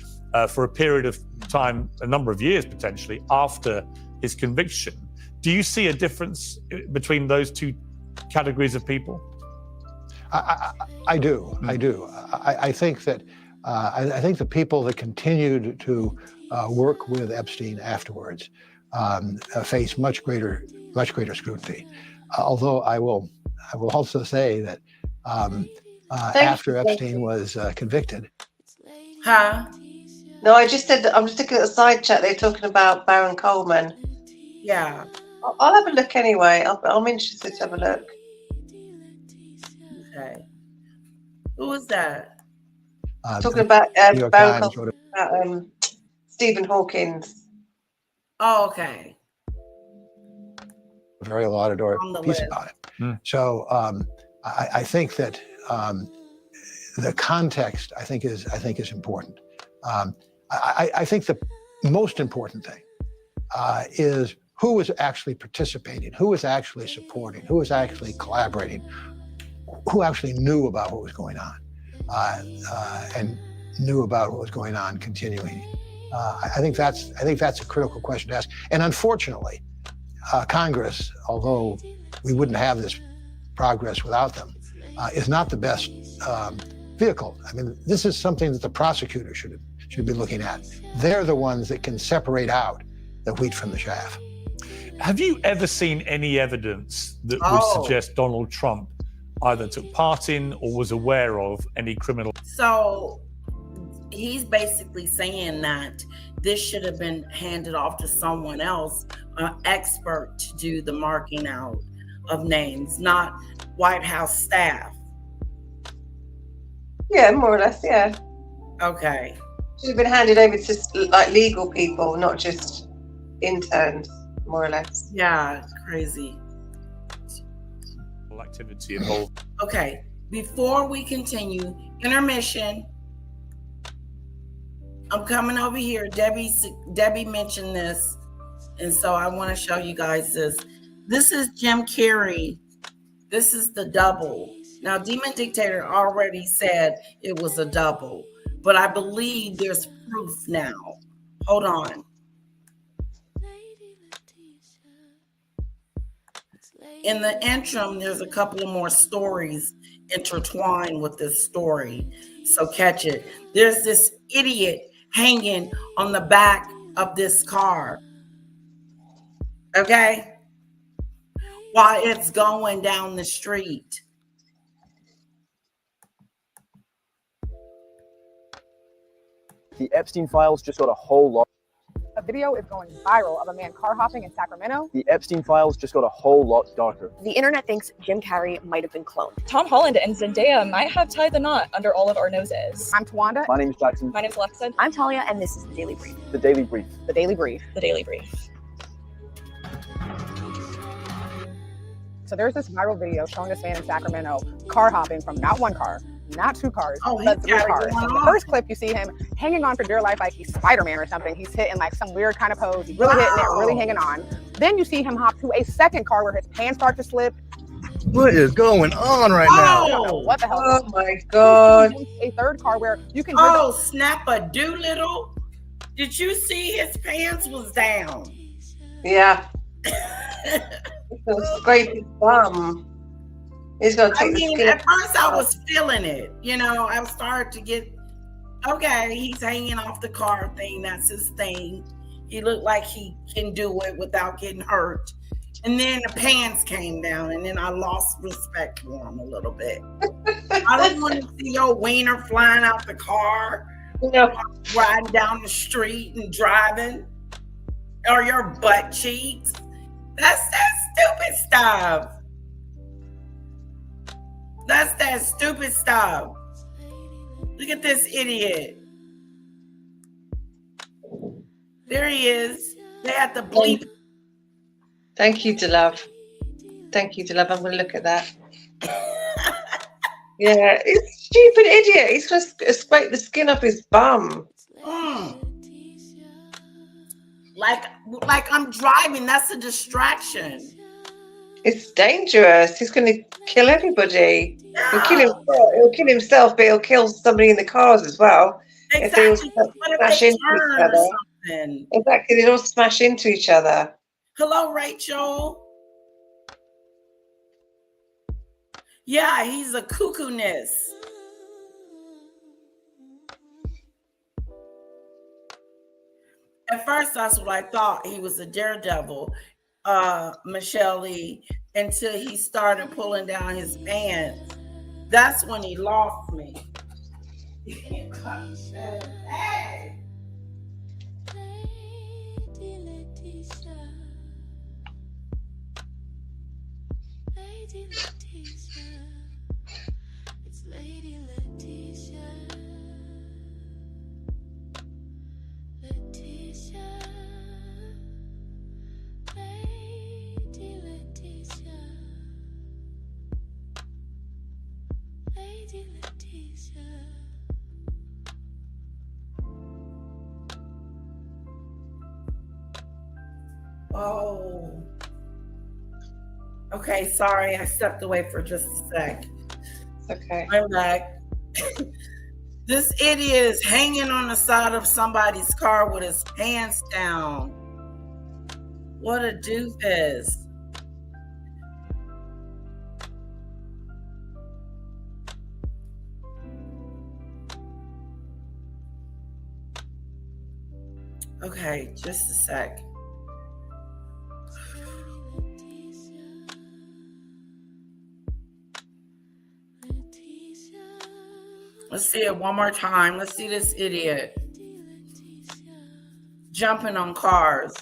for a period of time, a number of years potentially, after his conviction. Do you see a difference between those two categories of people? I do. I think that I think the people that continued to work with Epstein afterwards face much greater scrutiny. Although I will also say that after Epstein was convicted. No, I just said that I'm just looking at the side chat. They're talking about Baron Coleman. Yeah. I'll have a look anyway. I'm interested to have a look. Okay. Who was that? Talking about Baron Coleman, about Stephen Hawkins. Oh, okay. Very laudatory piece about it. So I think that the context I think is important. I think the most important thing is who was actually participating, who was actually supporting, who was actually collaborating, who actually knew about what was going on, and knew about what was going on continuing. I think that's a critical question to ask. And unfortunately, Congress, although we wouldn't have this progress without them, is not the best vehicle. I mean, this is something that the prosecutor should be looking at. They're the ones that can separate out the wheat from the chaff. Have you ever seen any evidence that would suggest Donald Trump either took part in or was aware of any criminal? So he's basically saying that this should have been handed off to someone else, an expert to do the marking out of names, not White House staff. Yeah, more or less, yeah. Okay. Should have been handed over to like legal people, not just interns, more or less. Yeah, crazy. Activity involved. Okay, before we continue, intermission. I'm coming over here. Debbie mentioned this, and so I want to show you guys this. This is Jim Carrey. This is the double. Now, Demon Dictator already said it was a double, but I believe there's proof now. Hold on. In the interim, there's a couple of more stories intertwined with this story, so catch it. There's this idiot hanging on the back of this car, okay, while it's going down the street. The Epstein files just got a whole lot. A video is going viral of a man car hopping in Sacramento. The Epstein files just got a whole lot darker. The internet thinks Jim Carrey might have been cloned. Tom Holland and Zendaya might have tied the knot under all of our noses. I'm Tawanda. My name's Jackson. My name's Alexa. I'm Talia, and this is The Daily Brief. The Daily Brief. The Daily Brief. The Daily Brief. So there's this viral video showing this man in Sacramento car hopping from not one car, not two cars, but three cars. In the first clip, you see him hanging on for dear life like he's Spider-Man or something. He's hitting like some weird kind of pose. He's really hitting it, really hanging on. Then you see him hop to a second car where his pants start to slip. What is going on right now? I don't know what the hell. Oh my God. A third car where you can. Oh, Snapper Doolittle. Did you see his pants was down? Yeah. Scrape his bum. He's gonna I take the mean, skin. at first I was feeling it. I started to get, okay, he's hanging off the car thing. That's his thing. He looked like he can do it without getting hurt. And then the pants came down, and then I lost respect for him a little bit. I don't want to see your wiener flying out the car, riding down the street and driving, or your butt cheeks. That's that stupid stuff. That's that stupid stuff. Look at this idiot. There he is. They had to bleep. Thank you, Delove. Thank you, Delove. I'm going to look at that. Yeah, he's a stupid idiot. He's going to scrape the skin off his bum. Like I'm driving. That's a distraction. It's dangerous. He's going to kill everybody. Yeah. He'll kill himself, but he'll kill somebody in the cars as well. Exactly. If they all smash into each other. Exactly, they all smash into each other. Hello, Rachel. Yeah, he's a cuckoo-ness. At first, that's what I thought. He was a daredevil, Michelle Lee, until he started pulling down his pants. That's when he lost me. Hey. Oh. Okay, sorry, I stepped away for just a sec. Okay. I'm back. This idiot is hanging on the side of somebody's car with his pants down. What a doofus. Okay, just a sec. Let's see it one more time. Let's see this idiot jumping on cars.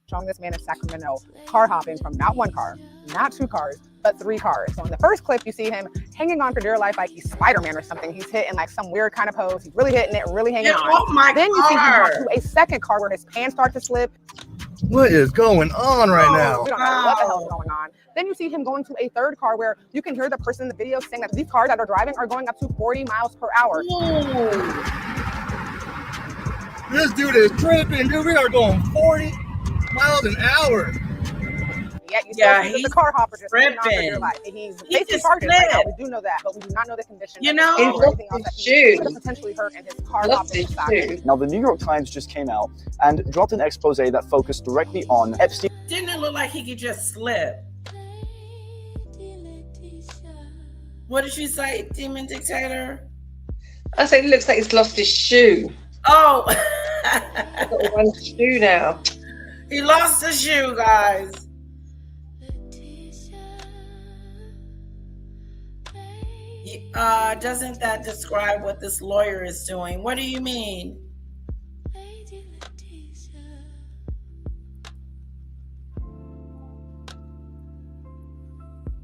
Showing this man in Sacramento car hopping from not one car, not two cars, but three cars. So in the first clip, you see him hanging on for dear life like he's Spider-Man or something. He's hitting like some weird kind of pose. He's really hitting it, really hanging on. Oh my then you see him car. go to a second car where his pants start to slip. What is going on right now? We don't know what the hell's going on. Then you see him going to a third car where you can hear the person in the video saying that these cars that are driving are going up to 40 miles per hour. This dude is tripping, dude. We are going 40 miles an hour. Yeah, he's the car hopper just hanging on for dear life. He's basically targeted right now. We do know that, but we do not know the condition. He's lost his shoe. Could have potentially hurt in his car hopping. Now, the New York Times just came out and dropped an expose that focused directly on Epstein. Didn't it look like he could just slip? What did you say, Demon Dictator? I said it looks like he's lost his shoe. Oh. He's got one shoe now. He lost his shoe, guys. Doesn't that describe what this lawyer is doing? What do you mean?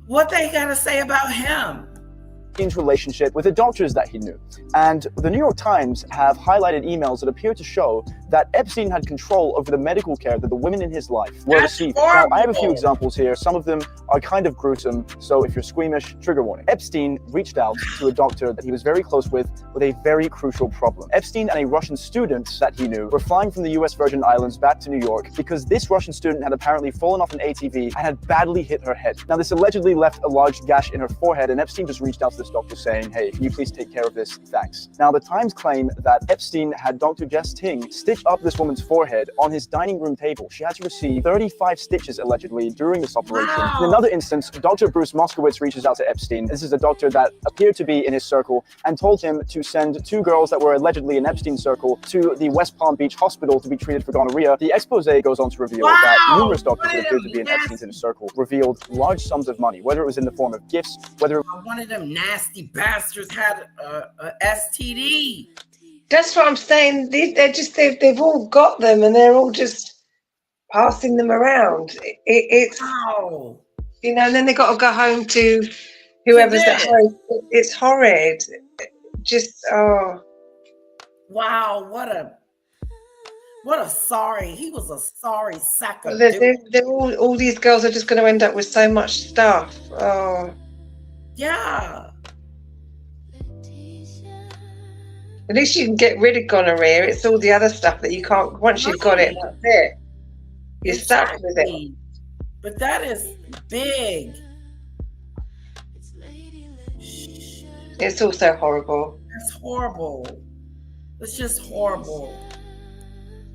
What they gotta say about him? Relationship with the doctors that he knew. And the New York Times have highlighted emails that appear to show that Epstein had control over the medical care that the women in his life were receiving. Now, I have a few examples here. Some of them are kind of gruesome, so if you're squeamish, trigger warning. Epstein reached out to a doctor that he was very close with a very crucial problem. Epstein and a Russian student that he knew were flying from the US Virgin Islands back to New York because this Russian student had apparently fallen off an ATV and had badly hit her head. Now, this allegedly left a large gash in her forehead, and Epstein just reached out to this doctor saying, hey, can you please take care of this? Thanks. Now, the Times claim that Epstein had Dr. Jess Ting stitch stitched up this woman's forehead on his dining room table. She had to receive 35 stitches, allegedly, during this operation. Wow. In another instance, Dr. Bruce Moskowitz reaches out to Epstein. This is a doctor that appeared to be in his circle and told him to send 2 girls that were allegedly in Epstein's circle to the West Palm Beach hospital to be treated for gonorrhea. The expose goes on to reveal that numerous doctors that appeared to be in Epstein's inner circle revealed large sums of money, whether it was in the form of gifts, whether one of them nasty bastards had a STD. That's what I'm saying. They've all got them, and they're all just passing them around. It's you know, and then they got to go home to whoever's at home. It's horrid. Just wow, what a sorry. He was a sorry sack of they're all these girls are just going to end up with so much stuff. Oh yeah. At least you can get rid of gonorrhea. It's all the other stuff that you can't. Once you've got it, that's it. You're stuck with it. But that is big. It's also horrible. That's horrible. It's just horrible.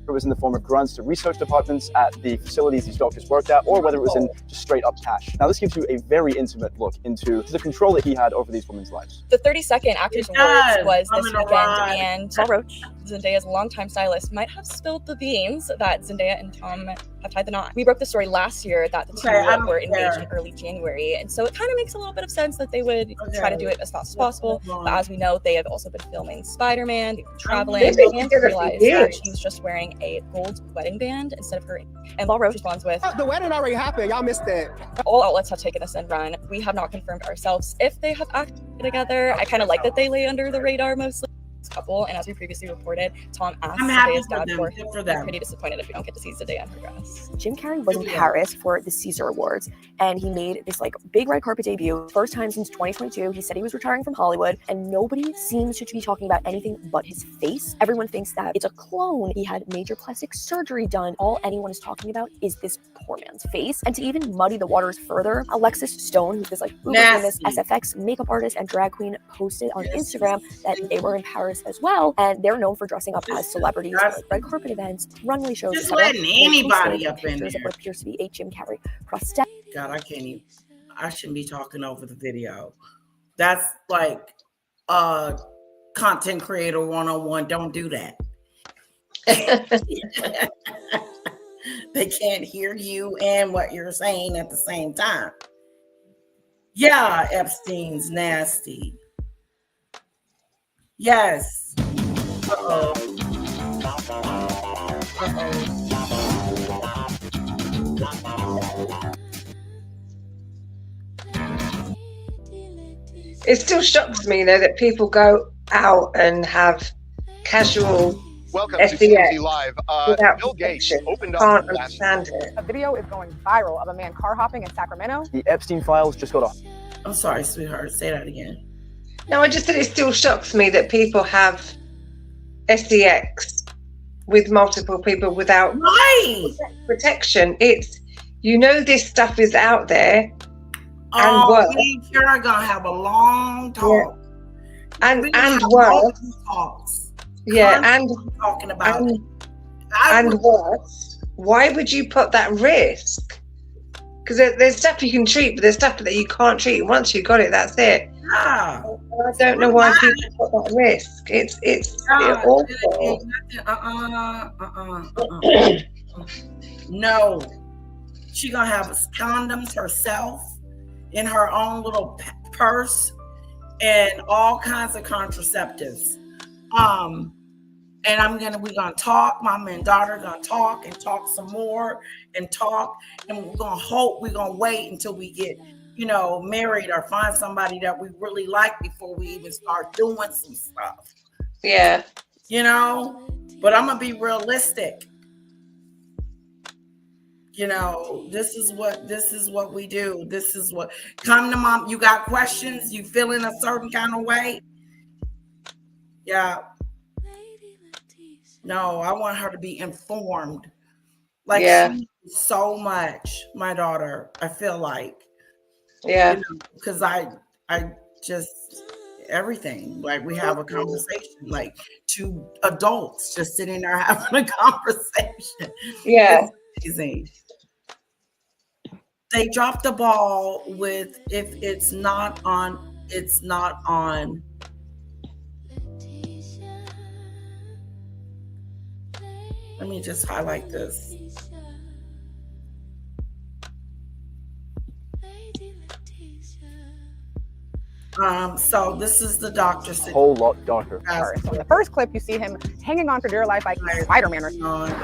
it was in the form of grants to research departments at the facilities these doctors worked at, or whether it was in just straight up cash. Now, this gives you a very intimate look into the control that he had over these women's lives. The 32nd Actors Awards was this weekend, and Paul Roach, Zendaya's longtime stylist, might have spilled the beans that Zendaya and Tom have tied the knot. We broke the story last year that the two were engaged in early January, and so it kind of makes a little bit of sense that they would try to do it as fast as possible. But as we know, they have also been filming Spider-Man, they've been traveling, and realized that she was just wearing a gold wedding band instead of her. And Paul Roach responds with, "The wedding already happened. Y'all missed it." All outlets have taken this and run. We have not confirmed ourselves if they have acted together. I kind of like that they lay under the radar mostly. Couple, and as we previously reported, Tom asked Zendaya's dad for them. Pretty disappointed if we don't get to see Zendaya in her dress. Jim Carrey was in Paris for the Caesar Awards, and he made this like big red carpet debut. First time since 2022. He said he was retiring from Hollywood, and nobody seems to be talking about anything but his face. Everyone thinks that it's a clone. He had major plastic surgery done. All anyone is talking about is this poor man's face. And to even muddy the waters further, Alexis Stone, who's this like uber famous SFX makeup artist and drag queen, posted on Instagram that they were in Paris as well, and they're known for dressing up as celebrities for like red carpet events, runway shows, just letting anybody up in there. What appears to be a Jim Carrey prosthetic. God, I can't even. I shouldn't be talking over the video. That's like content creator 101. Don't do that. They can't hear you and what you're saying at the same time. Yeah, Epstein's nasty. Yes. Uh-oh. It still shocks me though that people go out and have casual Welcome to TMZ Live. Bill Gates opened up last night. A video is going viral of a man car hopping in Sacramento. The Epstein files just got off. I'm sorry, sweetheart. Say that again. No, I just said it still shocks me that people have sex with multiple people without protection. It's, you know, this stuff is out there. And work. Me and Kara gonna have a long talk. Yeah. And work. Yeah, and talking about and worse. Why would you put that risk? Because there's stuff you can treat, but there's stuff that you can't treat. Once you got it, that's it. Yeah. I don't know why people put that risk. It's awful. No, she gonna have condoms herself in her own little purse and all kinds of contraceptives. And we're gonna talk. Mom and daughter gonna talk and talk some more and talk. And we're gonna wait until we get, married or find somebody that we really like before we even start doing some stuff. Yeah. But I'm gonna be realistic. This is what we do. This is what, come to mom. You got questions? You feeling a certain kind of way? Yeah. No, I want her to be informed. She knows so much, my daughter, I feel like. Yeah. Because I just, everything. Like we have a conversation, like two adults just sitting there having a conversation. Yeah. It's amazing. They dropped the ball with if it's not on, it's not on. Let me just highlight this. So this is the doctor. A whole lot darker. So in the first clip, you see him hanging on for dear life like Spider-Man or something.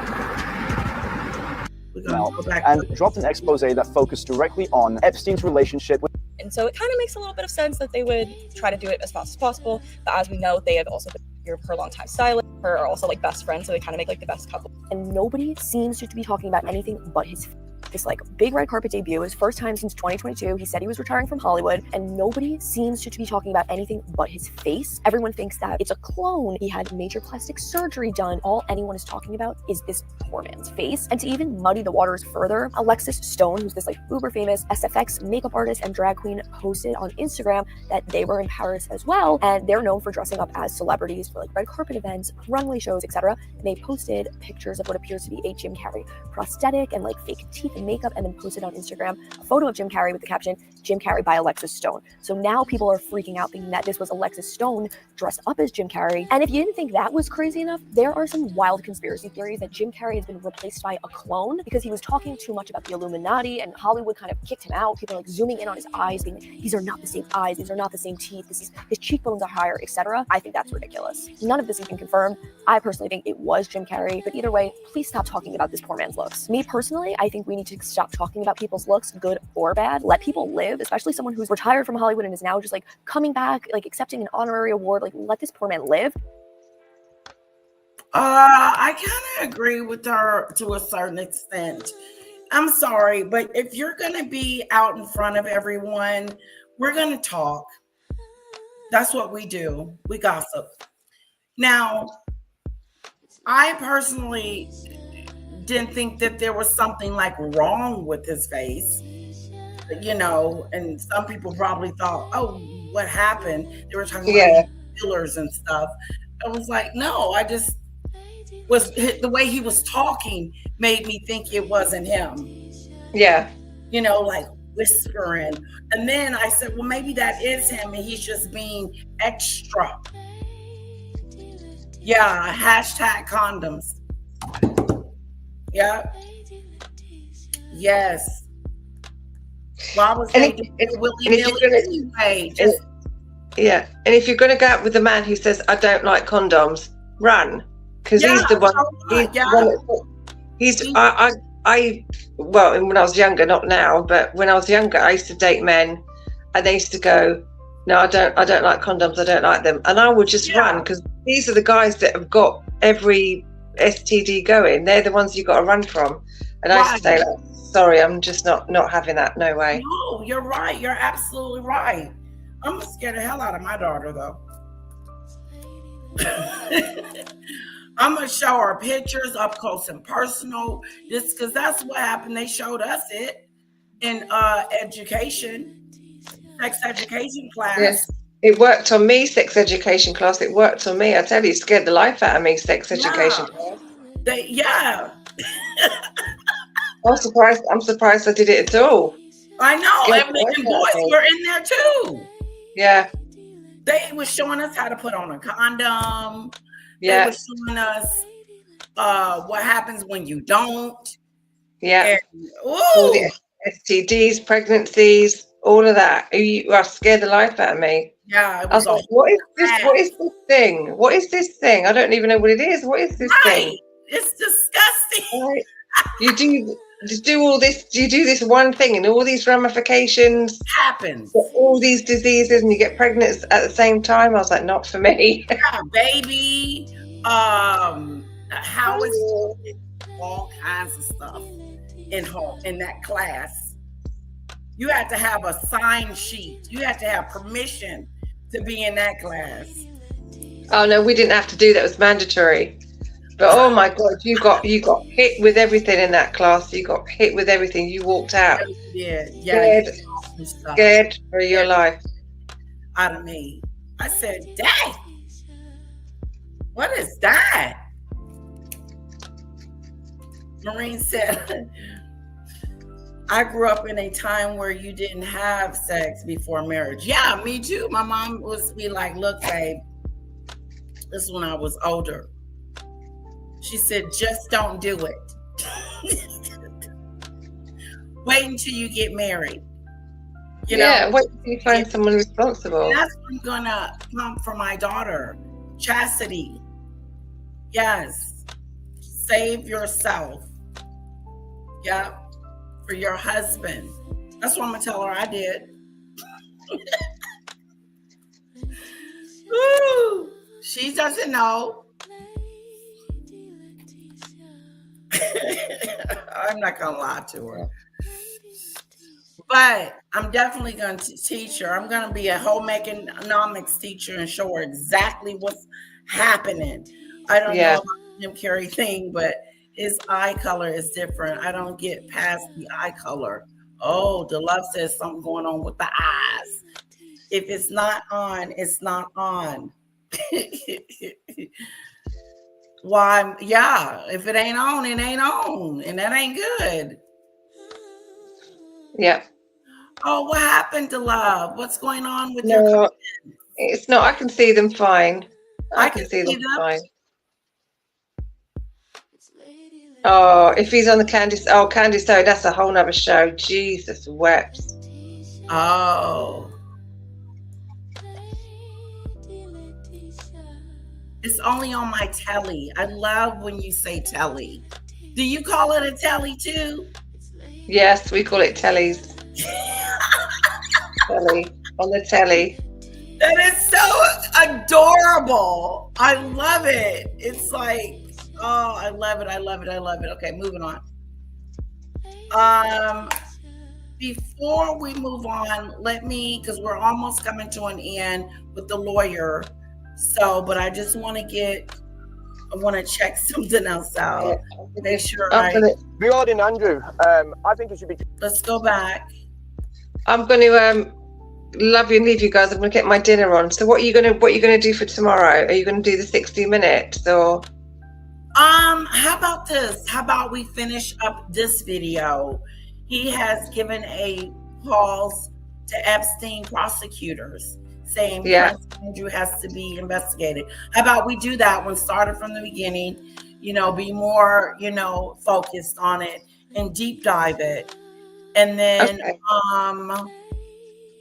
And dropped an expose that focused directly on Epstein's relationship with. And so it kind of makes a little bit of sense that they would try to do it as fast as possible. But as we know, they have also been here for a long time. Silent, her are also like best friends, so they kind of make like the best couple. And nobody seems to be talking about anything but his this like big red carpet debut, his first time since 2022. He said he was retiring from Hollywood, and nobody seems to be talking about anything but his face. Everyone thinks that it's a clone. He had major plastic surgery done. All anyone is talking about is this poor man's face. And to even muddy the waters further, Alexis Stone, who's this like uber famous SFX makeup artist and drag queen, posted on Instagram that they were in Paris as well, and they're known for dressing up as celebrities for like red carpet events, runway shows, etc. And they posted pictures of what appears to be a Jim Carrey prosthetic and like fake teeth and makeup, and then posted on Instagram a photo of Jim Carrey with the caption, Jim Carrey by Alexis Stone. So now people are freaking out thinking that this was Alexis Stone dressed up as Jim Carrey. And if you didn't think that was crazy enough, there are some wild conspiracy theories that Jim Carrey has been replaced by a clone because he was talking too much about the Illuminati and Hollywood kind of kicked him out. People are like zooming in on his eyes, being like, these are not the same eyes, these are not the same teeth, his cheekbones are higher, etc. I think that's ridiculous. None of this has been confirmed. I personally think it was Jim Carrey, but either way, please stop talking about this poor man's looks. Me personally, I think we need to stop talking about people's looks, good or bad. Let people live, especially someone who's retired from Hollywood and is now just like coming back, like accepting an honorary award. Like, let this poor man live. I kind of agree with her to a certain extent. I'm sorry, but if you're going to be out in front of everyone, we're going to talk. That's what we do. We gossip. Now, I personally didn't think that there was something like wrong with his face, you know, and some people probably thought, oh, what happened? They were talking about fillers and stuff. I was like, no, I just was, the way he was talking made me think it wasn't him. Yeah. You know, like whispering. And then I said, well, maybe that is him and he's just being extra. Yeah, hashtag condoms. Yeah. Yes. Why was they doing willy-nilly anyway? Yeah, and if you're going to go out with the man who says, I don't like condoms, run. Because he's the one. Well, when I was younger, not now, but when I was younger, I used to date men, and they used to go, no, I don't like condoms, I don't like them, and I would just run, because these are the guys that have got every STD going. They're the ones you got to run from. And I used to say, like, sorry, I'm just not having that. No way. No, you're right. You're absolutely right. I'm gonna scare the hell out of my daughter, though. I'm gonna show her pictures up close and personal, just because that's what happened. They showed us it in education, sex education class. Yes. It worked on me, sex education class. It worked on me. I tell you, it scared the life out of me, sex education class. I'm surprised I did it at all. I know. And boys were in there too. Yeah. They were showing us how to put on a condom. Yeah. They were showing us what happens when you don't. Yeah. And, all the STDs, pregnancies, all of that. You scared the life out of me. Yeah. I was like, what is this? What is this thing? What is this thing? I don't even know what it is. What is this thing? It's disgusting. Right. You do all this. You do this one thing, and all these ramifications happens. All these diseases, and you get pregnant at the same time. I was like, not for me. Yeah, baby. How is all kinds of stuff in that class? You had to have a sign sheet. You had to have permission to be in that class. Oh no, we didn't have to do that. It was mandatory. But oh my God, you got hit with everything in that class. You got hit with everything. You walked out. Yeah. Scared for your life. Out of me. I said, dang, what is that? Maureen said, I grew up in a time where you didn't have sex before marriage. Yeah, me too. My mom was be like, look, babe, this is when I was older. She said, just don't do it. Wait until you get married. You know, wait until you find someone responsible. And that's what I'm gonna come for my daughter, Chastity. Yes, save yourself. Yep, for your husband. That's what I'm gonna tell her I did. Woo, she doesn't know. I'm not gonna lie to her. But I'm definitely going to teach her. I'm going to be a home economics teacher and show her exactly what's happening. I don't know about the Jim Carrey thing, but his eye color is different. I don't get past the eye color. Oh, the love says something going on with the eyes. If it's not on, it's not on. Why? Yeah, if it ain't on, it ain't on. And that ain't good. Yeah. Oh, what happened to love? What's going on with your comments? It's not. I can see them fine. I can see them fine. Oh, if he's on the Candice, Candice, so that's a whole nother show. Jesus wept. Oh. It's only on my telly. I love when you say telly. Do you call it a telly too? Yes, we call it tellies. Telly, on the telly. That is so adorable. I love it. It's like, oh, I love it. I love it. I love it. Okay, moving on. Before we move on, because we're almost coming to an end with the lawyer. So, but I just want to check something else out. Make sure regarding Andrew, I think it should be. Let's go back. I'm going to love you and leave you guys. I'm going to get my dinner on. So what are you going to do for tomorrow? Are you going to do the 60 minutes or? How about this? How about we finish up this video? He has given a pause to Epstein prosecutors, saying Prince Andrew has to be investigated. How about we do that one, started from the beginning, be more, focused on it and deep dive it. And then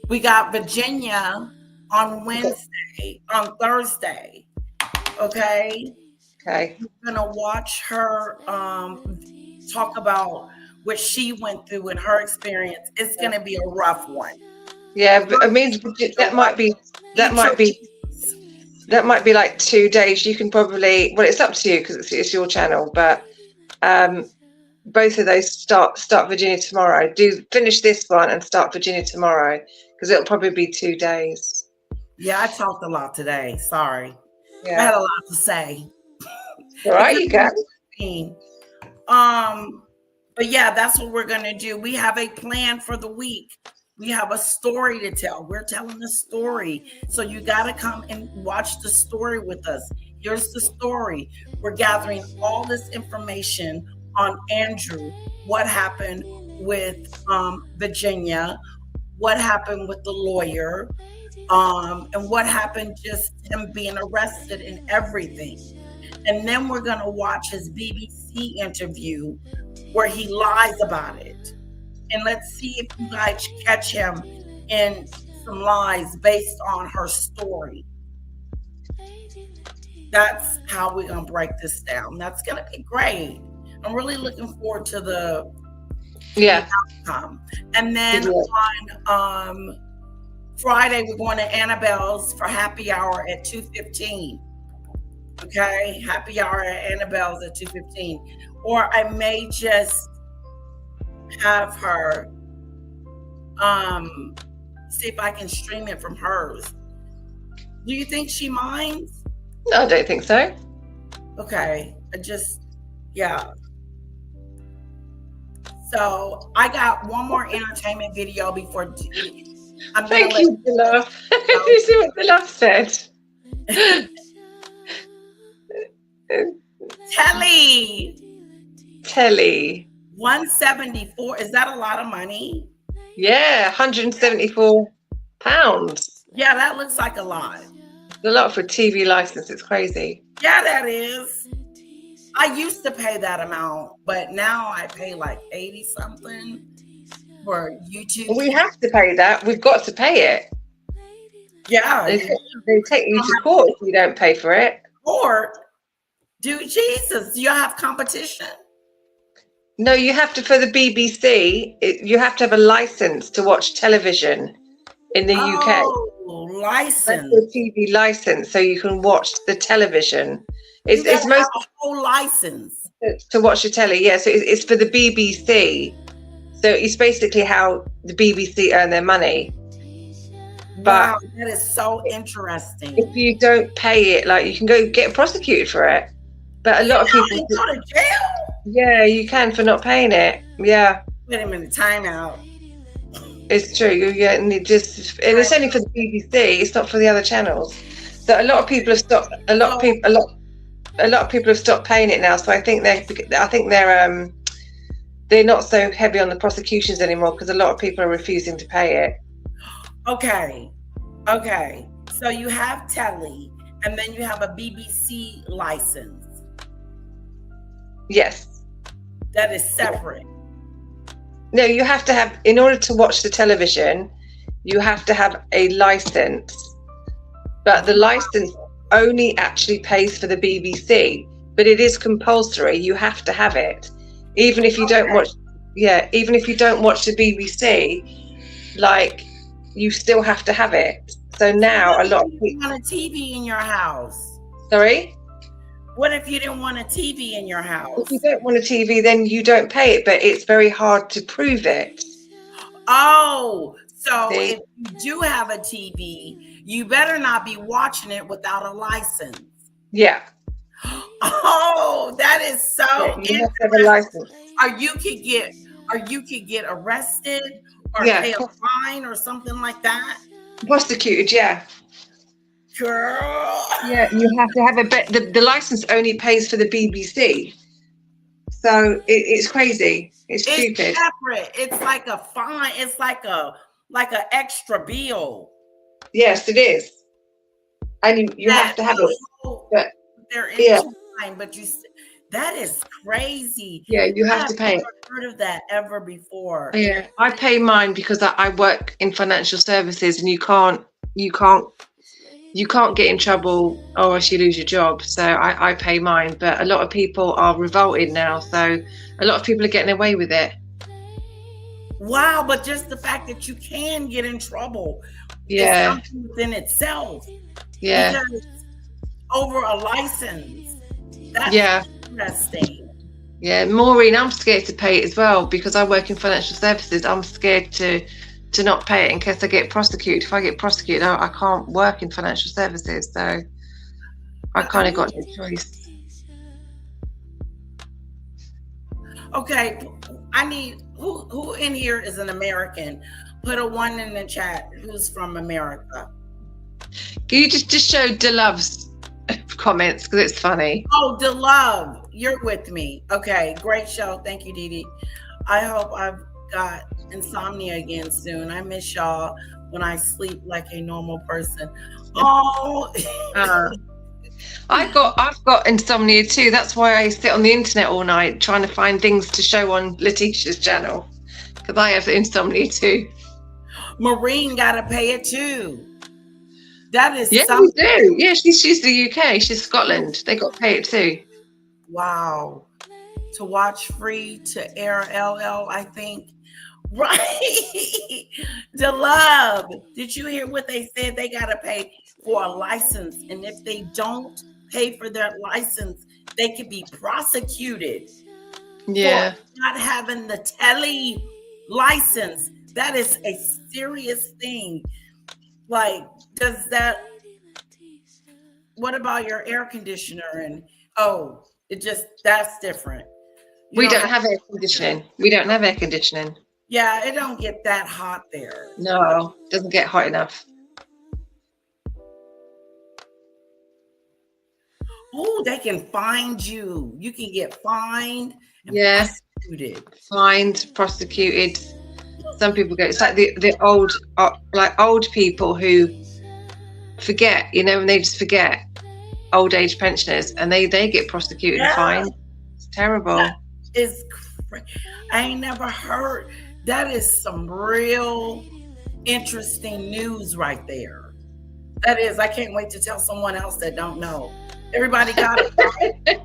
we got Virginia on Thursday. Okay. Okay. We're gonna watch her talk about what she went through in her experience. It's gonna be a rough one. Yeah, but I mean that might be like 2 days. You can probably, well, it's up to you because it's your channel, but both of those start Virginia tomorrow. Finish this one and start Virginia tomorrow because it'll probably be 2 days. Yeah, I talked a lot today. Sorry. Yeah. I had a lot to say. All right, you go. But yeah, that's what we're gonna do. We have a plan for the week. We have a story to tell. We're telling a story. So you gotta come and watch the story with us. Here's the story. We're gathering all this information on Andrew, what happened with Virginia, what happened with the lawyer, and what happened just him being arrested and everything. And then we're going to watch his BBC interview where he lies about it. And let's see if you guys catch him in some lies based on her story. That's how we're going to break this down. That's going to be great. I'm really looking forward to the outcome. And then on Friday, we're going to Annabelle's for happy hour at 2:15. Okay, happy hour at Annabelle's at 2:15. Or I may just have her see if I can stream it from hers. Do you think she minds? No, I don't think so. Okay, yeah. So I got one more entertainment video before Thank you, Dilove. You see what Dilove said? Telly. 174. Is that a lot of money? Yeah, 174 pounds. Yeah, that looks like a lot. A lot for a TV license. It's crazy. Yeah, that is. I used to pay that amount, but now I pay like 80 something for YouTube. We have to pay that. We've got to pay it. Yeah. They take you to court if you don't pay for it. Or, dude, Jesus, you have competition. No, you have to, for the BBC, you have to have a license to watch television in the UK. License. That's a TV license, so you can watch the television. It's have most a whole license to watch the telly. Yeah, so it's for the BBC. So it's basically how the BBC earn their money. But wow, that is so interesting. If you don't pay it, like, you can go get prosecuted for it. But a lot of people go to jail. Yeah, you can for not paying it. Yeah. Wait a minute, time out. It's true. Yeah, and it's only for the BBC. It's not for the other channels. So a lot of people have stopped. A lot of people have stopped paying it now. So I think they're not so heavy on the prosecutions anymore because a lot of people are refusing to pay it. Okay. So you have telly, and then you have a BBC license. Yes. That is separate. No, you have to have, in order to watch the television, you have to have a license. But the license only actually pays for the BBC, but it is compulsory. You have to have it. Even if you don't watch, even if you don't watch the BBC, like, you still have to have it. So now a lot of people want a TV in your house. Sorry? What if you didn't want a TV in your house? If you don't want a TV, then you don't pay it, but it's very hard to prove it. Oh, so if you do have a TV, you better not be watching it without a license. Yeah. Oh, that is so you have to have a license. Or you could get arrested or pay a fine or something like that. Prosecuted, yeah. Girl. Yeah, you have to have the license only pays for the BBC. So it's crazy. It's stupid. It's separate. It's like a fine. It's like a extra bill. Yes, it is. And you have to have it. But, they're in time, but that is crazy. Yeah, you have to pay it. I've never heard of that ever before. Yeah, I pay mine because I work in financial services, and you can't get in trouble or else you lose your job. So I pay mine, but a lot of people are revolted now. So a lot of people are getting away with it. Wow, but just the fact that you can get in trouble is something within itself. Yeah. Because over a license. That's interesting. Yeah, Maureen, I'm scared to pay it as well because I work in financial services. I'm scared to not pay it in case I get prosecuted. If I get prosecuted, I can't work in financial services. So I kind of got no choice. Okay, I need who in here is an American? Put a 1 in the chat. Who's from America? Can you just show DeLove's comments because it's funny? Oh, DeLove, you're with me. Okay, great show. Thank you, Dee Dee. I hope I've got insomnia again soon. I miss y'all when I sleep like a normal person. Oh, I've got insomnia too. That's why I sit on the internet all night trying to find things to show on Letitia's channel because I have insomnia too. Maureen gotta pay it too. That is we do. Yeah, she's the UK. She's Scotland. They got to pay it too. Wow. To watch free to air LL, I think. Right. DeLove, did you hear what they said? They got to pay for a license. And if they don't pay for their license, they could be prosecuted. Yeah. For not having the telly license. That is a serious thing. Like, what about your air conditioner? And that's different. We don't have air conditioning. We don't have air conditioning. Yeah, it don't get that hot there. No, doesn't get hot enough. Oh, they can find you. You can get fined and prosecuted. Fined, prosecuted. Some people go. It's like the old, old people who forget. You know, when they just forget. Old age pensioners, and they get prosecuted and fined. It's terrible. That is crazy. I ain't never heard. That is some real interesting news right there. That is. I can't wait to tell someone else that don't know. Everybody got it, right?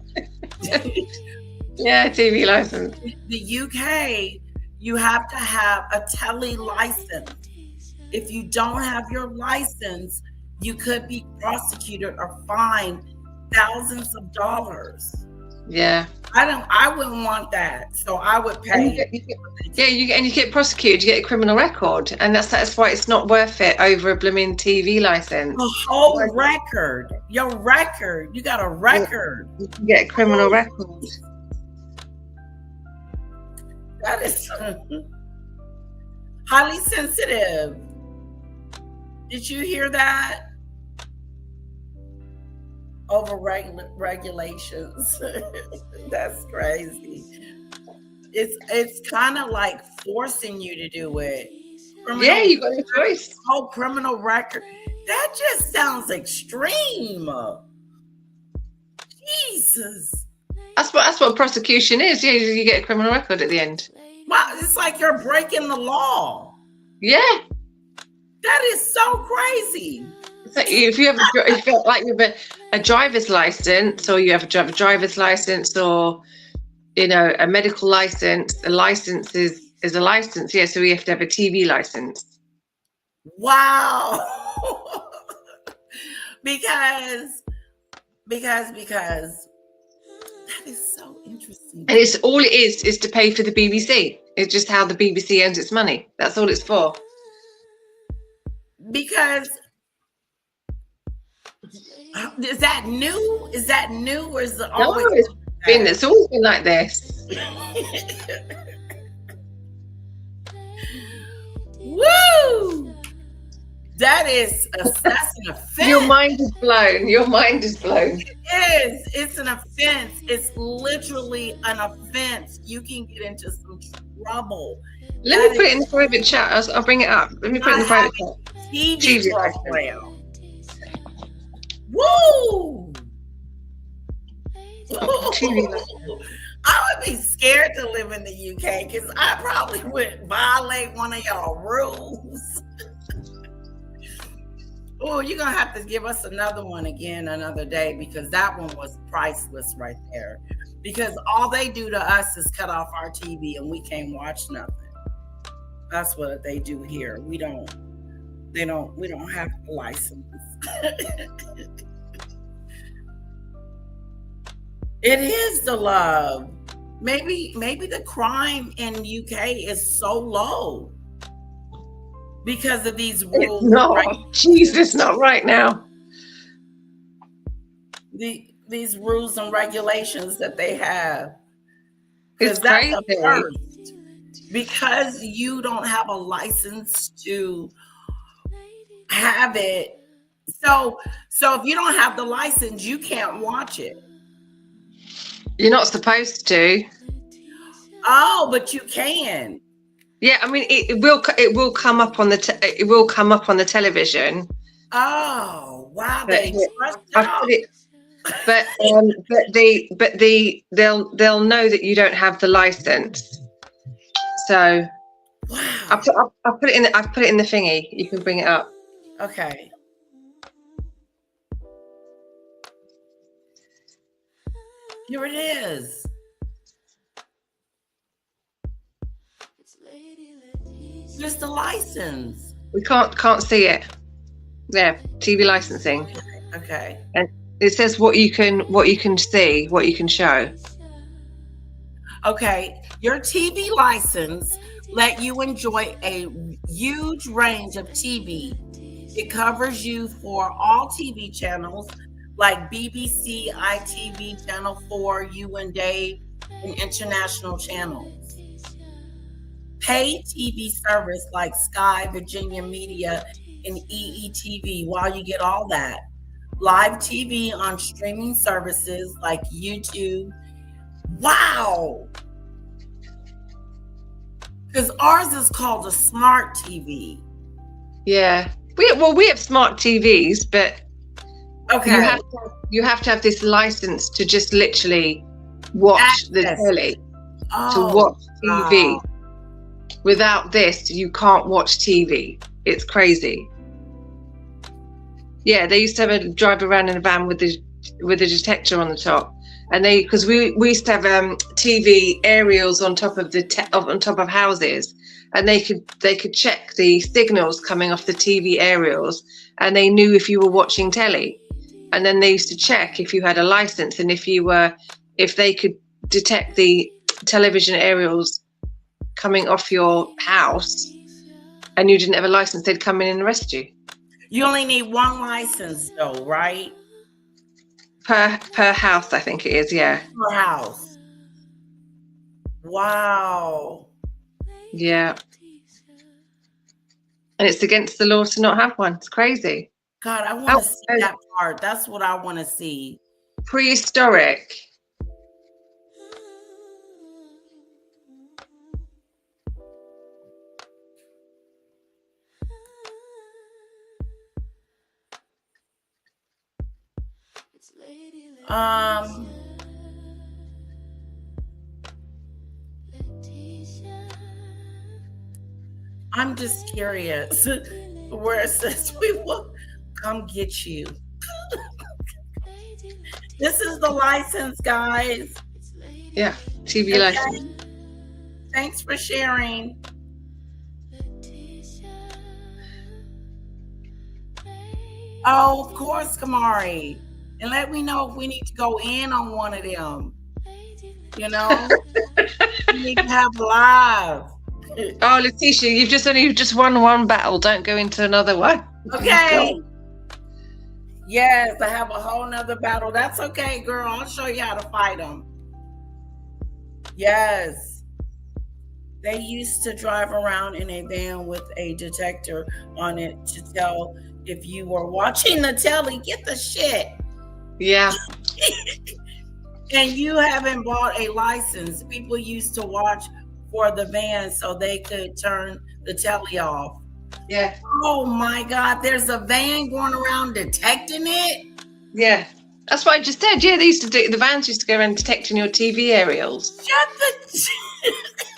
Yeah, TV license. The UK, you have to have a tele license. If you don't have your license, you could be prosecuted or fined thousands of dollars. Yeah. I wouldn't want that. So I would pay. You get prosecuted, you get a criminal record, and that's why it's not worth it over a blooming TV license. A whole record. Your record. You got a record. You can get a criminal record. That is highly sensitive. Did you hear that? Over regulations. That's crazy. It's kind of like forcing you to do it. You got a choice. Whole criminal record. That just sounds extreme. Jesus. That's what prosecution is. Yeah, you get a criminal record at the end. Wow, it's like you're breaking the law. Yeah. That is so crazy. It's like if you have a driver's license, or you have a driver's license, or a medical license. A license is a license. Yeah, so we have to have a TV license. Wow. because that is so interesting. And it's all it is to pay for the BBC. It's just how the BBC earns its money. That's all it's for. Because is that new? Is that new, or is it always? No, it's always been like this. Woo! That's an offense. Your mind is blown. Your mind is blown. It is. It's an offense. It's literally an offense. You can get into some trouble. Let me put it in the private chat. I'll bring it up. Let me put it in the private chat. TV program. Woo! I would be scared to live in the UK because I probably would violate one of y'all rules. Oh, you're gonna have to give us another one again another day, because that one was priceless right there. Because all they do to us is cut off our TV and we can't watch nothing. That's what they do here. We don't have a license. It is the love. Maybe the crime in UK is so low because of these rules. No, Jesus, not right now. These rules and regulations that they have. It's crazy. First, because you don't have a license to have it. So if you don't have the license, you can't watch it. You're not supposed to. Oh, but you can. Yeah, I mean, it will come up on the television. Oh, wow! They'll know that you don't have the license. So, wow! I'll put it in. I've put it in the thingy. You can bring it up. Okay. Here it is. Just the license. We can't see it. Yeah, TV licensing. Okay. And it says what you can see, what you can show. Okay, your TV license let you enjoy a huge range of TV. It covers you for all TV channels like BBC, ITV, Channel 4, You and Dave, and international channels. Pay TV service like Sky, Virginia Media, and EETV while you get all that. Live TV on streaming services like YouTube. Wow. Because ours is called a smart TV. Yeah. We have smart TVs, but okay, you have to have this license to just literally watch the telly, to watch TV. Wow. Without this, you can't watch TV. It's crazy. Yeah, they used to have a drive around in a van with a detector on the top, and because we used to have TV aerials on top of on top of houses, and they could check the signals coming off the TV aerials, and they knew if you were watching telly, and then they used to check if you had a license, and if they could detect the television aerials coming off your house, and you didn't have a license, they'd come in and arrest you. You only need one license though, right? Per house, I think it is, yeah. Per house. Wow. Yeah. And it's against the law to not have one. It's crazy. God, I want to see that part. That's what I want to see. Prehistoric. I'm just curious where it says we will come get you. This is the license, guys. Yeah, TV license. Thanks for sharing. Oh, of course, Kamari. And let me know if we need to go in on one of them. You know, we need to have live. Oh, Letitia, you've just won one battle. Don't go into another one. Okay. Yes, I have a whole nother battle. That's okay, girl. I'll show you how to fight them. Yes. They used to drive around in a van with a detector on it to tell if you were watching the telly. Get the shit. Yeah. And you haven't bought a license. People used to watch for the van so they could turn the telly off. Yeah. Oh my God, there's a van going around detecting it? Yeah. That's what I just said. Yeah, they used to do. The vans used to go around detecting your TV aerials. Shut the.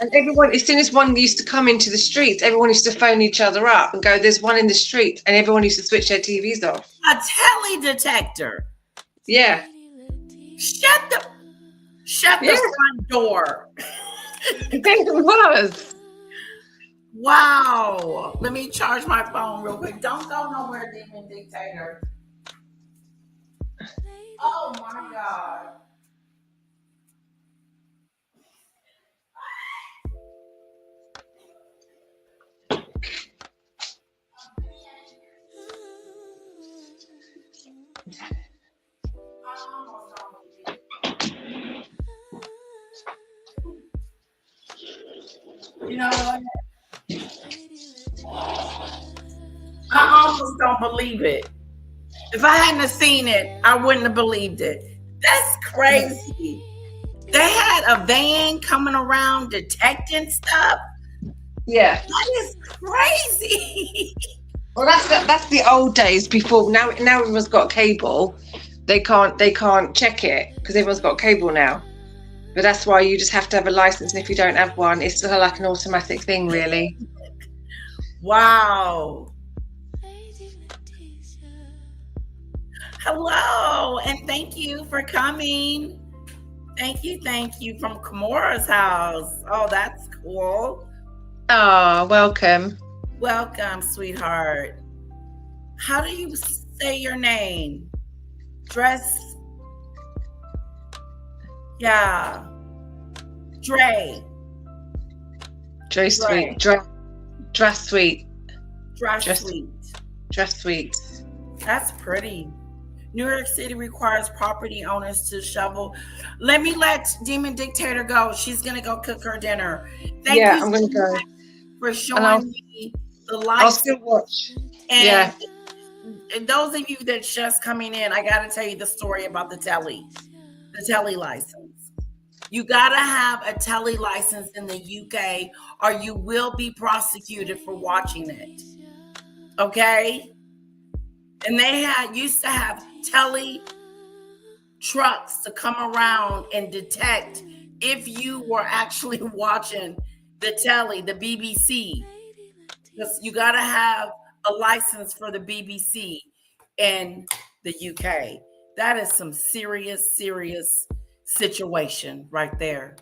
And everyone, as soon as one used to come into the street, everyone used to phone each other up and go, "There's one in the street," and everyone used to switch their TVs off. A telly detector. Yeah. Shut the front door. I think it was. Wow. Let me charge my phone real quick. Don't go nowhere, Demon Dictator. Oh my God. You know what? I almost don't believe it. If I hadn't seen it, I wouldn't have believed it. That's crazy. They had a van coming around detecting stuff. Yeah. That is crazy. Well, that's the old days before. Now everyone's got cable. They can't check it because everyone's got cable now. But that's why you just have to have a license, and if you don't have one, it's sort of like an automatic thing, really. Wow. Hello, and thank you for coming. Thank you from Kimura's house. Oh, that's cool. Oh, welcome. Welcome, sweetheart. How do you say your name? Yeah. Dre Sweet. Dress Sweet. That's pretty. New York City requires property owners to shovel. Let me let Demon Dictator go. She's going to go cook her dinner. I'm going to go. for showing me the license. I'll still watch. And, and those of you that's just coming in, I got to tell you the story about the telly license. You got to have a telly license in the UK or you will be prosecuted for watching it. Okay? And they used to have telly trucks to come around and detect if you were actually watching the telly, the BBC. Because you got to have a license for the BBC in the UK. That is some serious situation right there.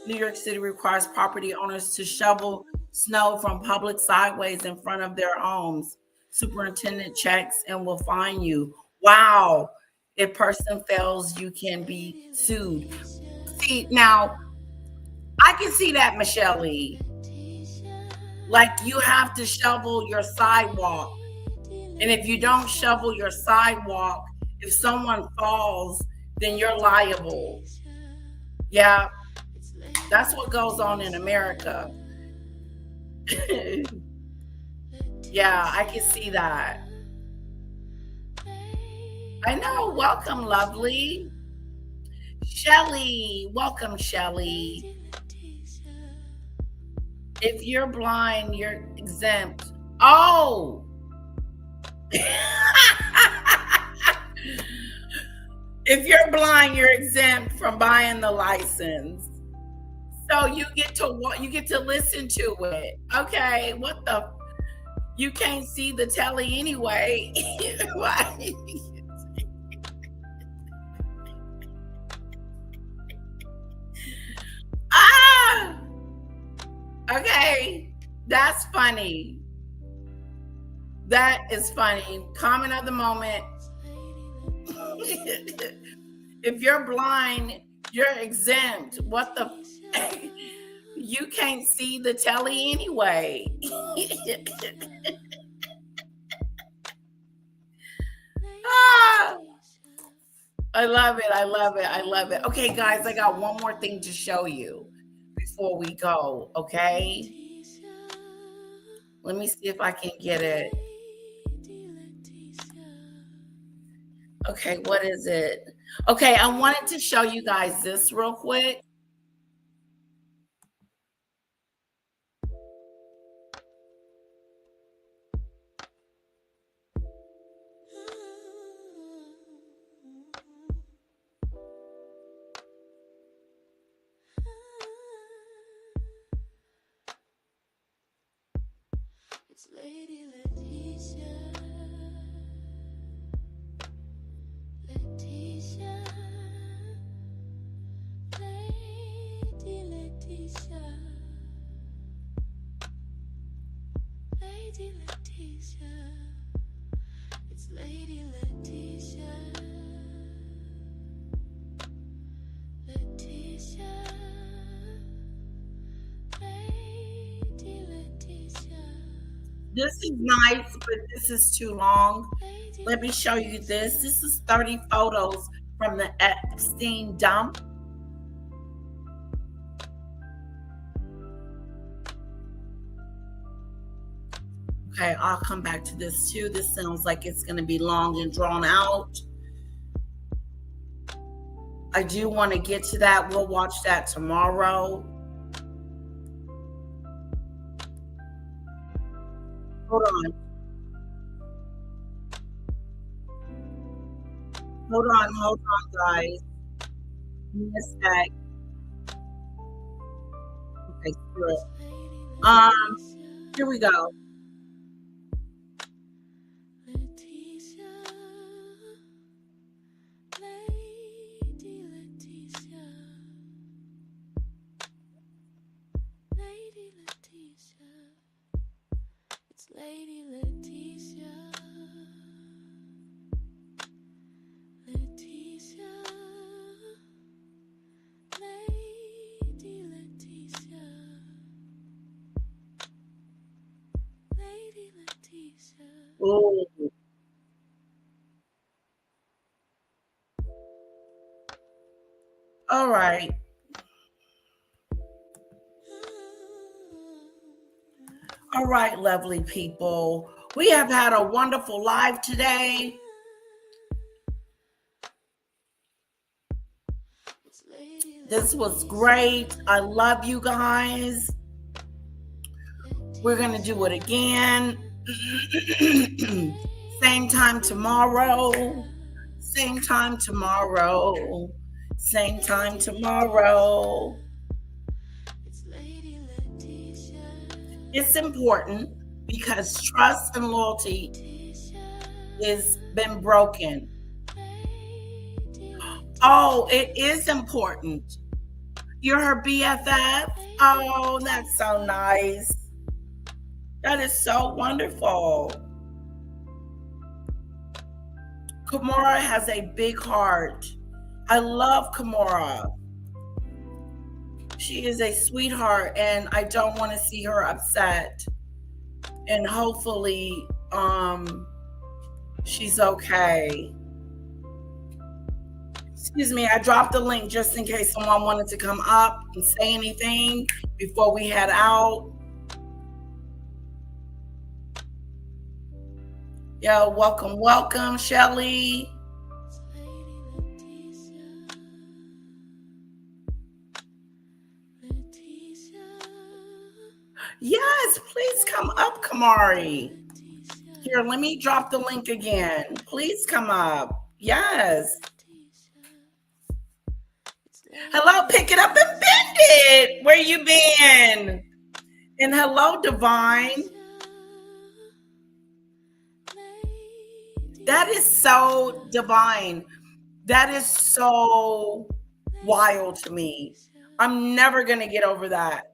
New York City requires property owners to shovel snow from public sideways in front of their homes. Superintendent checks and will fine you. Wow. If person fails, you can be sued. See, now, I can see that, Michelle Lee. Like, you have to shovel your sidewalk. And if you don't shovel your sidewalk, if someone falls, then you're liable. Yeah, that's what goes on in America. Yeah, I can see that. I know. Welcome, lovely. Shelly. Welcome, Shelly. If you're blind, you're exempt. Oh! If you're blind, you're exempt from buying the license. So you get to listen to it. Okay, what the? You can't see the telly anyway. Ah! Okay, that's funny. That is funny. Comment of the moment. If you're blind, you're exempt. What the? You can't see the telly anyway. Ah, I love it. I love it. I love it. Okay, guys, I got one more thing to show you before we go. Okay. Let me see if I can get it. Okay, what is it? Okay, I wanted to show you guys this real quick. It's Lady Letitia. Letitia. Lady Letitia. Lady Letitia. It's Lady Letitia. Letitia. Lady Letitia. This is nice, but this is too long. Let me show you this. This is 30 photos from the Epstein dump. Okay, I'll come back to this too. This sounds like it's going to be long and drawn out. I do want to get to that. We'll watch that tomorrow. Hold on. Hold on, guys. Give me a sec. Okay, screw it. Here we go. Lady Letitia. Lady Letitia. It's Lady Letitia. Letitia. Lady Letitia. Lady Letitia. Oh. All right. All right, lovely people. We have had a wonderful live today. This was great. I love you guys. We're going to do it again. Same time tomorrow. Same time tomorrow. Same time tomorrow. It's important because trust and loyalty has been broken. Oh, it is important. You're her BFF? Oh, that's so nice. That is so wonderful. Kimora has a big heart. I love Kimora. She is a sweetheart, and I don't want to see her upset. And hopefully, she's okay. Excuse me, I dropped the link just in case someone wanted to come up and say anything before we head out. Yo, welcome, welcome, Shelly. Yes, please come up, Kamari. Here, let me drop the link again. Please come up. Yes. Hello, pick it up and bend it. Where you been? And hello, Divine. That is so divine. That is so wild to me. I'm never going to get over that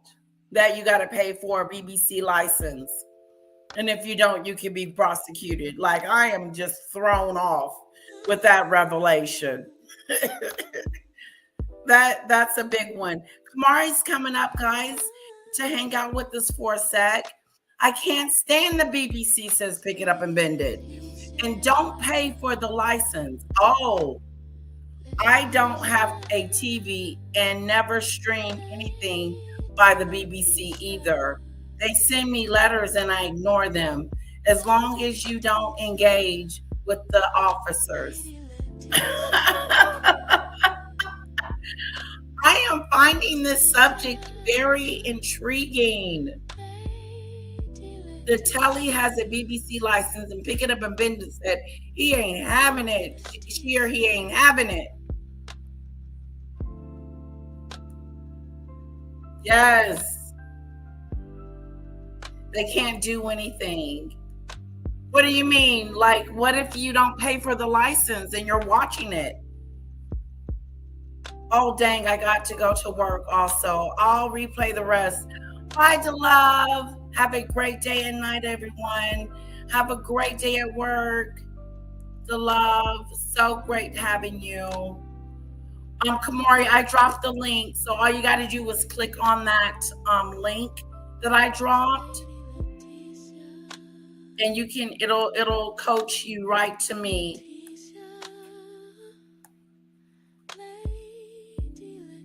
you got to pay for a BBC license. And if you don't, you can be prosecuted. Like, I am just thrown off with that revelation. That's a big one. Kamari's coming up, guys, to hang out with us for a sec. I can't stand the BBC says pick it up and bend it. And don't pay for the license. Oh, I don't have a TV and never stream anything by the BBC either. They send me letters and I ignore them as long as you don't engage with the officers. I am finding this subject very intriguing. The telly has a BBC license and pick it up and bend it said he ain't having it. She or he ain't having it. Yes. They can't do anything. What do you mean? Like, what if you don't pay for the license and you're watching it? Oh, dang, I got to go to work also. I'll replay the rest. Bye, to love. Have a great day and night, everyone. Have a great day at work. The love. So great having you. Kamari, I dropped the link. So all you got to do is click on that link that I dropped. And you can, it'll coach you right to me.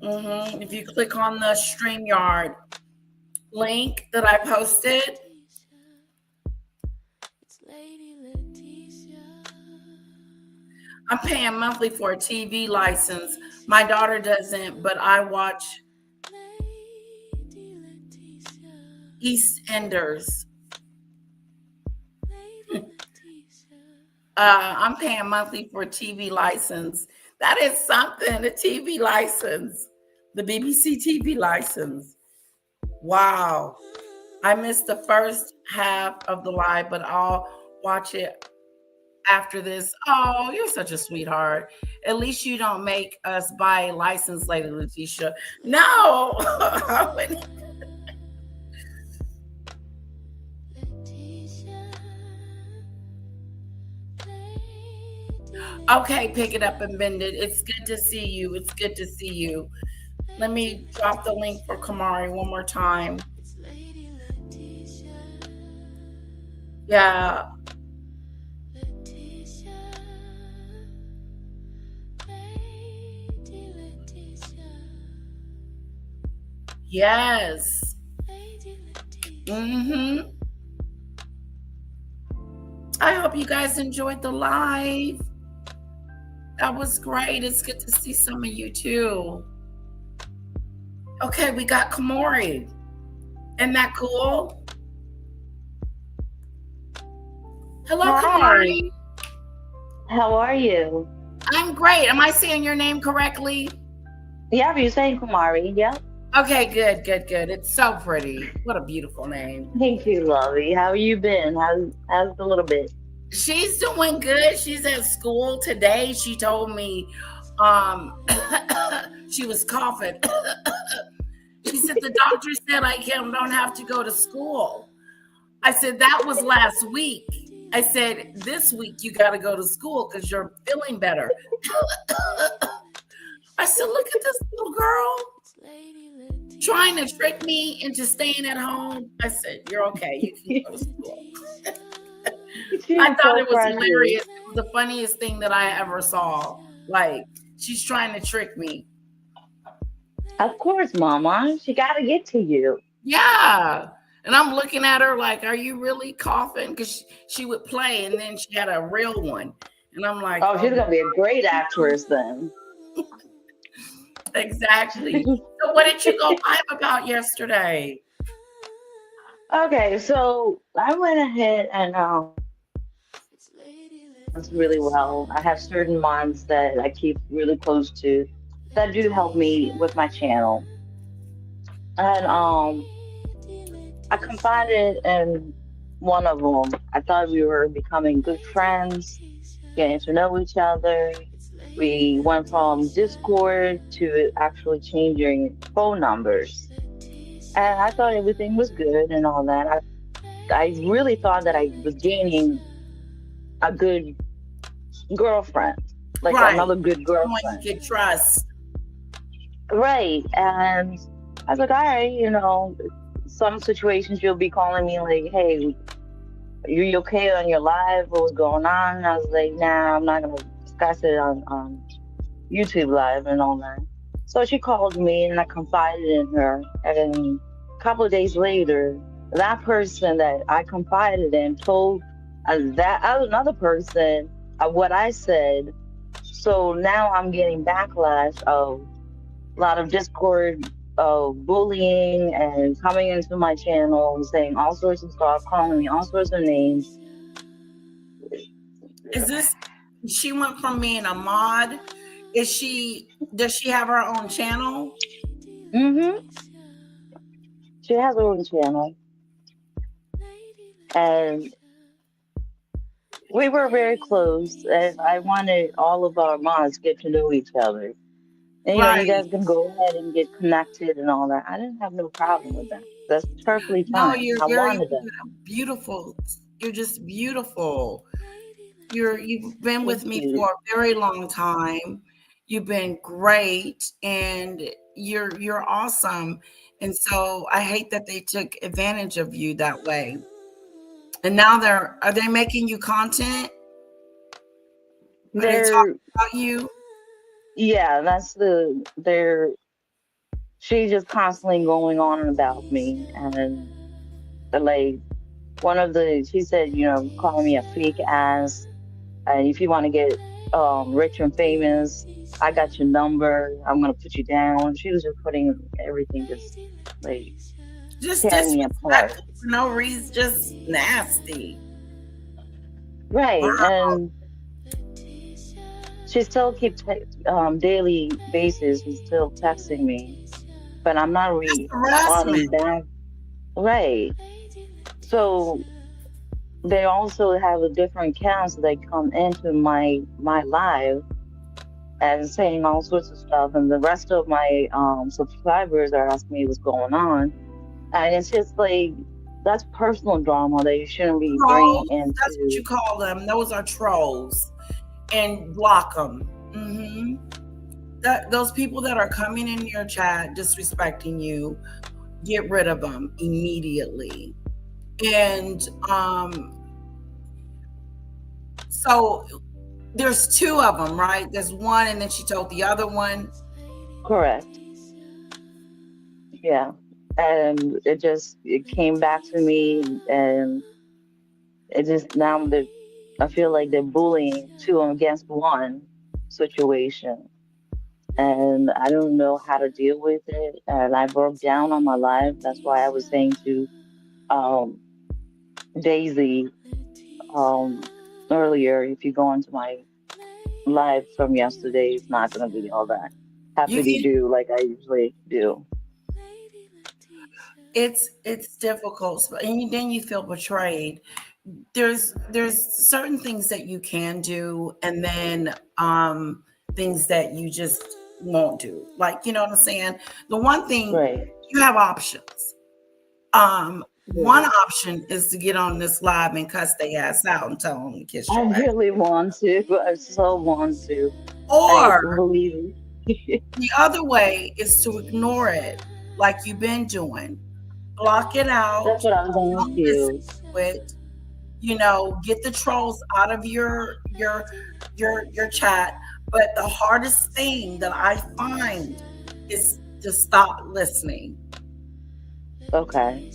If you click on the StreamYard link that I posted. I'm paying monthly for a TV license. My daughter doesn't, but I watch EastEnders. I'm paying monthly for a TV license. That is something, a TV license. The BBC TV license. Wow. I missed the first half of the live, but I'll watch it after this. Oh, you're such a sweetheart. At least you don't make us buy a license later, Letitia. No. Okay, pick it up and bend it. It's good to see you. It's good to see you. Let me drop the link for Kamari one more time. Yeah. Yes. I hope you guys enjoyed the live. That was great. It's good to see some of you too. Okay, we got Kamori. Isn't that cool? Hello, Hi. Kamori. How are you? I'm great. Am I saying your name correctly? Yeah, you're saying Kumari. Yep. Okay, good. It's so pretty. What a beautiful name. Thank you, lovey. How you been? How's the little bit? She's doing good. She's at school today. She told me she was coughing. She said, the doctor said I don't have to go to school. I said, that was last week. I said, this week you got to go to school because you're feeling better. I said, look at this little girl trying to trick me into staying at home. I said, you're okay. You can go to school. I thought it was hilarious. It was the funniest thing that I ever saw. Like, she's trying to trick me. Of course, Mama. She got to get to you. Yeah. And I'm looking at her like, are you really coughing? Because she would play and then she had a real one. And I'm like, oh she's going to be a great actress then. Exactly. So what did you go live about yesterday? Okay, so I went ahead and really well. I have certain mods that I keep really close to that do help me with my channel. And I confided in one of them. I thought we were becoming good friends, getting to know each other. We went from Discord to actually changing phone numbers. And I thought everything was good and all that. I really thought that I was gaining a good girlfriend, like another good girlfriend. Someone you could trust. Right. And I was like, all right, some situations you'll be calling me like, hey, are you okay on your live? What was going on? And I was like, nah, I'm not going to discuss it on YouTube live and all that. So she called me and I confided in her. And a couple of days later, that person that I confided in told that another person what I said. So now I'm getting backlash of a lot of Discord bullying and coming into my channel and saying all sorts of stuff, calling me all sorts of names. She went from being a mod. Does she have her own channel? Mm-hmm. She has her own channel. And we were very close, and I wanted all of our mods to get to know each other. And, you guys can go ahead and get connected and all that. I didn't have no problem with that. That's perfectly fine. No, you're I very wanted that. beautiful. You're just beautiful. You've been with me for a very long time. You've been great, and you're awesome. And so I hate that they took advantage of you that way. And now are they making you content? Are they talking about you? Yeah, she's just constantly going on about me. And she said, calling me a fake ass. And if you want to get rich and famous, I got your number. I'm going to put you down. She was just putting everything tearing me apart. For no reason, just nasty. Right. Wow. And she still keeps daily basis. She's still texting me, but I'm not responding back. Right. So they also have a different accounts that come into my live and saying all sorts of stuff, and the rest of my subscribers are asking me what's going on, and it's just like that's personal drama that you shouldn't be bringing into. That's what you call them. Those are trolls, and block them. Those people that are coming in your chat disrespecting you, get rid of them immediately. And so there's two of them, right? There's one, and then she told the other one. Correct. Yeah. And it came back to me, and it just now I feel like they're bullying two against one situation. And I don't know how to deal with it. And I broke down on my life. That's why I was saying to um, Daisy earlier, if you go into my live from yesterday, it's not going to be all that happy to do like I usually do. It's difficult, and then you feel betrayed. There's certain things that you can do, and then things that you just won't do. Like, you know what I'm saying? The one thing, you have options. One option is to get on this live and cuss their ass out and tell them to kiss I your ass. really want to. I so want to. Or believe the other way is to ignore it, like you've been doing. Block it out. That's what I'm going to do. It, you know, get the trolls out of your chat. But the hardest thing that I find is to stop listening. Okay.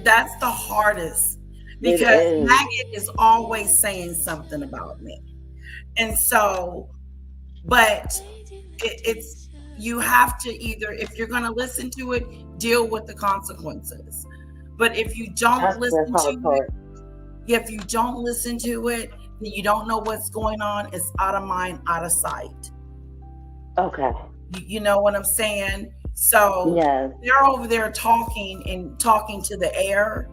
That's the hardest, because Maggot is always saying something about me. And so, but it's, you have to either, if you're going to listen to it, deal with the consequences. But if you don't listen to it, if you don't listen to it, then you don't know what's going on. It's out of mind, out of sight. Okay. You know what I'm saying? So they're over there talking to the air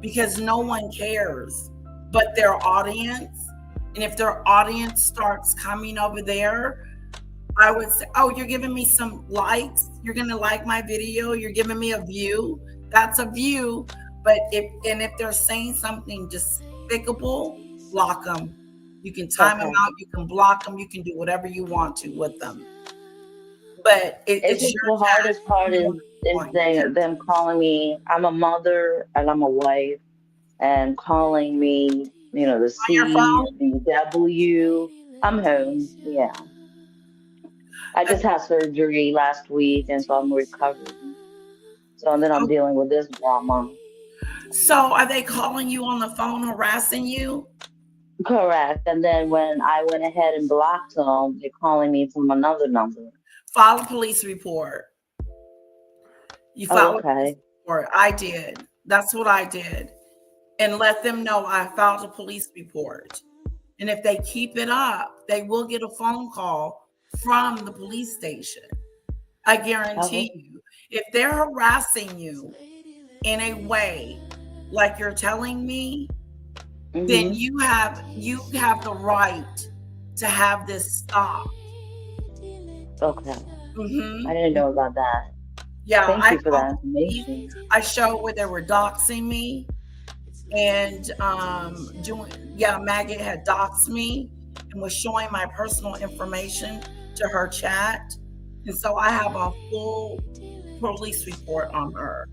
because no one cares but their audience. And if their audience starts coming over there, I would say, oh, you're giving me some likes. You're going to like my video. You're giving me a view. That's a view. But if they're saying something despicable, block them. You can time them out. You can block them. You can do whatever you want to with them. But it's the hardest part is them calling me. I'm a mother and I'm a wife, and calling me, you know, the C, the W. I'm home. Yeah. I just had surgery last week, and so I'm recovering. So and then I'm dealing with this drama. So are they calling you on the phone, harassing you? Correct. And then when I went ahead and blocked them, they're calling me from another number. File a police report. You file a police report. I did. That's what I did. And let them know I filed a police report. And if they keep it up, they will get a phone call from the police station. I guarantee you. If they're harassing you in a way like you're telling me, then you have the right to have this stop. Okay. I didn't know about that. Yeah, Thank you for that information. I showed where they were doxing me, and Maggot had doxed me and was showing my personal information to her chat, and so I have a full police report on her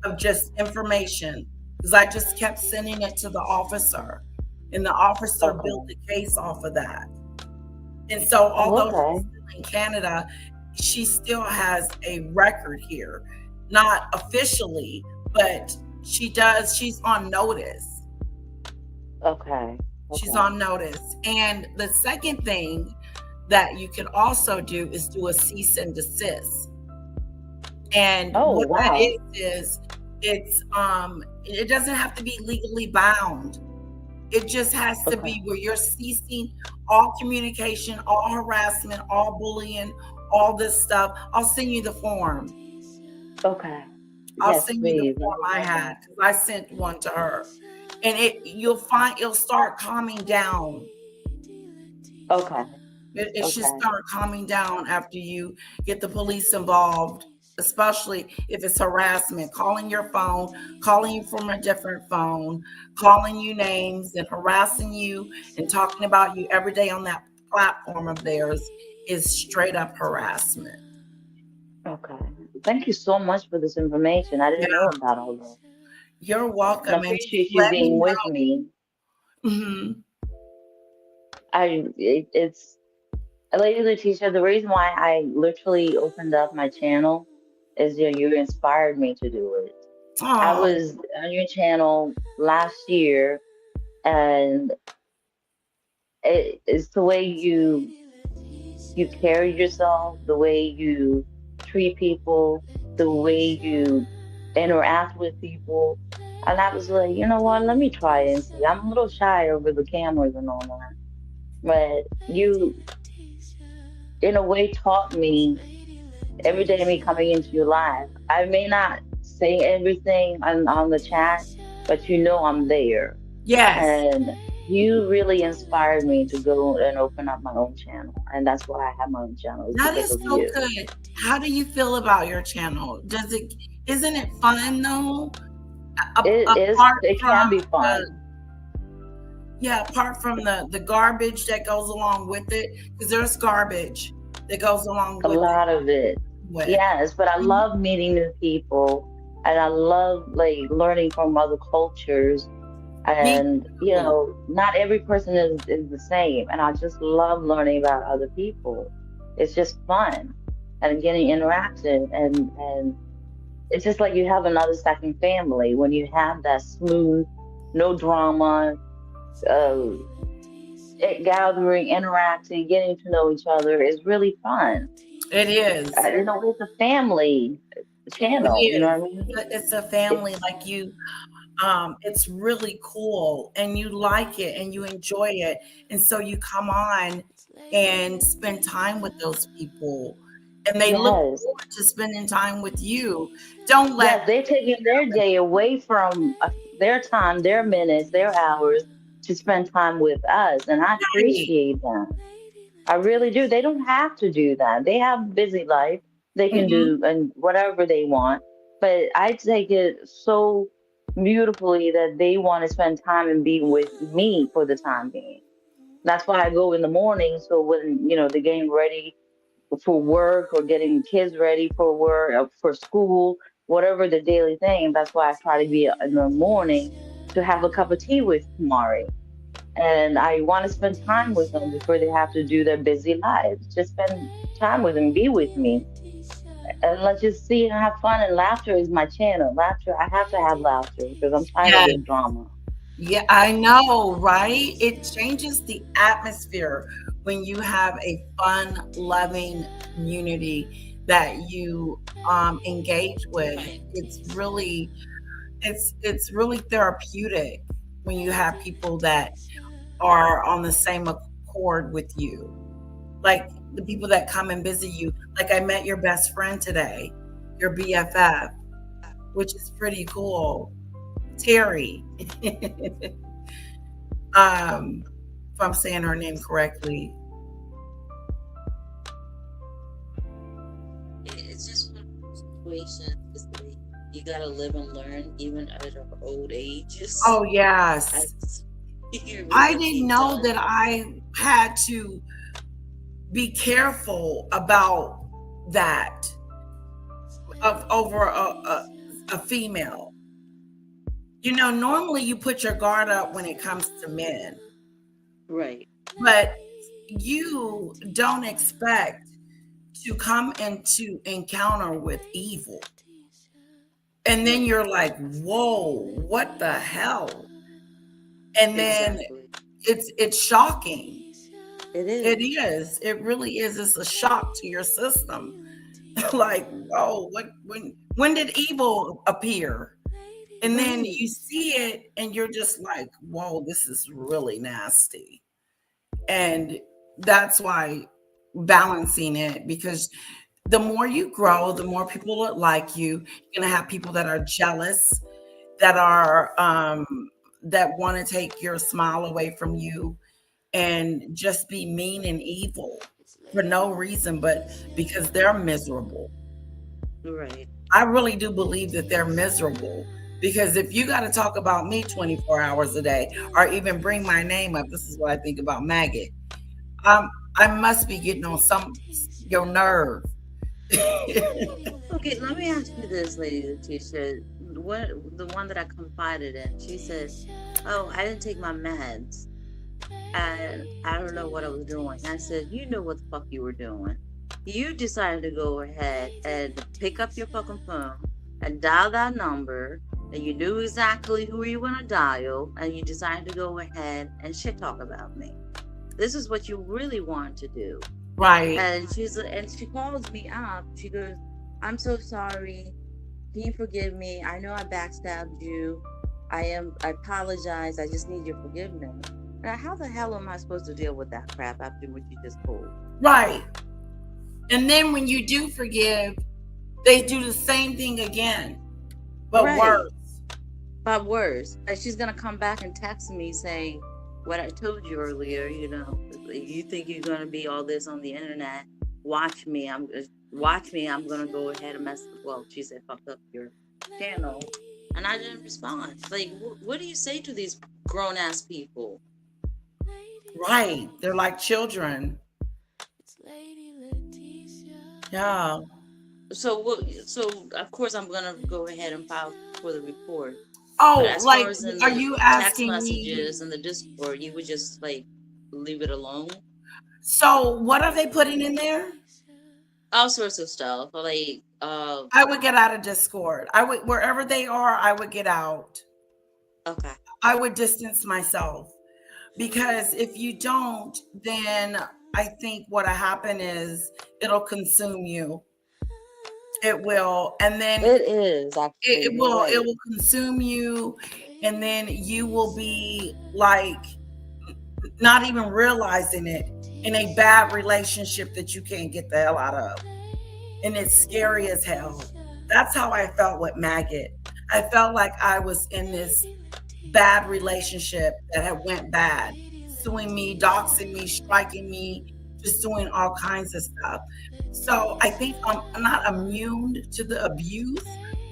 of just information, because I just kept sending it to the officer, and the officer built the case off of that. And so although she's still in Canada, she still has a record here, not officially, but she's on notice. Okay. She's on notice. And the second thing that you can also do is do a cease and desist. And that is it's it doesn't have to be legally bound. It just has to be where you're ceasing all communication, all harassment, all bullying, all this stuff. I'll send you the form. Okay. I'll send you the form I had, because I sent one to her. And you'll find it'll start calming down. Okay. It should start calming down after you get the police involved, especially if it's harassment, calling your phone, calling you from a different phone, calling you names and harassing you and talking about you every day on that platform of theirs is straight up harassment. Okay. Thank you so much for this information. I didn't know about all that. You're welcome. I appreciate you being with me. It's Lady Letitia, the reason why I literally opened up my channel is you inspired me to do it. I was on your channel last year, and it's the way you carry yourself, the way you treat people, the way you interact with people. And I was like, you know what? Let me try it and see. I'm a little shy over the cameras and all that, but you, in a way, taught me every day me coming into your life. I may not say everything on the chat, but you know I'm there. Yes. And you really inspired me to go and open up my own channel. And that's why I have my own channel. That is so good. How do you feel about your channel? Isn't it fun though? It can be fun. Apart from the garbage that goes along with it, because there's garbage that goes along with a lot of it. Yes, but I love meeting new people, and I love like learning from other cultures. And you know, not every person is the same, and I just love learning about other people. It's just fun and getting interactive, and it's just like you have another second family when you have that smooth, no drama, gathering, interacting, getting to know each other is really fun. It is. You know, it's a family channel. You know what I mean? It's a family like you. It's really cool, and you like it, and you enjoy it, and so you come on and spend time with those people, and they look forward to spending time with you. Don't let they're taking their day away from their time, their minutes, their hours to spend time with us, and I appreciate that. I really do. They don't have to do that. They have a busy life. They can do and whatever they want, but I take it so beautifully that they want to spend time and be with me for the time being. That's why I go in the morning. So when, you know, they're getting ready for work or getting kids ready for work or for school, whatever the daily thing, that's why I try to be in the morning to have a cup of tea with Mari. And I want to spend time with them before they have to do their busy lives. Just spend time with them, be with me. And let's just see and have fun. And laughter is my channel. Laughter, I have to have laughter because I'm tired of the drama. Yeah, I know, right? It changes the atmosphere when you have a fun, loving community that you engage with. It's really therapeutic when you have people that are on the same accord with you. Like the people that come and visit you. Like I met your best friend today, your BFF, which is pretty cool. Terry. If I'm saying her name correctly. It's just one of those situations. You gotta live and learn, even at our old ages. Oh yes. I didn't know that I had to be careful about that over a female. You know, normally you put your guard up when it comes to men. Right. But you don't expect to come into encounter with evil. And then you're like, whoa, what the hell? And then it's shocking. It is. It is. It really is. It's a shock to your system. Like, whoa, when did evil appear? And then you see it and you're just like, whoa, this is really nasty. And that's why balancing it, because the more you grow, the more people that like you. You're going to have people that are jealous, that are that want to take your smile away from you and just be mean and evil for no reason, but because they're miserable. Right. I really do believe that they're miserable, because if you got to talk about me 24 hours a day or even bring my name up, this is what I think about Maggot. I must be getting on your nerve. Okay, let me ask you this, Lady Letitia. The one that I confided in, she said, "Oh, I didn't take my meds, and I don't know what I was doing." I said, "You know what the fuck you were doing. You decided to go ahead and pick up your fucking phone and dial that number, and you knew exactly who you were going to dial, and you decided to go ahead and shit talk about me. this is what you really want to do. Right. And she calls me up. She goes, I'm so sorry. Can you forgive me? I know I backstabbed you. I apologize. I just need your forgiveness. Now, how the hell am I supposed to deal with that crap after what you just pulled? Right. And then when you do forgive, they do the same thing again, but worse. But worse. And she's going to come back and text me saying, what I told you earlier, you you think you're going to be all this on the internet. Watch me. I'm going to go ahead and she said, fuck up your channel. And I didn't respond. Like, what do you say to these grown-ass people? Right. They're like children. Yeah. So of course I'm gonna go ahead and file for the report. Oh, but as like, far as in are the you text asking messages me? and the Discord, you would just like leave it alone? So what are they putting in there? All sorts of stuff. Like I would get out of Discord. I would, wherever they are, I would get out. Okay. I would distance myself, because if you don't, then I think what'll happen is it'll consume you. It will, and then it is. It will consume you, and then you will be like not even realizing it, in a bad relationship that you can't get the hell out of, and it's scary as hell. That's how I felt with Maggot. I felt like I was in this bad relationship that had went bad, suing me, doxing me, striking me, just doing all kinds of stuff. So I think I'm not immune to the abuse,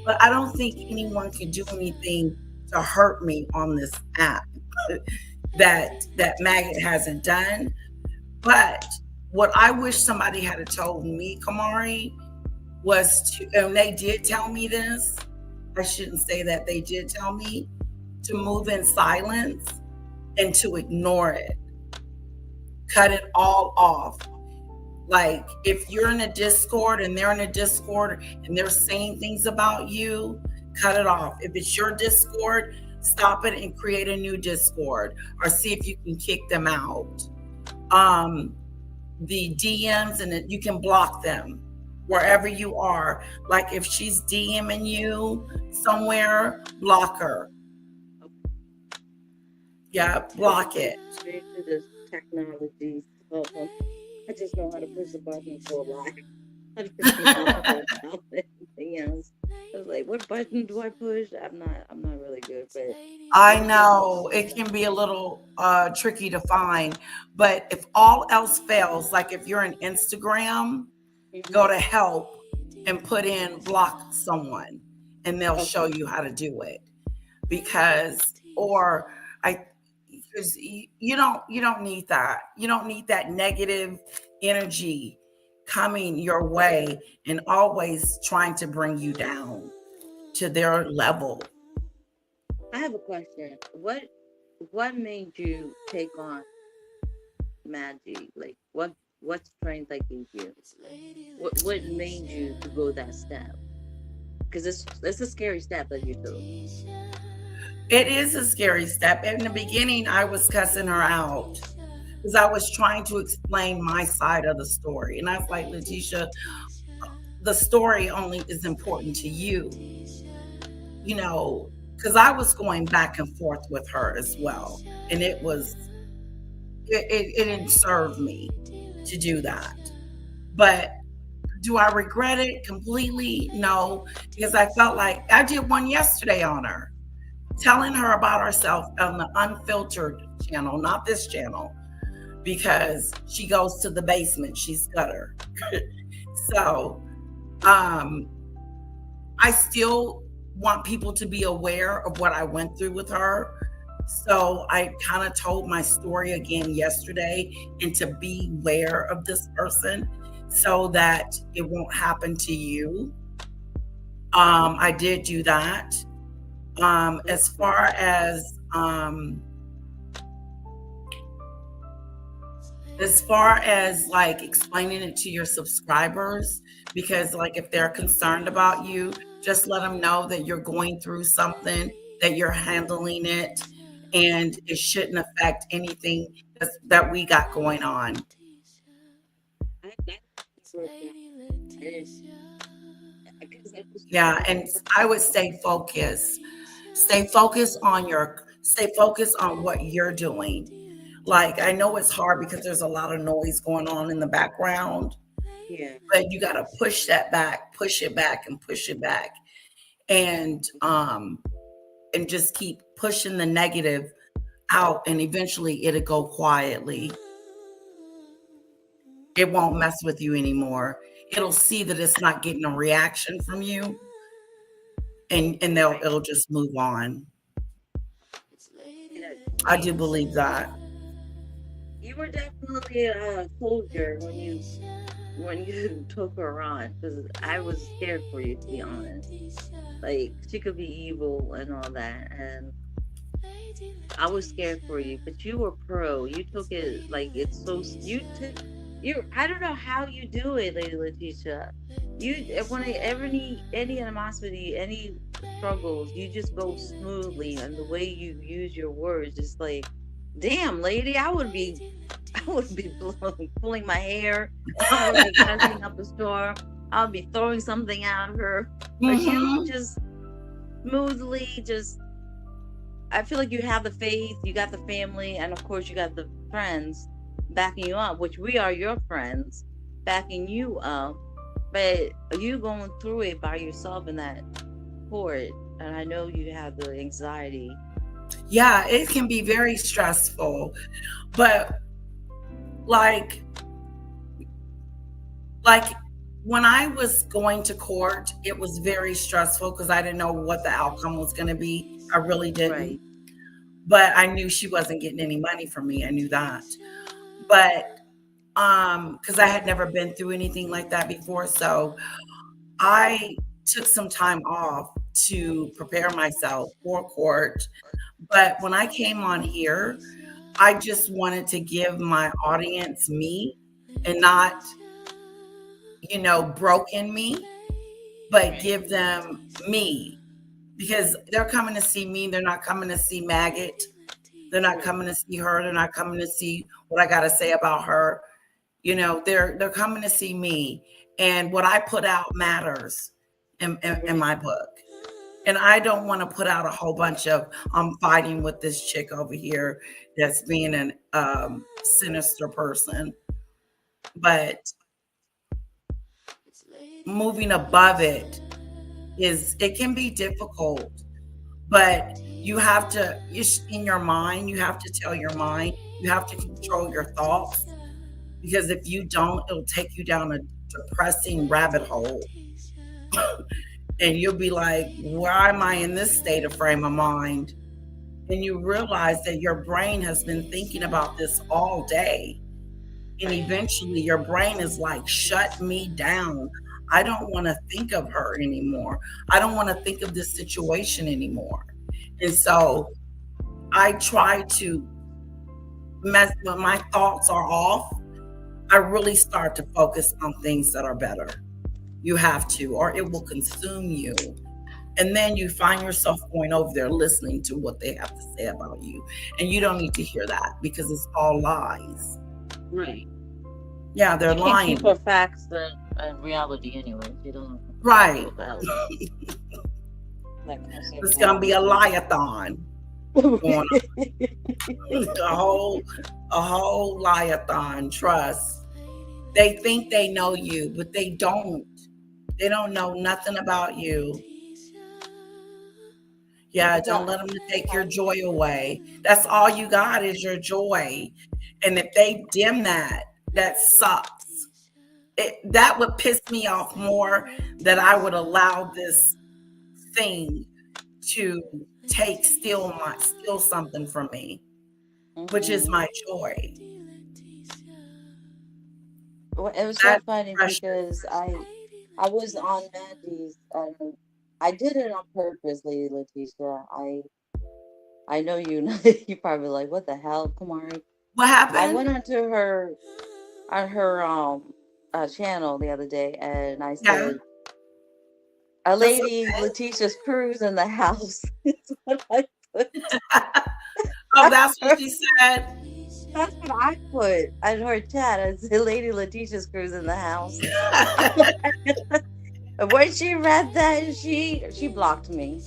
but I don't think anyone can do anything to hurt me on this app that Maggot hasn't done. But what I wish somebody had told me, Kamari, was to, and they did tell me this, I shouldn't say that, they did tell me to move in silence and to ignore it. Cut it all off. Like, if you're in a Discord and they're in a Discord and they're saying things about you, cut it off. If it's your Discord, stop it and create a new Discord, or see if you can kick them out. The DMs, and you can block them wherever you are. Like, if she's DMing you somewhere, block her. Yeah, block it. This technology. I just know how to push the button for a lot. Anything else. I was like, what button do I push? I'm not really good, but I know it can be a little tricky to find, but if all else fails, like if you're on Instagram, go to help and put in block someone, and they'll show you how to do it. Because you don't need that. You don't need that negative energy coming your way and always trying to bring you down to their level. I have a question. What made you take on Maggie? Like, what strength I gave you? What made you to go that step? Because it's a scary step that you took. It is a scary step. In the beginning, I was cussing her out because I was trying to explain my side of the story. And I was like, Letitia, the story only is important to you, because I was going back and forth with her as well. And it didn't serve me to do that. But do I regret it completely? No, because I felt like I did one yesterday on her, telling her about herself on the unfiltered channel, not this channel, because she goes to the basement. She's gutter. So I still want people to be aware of what I went through with her. So I kind of told my story again yesterday, and to beware of this person so that it won't happen to you. I did do that. As far as like explaining it to your subscribers, because like if they're concerned about you, just let them know that you're going through something, that you're handling it, and it shouldn't affect anything that we got going on. Yeah, and I would stay focused. Stay focused on what you're doing. Like, I know it's hard because there's a lot of noise going on in the background, but you got to push it back, and push it back, and just keep pushing the negative out, and eventually it'll go quietly. It won't mess with you anymore. It'll see that it's not getting a reaction from you, and it'll just move on. I do believe that. You were definitely a soldier when you took her on, because I was scared for you, to be honest. Like, she could be evil and all that, and I was scared for you, but you were pro. You took it like it's so. I don't know how you do it, Lady Letitia. When any animosity, any struggles, you just go smoothly, and the way you use your words, just like, damn, lady, I would be pulling my hair. I would be messing up the store. I would be throwing something at her. But you just smoothly, I feel like you have the faith, you got the family, and of course you got the friends backing you up, which we are your friends backing you up. But you going through it by yourself in that court, and I know you have the anxiety. Yeah, it can be very stressful, but like when I was going to court, it was very stressful because I didn't know what the outcome was going to be. I really didn't. Right. But I knew she wasn't getting any money from me. I knew that. But because I had never been through anything like that before, so I took some time off to prepare myself for court. But when I came on here, I just wanted to give my audience me, and not, broken me, but give them me, because they're coming to see me. They're not coming to see Maggot. They're not coming to see her. They're not coming to see what I got to say about her. They're coming to see me, and what I put out matters in my book. And I don't want to put out a whole bunch of, I'm fighting with this chick over here that's being an sinister person. But moving above it can be difficult. But you have to, in your mind, you have to tell your mind, you have to control your thoughts. Because if you don't, it'll take you down a depressing rabbit hole. And you'll be like, why am I in this state of frame of mind? And you realize that your brain has been thinking about this all day. And eventually your brain is like, shut me down. I don't want to think of her anymore. I don't want to think of this situation anymore. And so I try to, when my thoughts are off, I really start to focus on things that are better. You have to, or it will consume you. And then you find yourself going over there listening to what they have to say about you. And you don't need to hear that, because it's all lies. Right. Yeah, they're lying. Keep her facts and reality anyway. You don't. Right. It's gonna be a lie-a-thon. a whole lie-a-thon. Trust. They think they know you, but they don't. They don't know nothing about you. Yeah, don't let them take your joy away. That's all you got is your joy. And if they dim that sucks. That would piss me off more, that I would allow this thing to steal something from me, which is my joy. Well, it was so funny because I was on Mandy's, and I did it on purpose, Lady Letitia. I know you probably like, what the hell, Kamari? What happened? I went onto her channel the other day, and I said, "A Lady Letitia's cruise in the house." Is what I put. Oh, that's what she said. That's what I put in her chat. I said, Lady Letitia's crew's in the house. When she read that, she blocked me.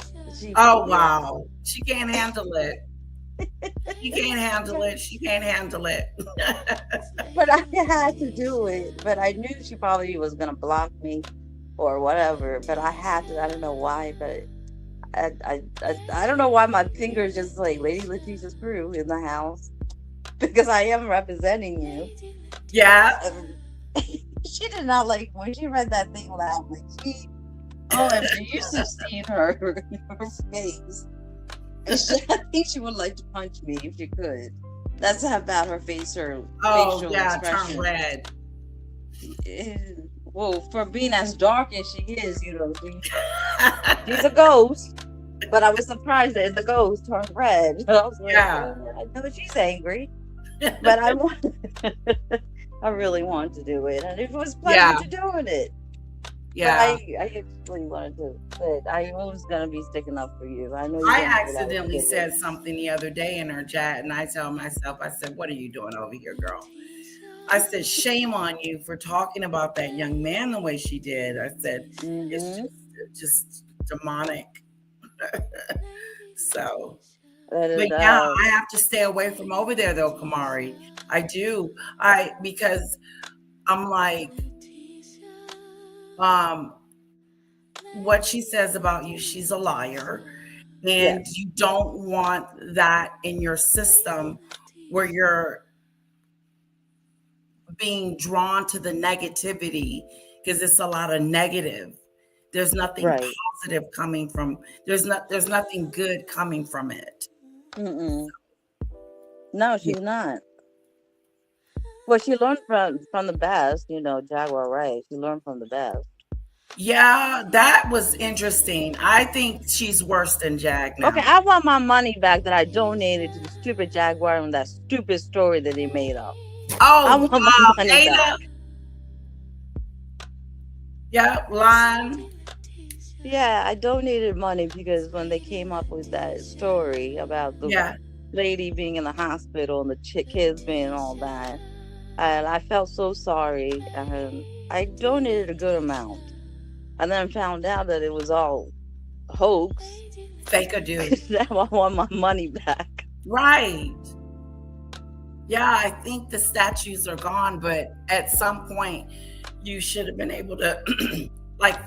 Oh wow, she can't handle it. She can't handle it. She can't handle it. But I had to do it. But I knew she probably was gonna block me or whatever. But I had to. I don't know why, but I don't know why my fingers just like Lady Letitia's crew in the house, because I am representing you. Yeah. She did not like when she read that thing loud. Like OMG, you should have seen her face. And I think she would like to punch me if she could. That's how bad her face, her facial expression. Turn red. Well, for being as dark as she is, she's a ghost. But I was surprised that the ghost turned red. I was like, I know she's angry, but I really wanted to do it, and it was pleasant to doing it. Yeah, but I actually wanted to. But I was gonna be sticking up for you. I know. I accidentally said something the other day in her chat, and I tell myself, I said, "What are you doing over here, girl?" I said, "Shame on you for talking about that young man the way she did." I said, "It's just demonic." So, but yeah, I have to stay away from over there though, Kamari. I do. Because I'm like, what she says about you, she's a liar, and you don't want that in your system where you're being drawn to the negativity, because it's a lot of negative. There's nothing positive coming from. There's nothing good coming from it. No, she's not. Well, she learned from the best, Jaguar Wright. She learned from the best. Yeah, that was interesting. I think she's worse than Jag now. Okay, I want my money back that I donated to the stupid Jaguar and that stupid story that he made up. I want my money back. Yeah, line. Yeah, I donated money because when they came up with that story about the lady being in the hospital and the kids being all that, and I felt so sorry, and I donated a good amount, and then found out that it was all hoax. Fake a dude. Now I want my money back. Right. Yeah, I think the statues are gone, but at some point you should have been able to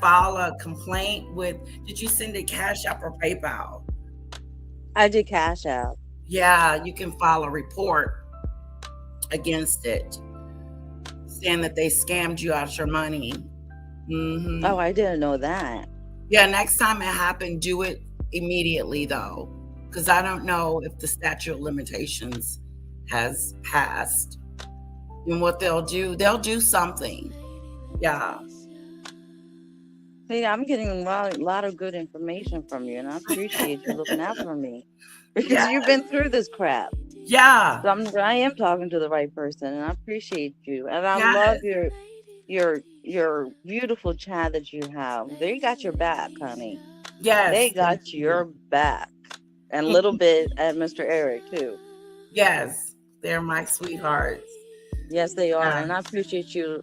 file a complaint with, did you send it Cash App or PayPal? I did Cash App. Yeah, you can file a report against it, saying that they scammed you out your money. Mm-hmm. Oh, I didn't know that. Yeah, next time it happened, do it immediately though, because I don't know if the statute of limitations has passed. And what they'll do something. Yeah. See, I'm getting a lot of good information from you, and I appreciate you looking out for me, because you've been through this crap. Yeah. So I am talking to the right person, and I appreciate you, and I love your beautiful chat that you have. They got your back, honey. Yes, they got your back, and a little bit at Mr. Eric too. Yes, they're my sweethearts. Yes, they are, and I appreciate you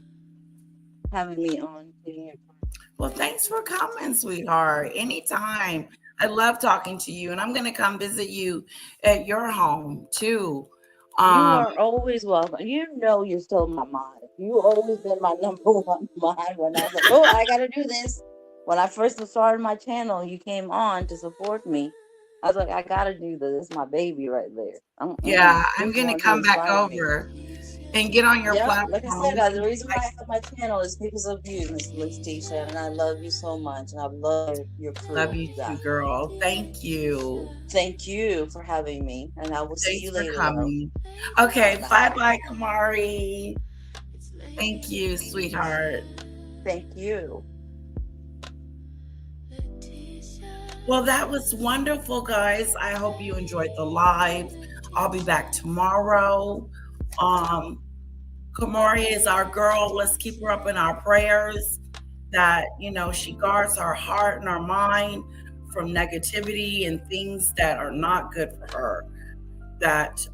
having me on. Well, thanks for coming, sweetheart. Anytime. I love talking to you, and I'm going to come visit you at your home too. You are always welcome. You know you're still in my mind. You've always been my number one mind. When I was like, oh, I got to do this. When I first started my channel, you came on to support me. I was like, I got to do this. It's my baby right there. I'm going to come back over and get on your platform. Like I said, guys, the reason why I have my channel is because of you, Miss Letitia, and I love you so much. And I love your crew. Love you too, girl. Thank you. Thank you for having me, and I will see you later. Coming. Okay, bye, Kamari. Thank you, sweetheart. Thank you. Well, that was wonderful, guys. I hope you enjoyed the live. I'll be back tomorrow. Kamari is our girl. Let's keep her up in our prayers that, she guards our heart and our mind from negativity and things that are not good for her. That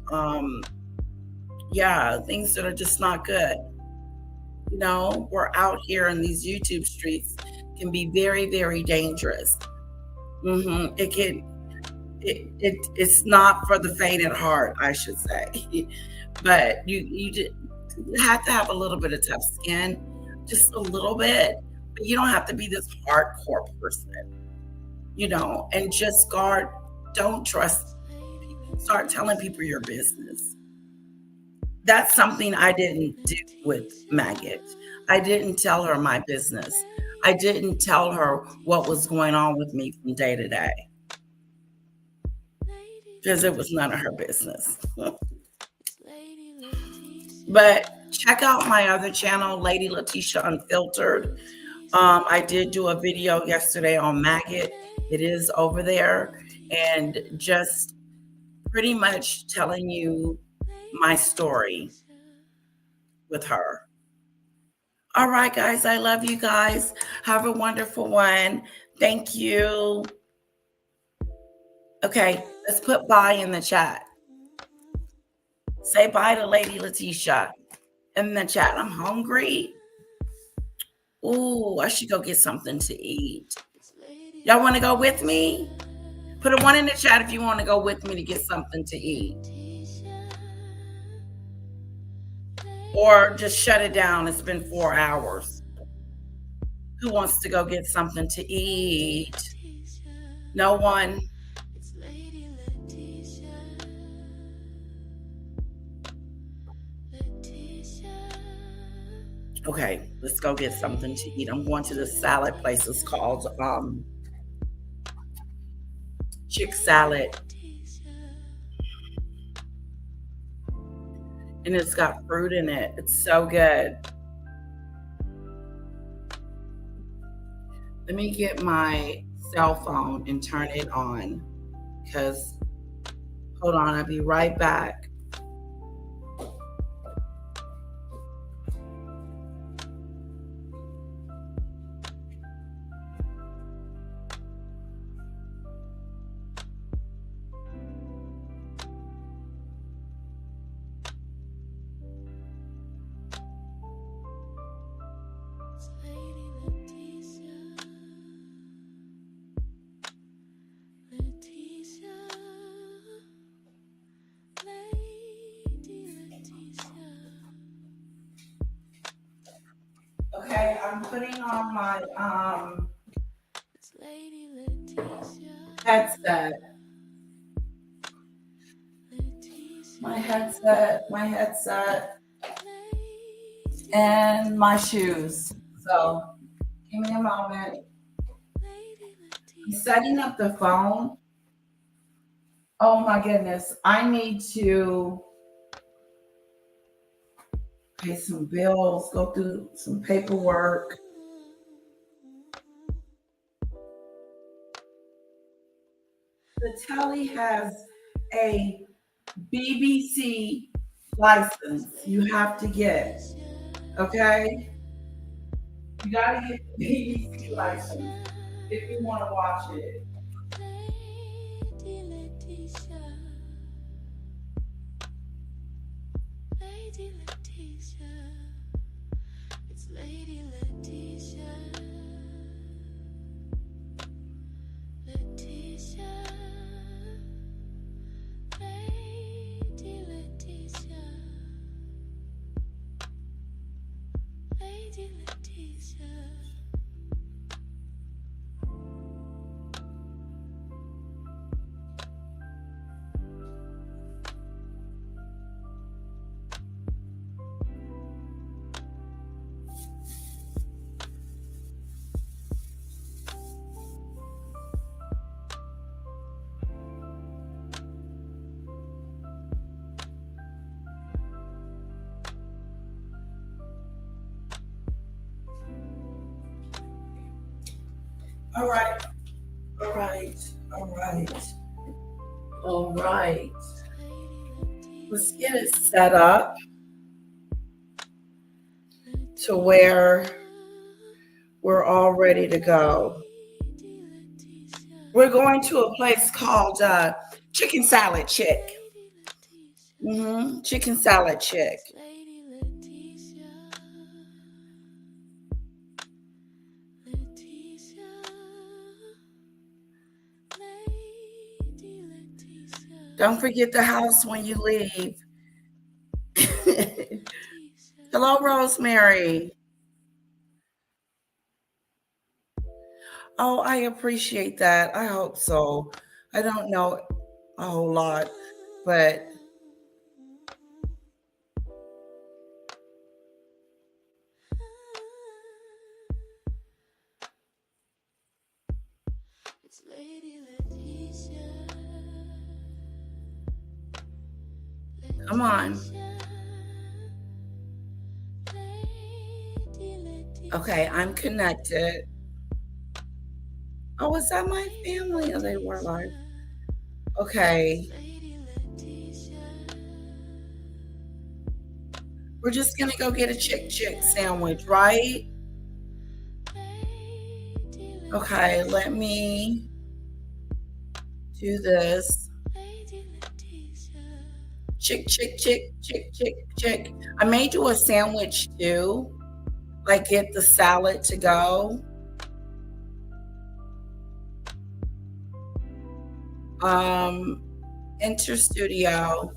Yeah, things that are just not good. You know, we're out here in these YouTube streets can be very, very dangerous. It can. It's not for the faint at heart, I should say. But you have to have a little bit of tough skin, just a little bit. But you don't have to be this hardcore person, you know. And just guard. Don't trust. Start telling people your business. That's something I didn't do with Maggot. I didn't tell her my business. I didn't tell her what was going on with me from day to day, because it was none of her business. But check out my other channel, Lady Letitia Unfiltered. I did do a video yesterday on Maggot. It is over there, and just pretty much telling you my story with her. All right, guys, I love you guys. Have a wonderful one. Thank you. Okay, let's put bye in the chat. Say bye to Lady Letitia in the chat. I'm hungry. Ooh, I should go get something to eat. Y'all want to go with me? Put a 1 in the chat if you want to go with me to get something to eat. Or just shut it down. It's been 4 hours. Who wants to go get something to eat? No one? Okay, let's go get something to eat. I'm going to the salad place. It's called Chick Salad. And it's got fruit in it. It's so good. Let me get my cell phone and turn it on, because, hold on, I'll be right back. Okay, I'm putting on my headset. My headset, and my shoes. So, give me a moment. I'm setting up the phone. Oh my goodness, I need to pay some bills, go through some paperwork. The telly has a BBC license you have to get, okay? You gotta get the BBC license if you want to watch it. Lady Letitia, it's Lady Letitia. Letitia, Lady Letitia. Lady Letitia. All right. All right. All right. All right. Let's get it set up to where we're all ready to go. We're going to a place called Chicken Salad Chick. Chicken salad chick. Don't forget the house when you leave. Hello, Rosemary. Oh, I appreciate that. I hope so. I don't know a whole lot, but come on. Okay, I'm connected. Oh, is that my family? Oh, they were live. Okay. We're just gonna go get a chick sandwich, right? Okay, let me do this. Chick. I may do a sandwich too. Like get the salad to go. Enter studio.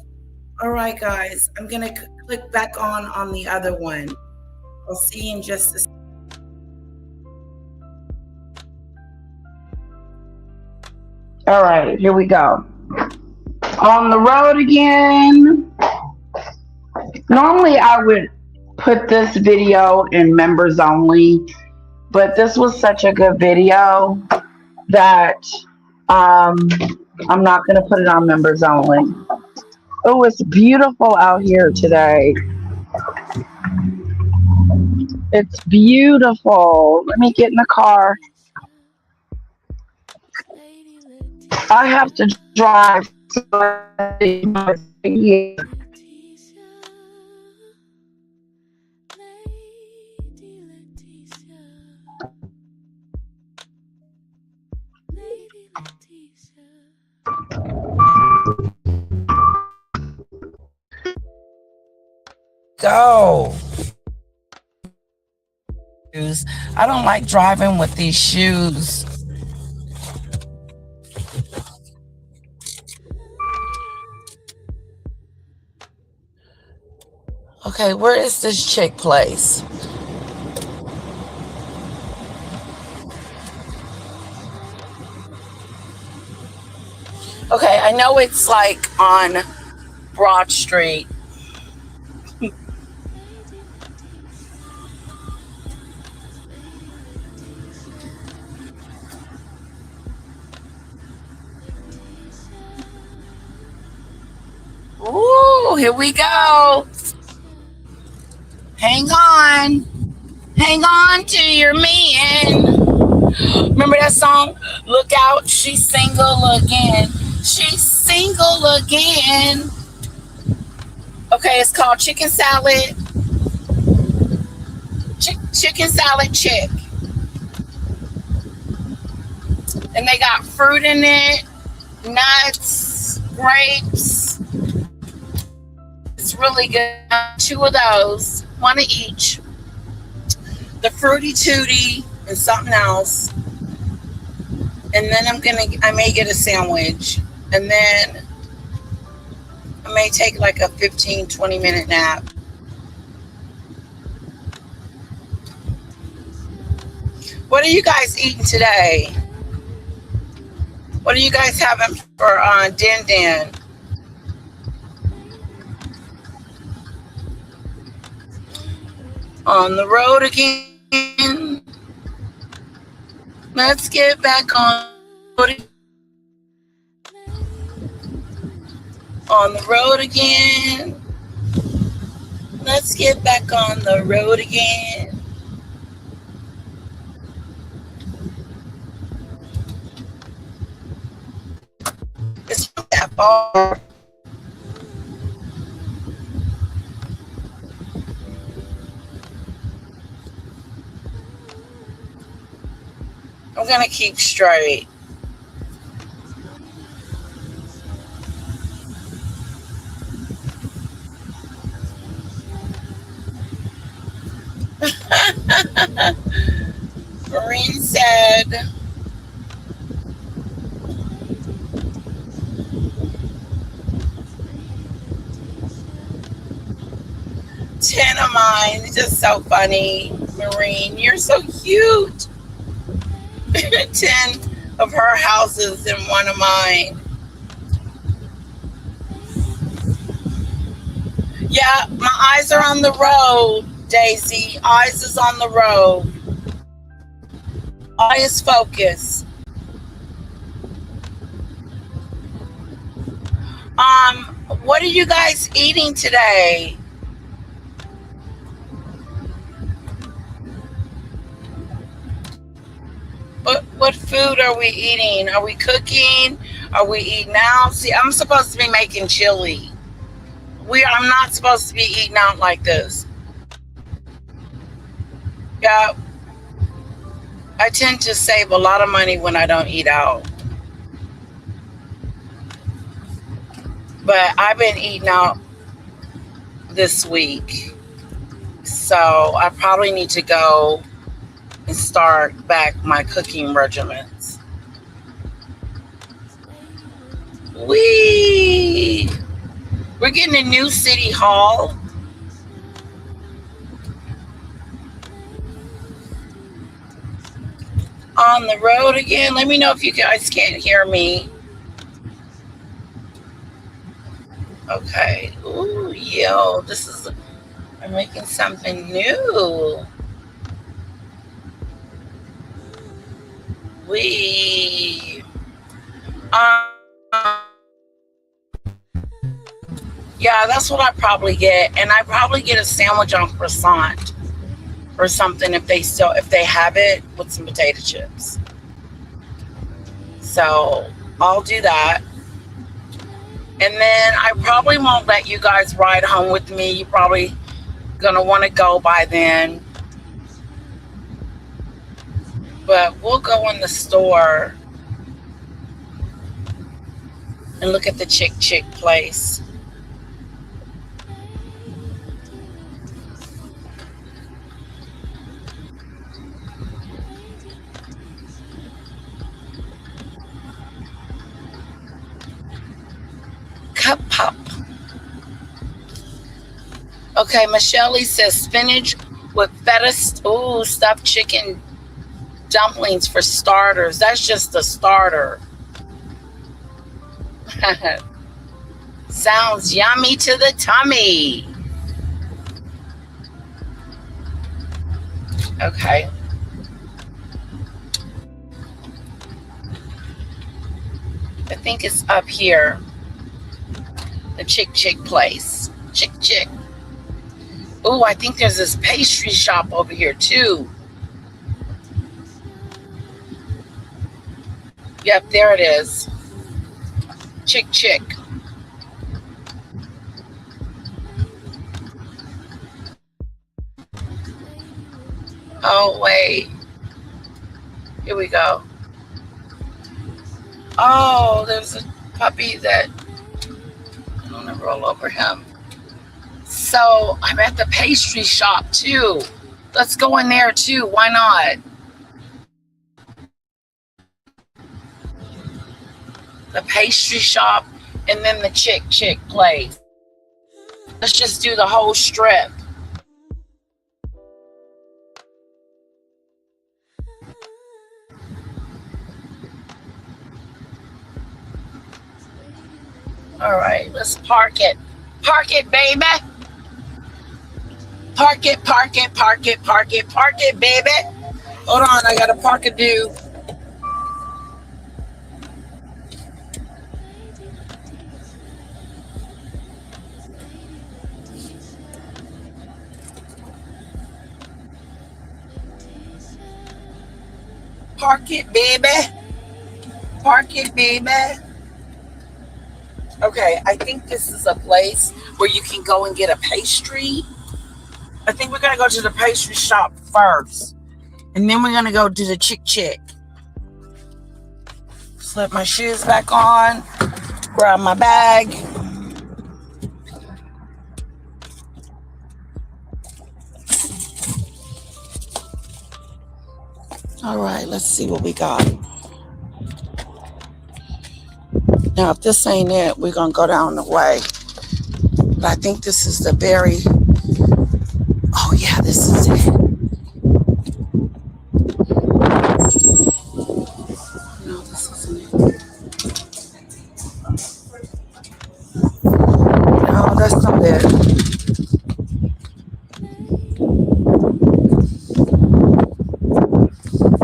All right, guys, I'm gonna click back on the other one. I'll see you in just a second. All right, here we go. On the road again. Normally I would put this video in members only, but this was such a good video that I'm not going to put it on members only. Oh, it's beautiful out here today. It's beautiful. Let me get in the car. I have to drive. Go. I don't like driving with these shoes. Okay, where is this chick place? Okay, I know it's like on Broad Street. Ooh, here we go. Hang on. Hang on to your man. Remember that song? Look out, she's single again. She's single again. Okay, it's called chicken salad. Chicken salad chick. And they got fruit in it, nuts, grapes. It's really good. 2 of those, 1 of each. The fruity tooty and something else. And then I may get a sandwich. And then I may take like a 15-20 minute nap. What are you guys eating today? What are you guys having for din din? On the road again. Let's get back on the road again. Let's get back on the road again. It's not that far. I'm gonna keep straight. Maureen said, "10 of mine." It's just so funny, Maureen. You're so cute. 10 of her houses and 1 of mine. Yeah, my eyes are on the road, Daisy. Eyes is on the road. Eyes focus. What are you guys eating today? What food are we eating? Are we cooking? Are we eating out? See, I'm supposed to be making chili. I'm not supposed to be eating out like this. Yeah, I tend to save a lot of money when I don't eat out. But I've been eating out this week. So I probably need to go and start back my cooking regimens. We're getting a new city hall. On the road again. Let me know if you guys can't hear me. Okay. Ooh, yo, I'm making something new. Yeah, that's what I probably get. And I probably get a sandwich on croissant or something if they have it with some potato chips. So I'll do that. And then I probably won't let you guys ride home with me. You're probably gonna want to go by then. But we'll go in the store and look at the Chick place. Cup pop. Okay, Michelle says spinach with feta, stuffed chicken dumplings for starters. That's just a starter. Sounds yummy to the tummy. Okay. I think it's up here. The Chick place. Chick. Oh, I think there's this pastry shop over here too. Yep, there it is. Chick. Oh, wait. Here we go. Oh, there's a puppy that I'm gonna roll over him. So I'm at the pastry shop too. Let's go in there too. Why not? The pastry shop and then the Chick place. Let's just do the whole strip. All right, let's park it. Park it, baby. Park it, baby. Hold on, I got a park a do. Park it, baby. Okay, I think this is a place where you can go and get a pastry. I think we're going to go to the pastry shop first. And then we're going to go to the Chick. Slip my shoes back on. Grab my bag. All right, let's see what we got. Now, if this ain't it, we're going to go down the way. But I think this is the very... Oh, yeah, this is it. No, this isn't it. No, that's not it.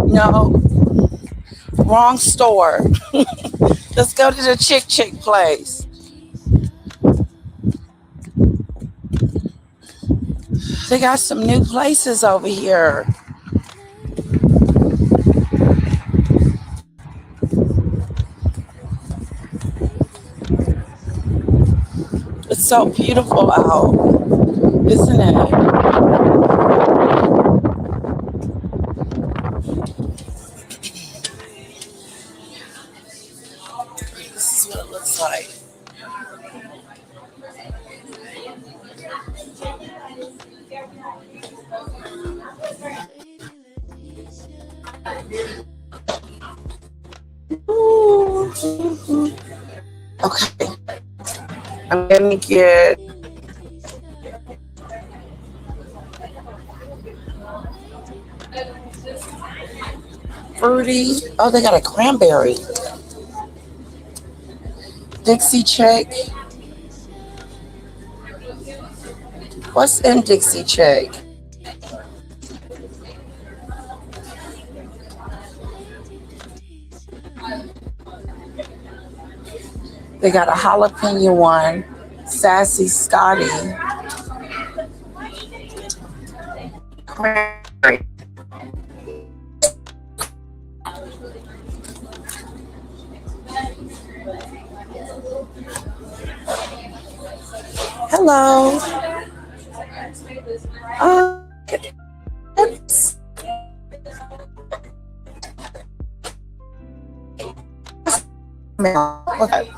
No, wrong store. Let's go to the Chick place. They got some new places over here. It's so beautiful out, isn't it? This is what it looks like. Okay, I'm gonna get fruity. Oh, they got a cranberry. Dixie Chick. What's in Dixie Chick? They got a jalapeno one, Sassy Scotty. Cranberry. Hello. It's okay.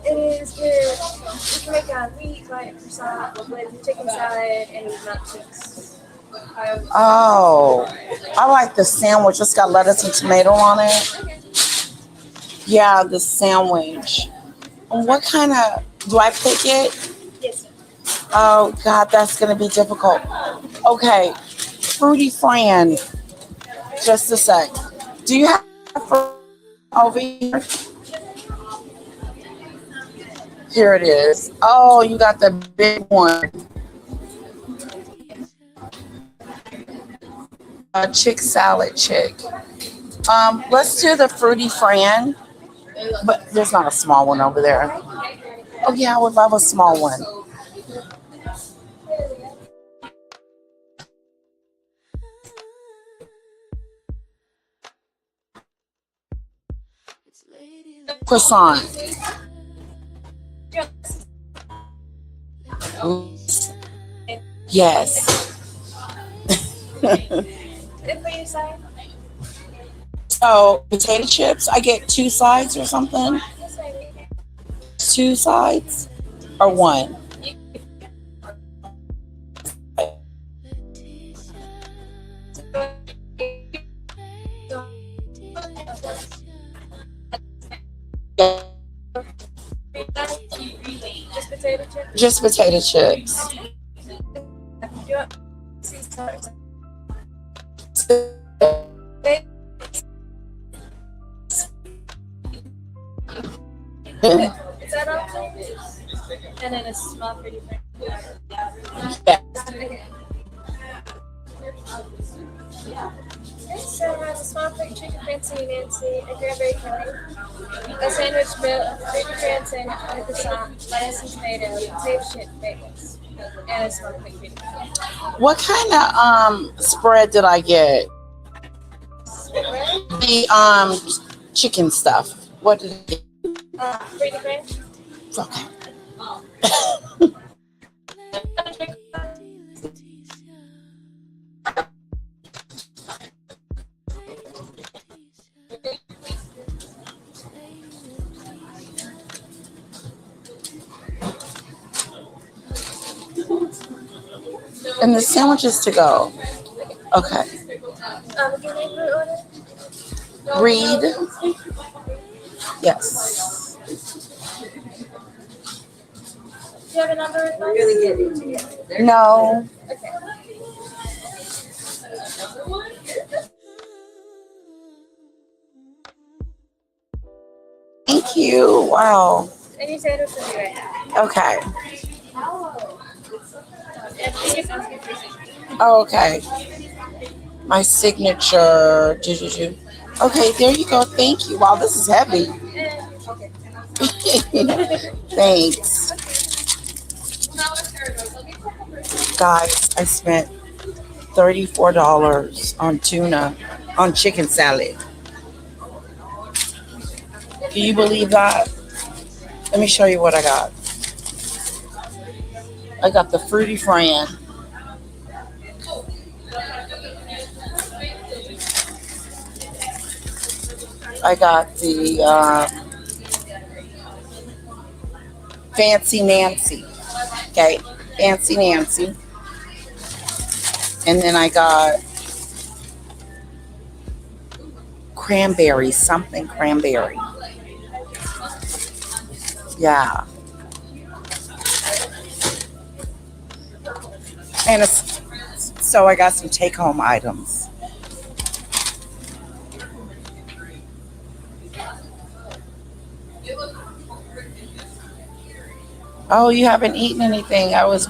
It is with, you can make a meat like croissant with chicken salad and nut cheese. Oh, I like the sandwich. It's got lettuce and tomato on it. Yeah, the sandwich. What kind of, do I pick it? Yes. Oh, God, that's going to be difficult. Okay, Fruity Fran. Just a sec. Do you have over here? Here it is. Oh, you got the big one. Chick salad chick. Let's do the Fruity Fran. But there's not a small one over there. Oh, yeah, I would love a small one. Croissant. Yes. So, potato chips, I get 2 sides or something? 2 sides or 1? Just potato chips. Is that option? And then a small pretty friend. So it has a small plate chicken fancy Nancy, a cranberry curry, a sandwich built of baby Cranston, a croissant, lettuce and tomato, potato chip bagels, and a small plate baby. What kind of spread did I get? The chicken stuff. What did it get? Pretty French. Okay. And the sandwiches to go. Okay. Read. Yes. Do you have a number? No. Thank you. Wow. Any sandwich will be right now. Okay. Yeah, Oh, okay. My signature. Okay, there you go. Thank you. Wow, this is heavy. Thanks. Guys, I spent $34 on tuna, on chicken salad. Can you believe that? Let me show you what I got. I got the Fruity Fran. I got the Fancy Nancy. Okay, Fancy Nancy. And then I got cranberry, something cranberry. Yeah. And so I got some take-home items. Oh, you haven't eaten anything. I was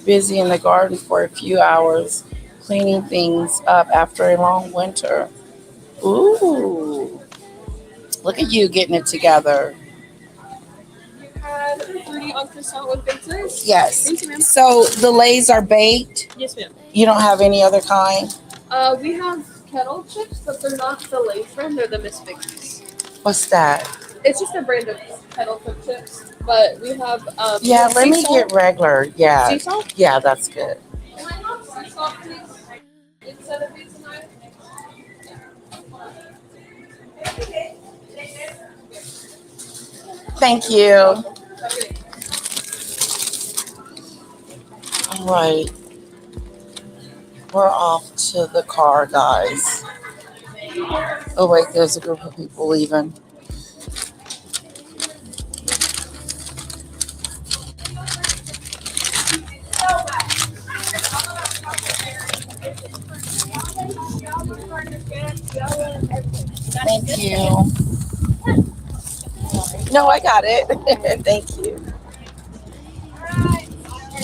busy in the garden for a few hours, cleaning things up after a long winter. Ooh. Look at you getting it together. You had fruity on croissant with baked lays? Yes. Thank you, ma'am. So the lays are baked? Yes, ma'am. You don't have any other kind? We have kettle chips, but they're not the Lay's brand. They're the Miss Vicky's. What's that? It's just a brand of kettle cooked chips, but we have Yeah, let me sea salt. get regular. Yeah. Sea salt? Yeah, that's good. Can I have sea salt, please? Instead of pizza night? Thank you. All right. We're off to the car, guys. Oh, wait, there's a group of people leaving. Thank you. No, I got it. Thank you.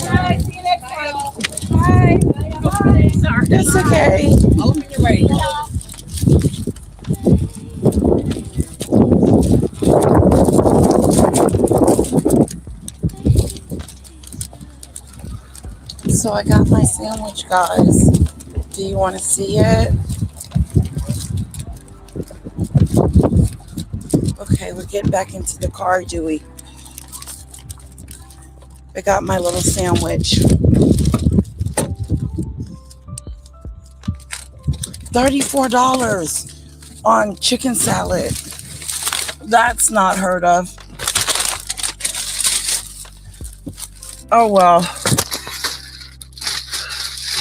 Alright, see you next time. Bye. Sorry. That's okay. I'll be ready. So I got my sandwich, guys. Do you want to see it? Okay, we're getting back into the car, Dewey. I got my little sandwich. $34 on chicken salad. That's not heard of. Oh, well.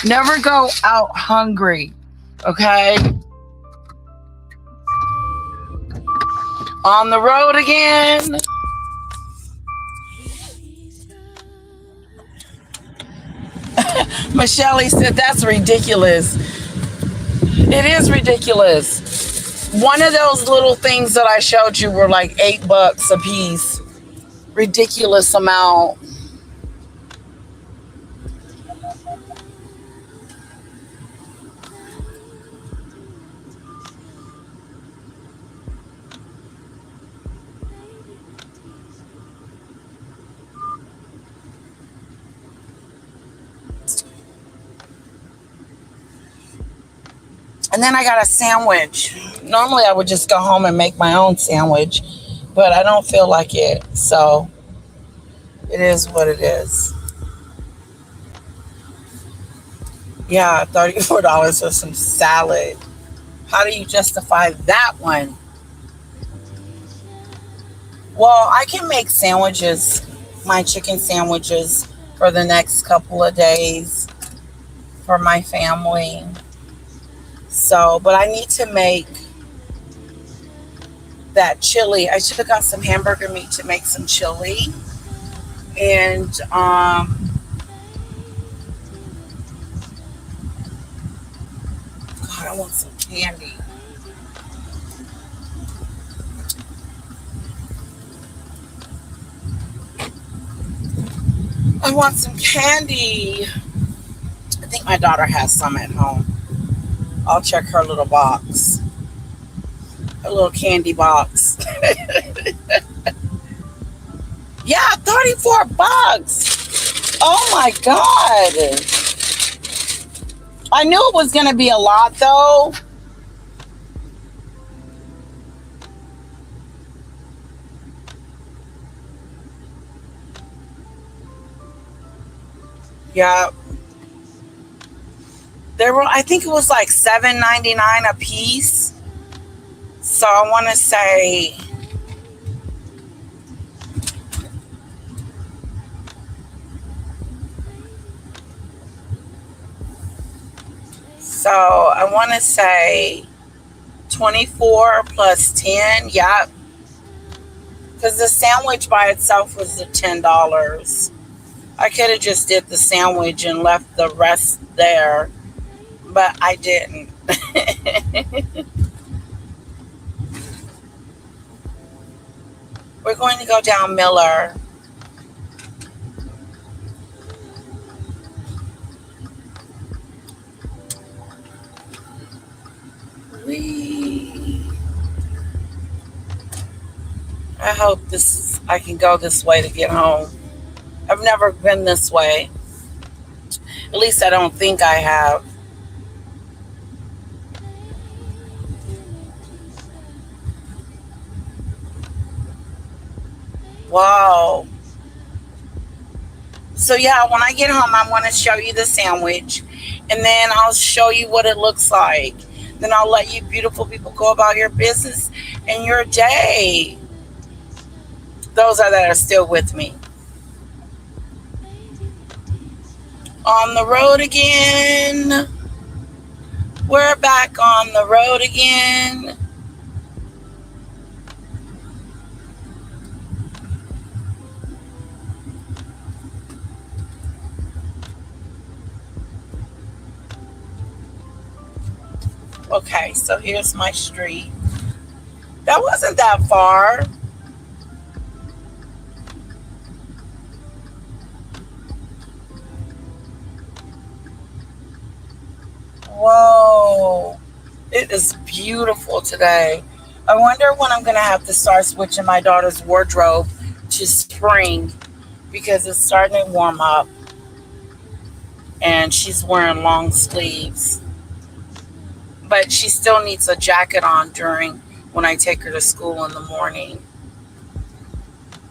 Never go out hungry, okay? On the road again. Michelle said, that's ridiculous. It is ridiculous. One of those little things that I showed you were like $8 a piece. Ridiculous amount. And then I got a sandwich. Normally I would just go home and make my own sandwich, but I don't feel like it. So it is what it is. Yeah, $34 for some salad. How do you justify that one? Well, I can make sandwiches, my chicken sandwiches, for the next couple of days. for my family. So, but I need to make that chili. I should have got some hamburger meat to make some chili. And God, I want some candy. I want some candy. I think my daughter has some at home. I'll check her little box. Her little candy box. Yeah, $34. Oh my God. I knew it was going to be a lot though. Yeah. There were, I think it was like $7.99 a piece. So I want to say I want to say 24 plus 10. Yeah. Because the sandwich by itself was the $10. I could have just did the sandwich and left the rest there, but I didn't. We're going to go down Miller. I hope I can go this way to get home. I've never been this way. At least I don't think I have. Wow. So yeah, when I get home, I want to show you the sandwich, and then I'll show you what it looks like. Then I'll let you beautiful people go about your business and your day. Those that are still with me. On the road again. We're back on the road again. Okay, so here's my street. That wasn't that far. Whoa, it is beautiful today. I wonder when I'm going to have to start switching my daughter's wardrobe to spring because it's starting to warm up and she's wearing long sleeves. But she still needs a jacket on when I take her to school in the morning.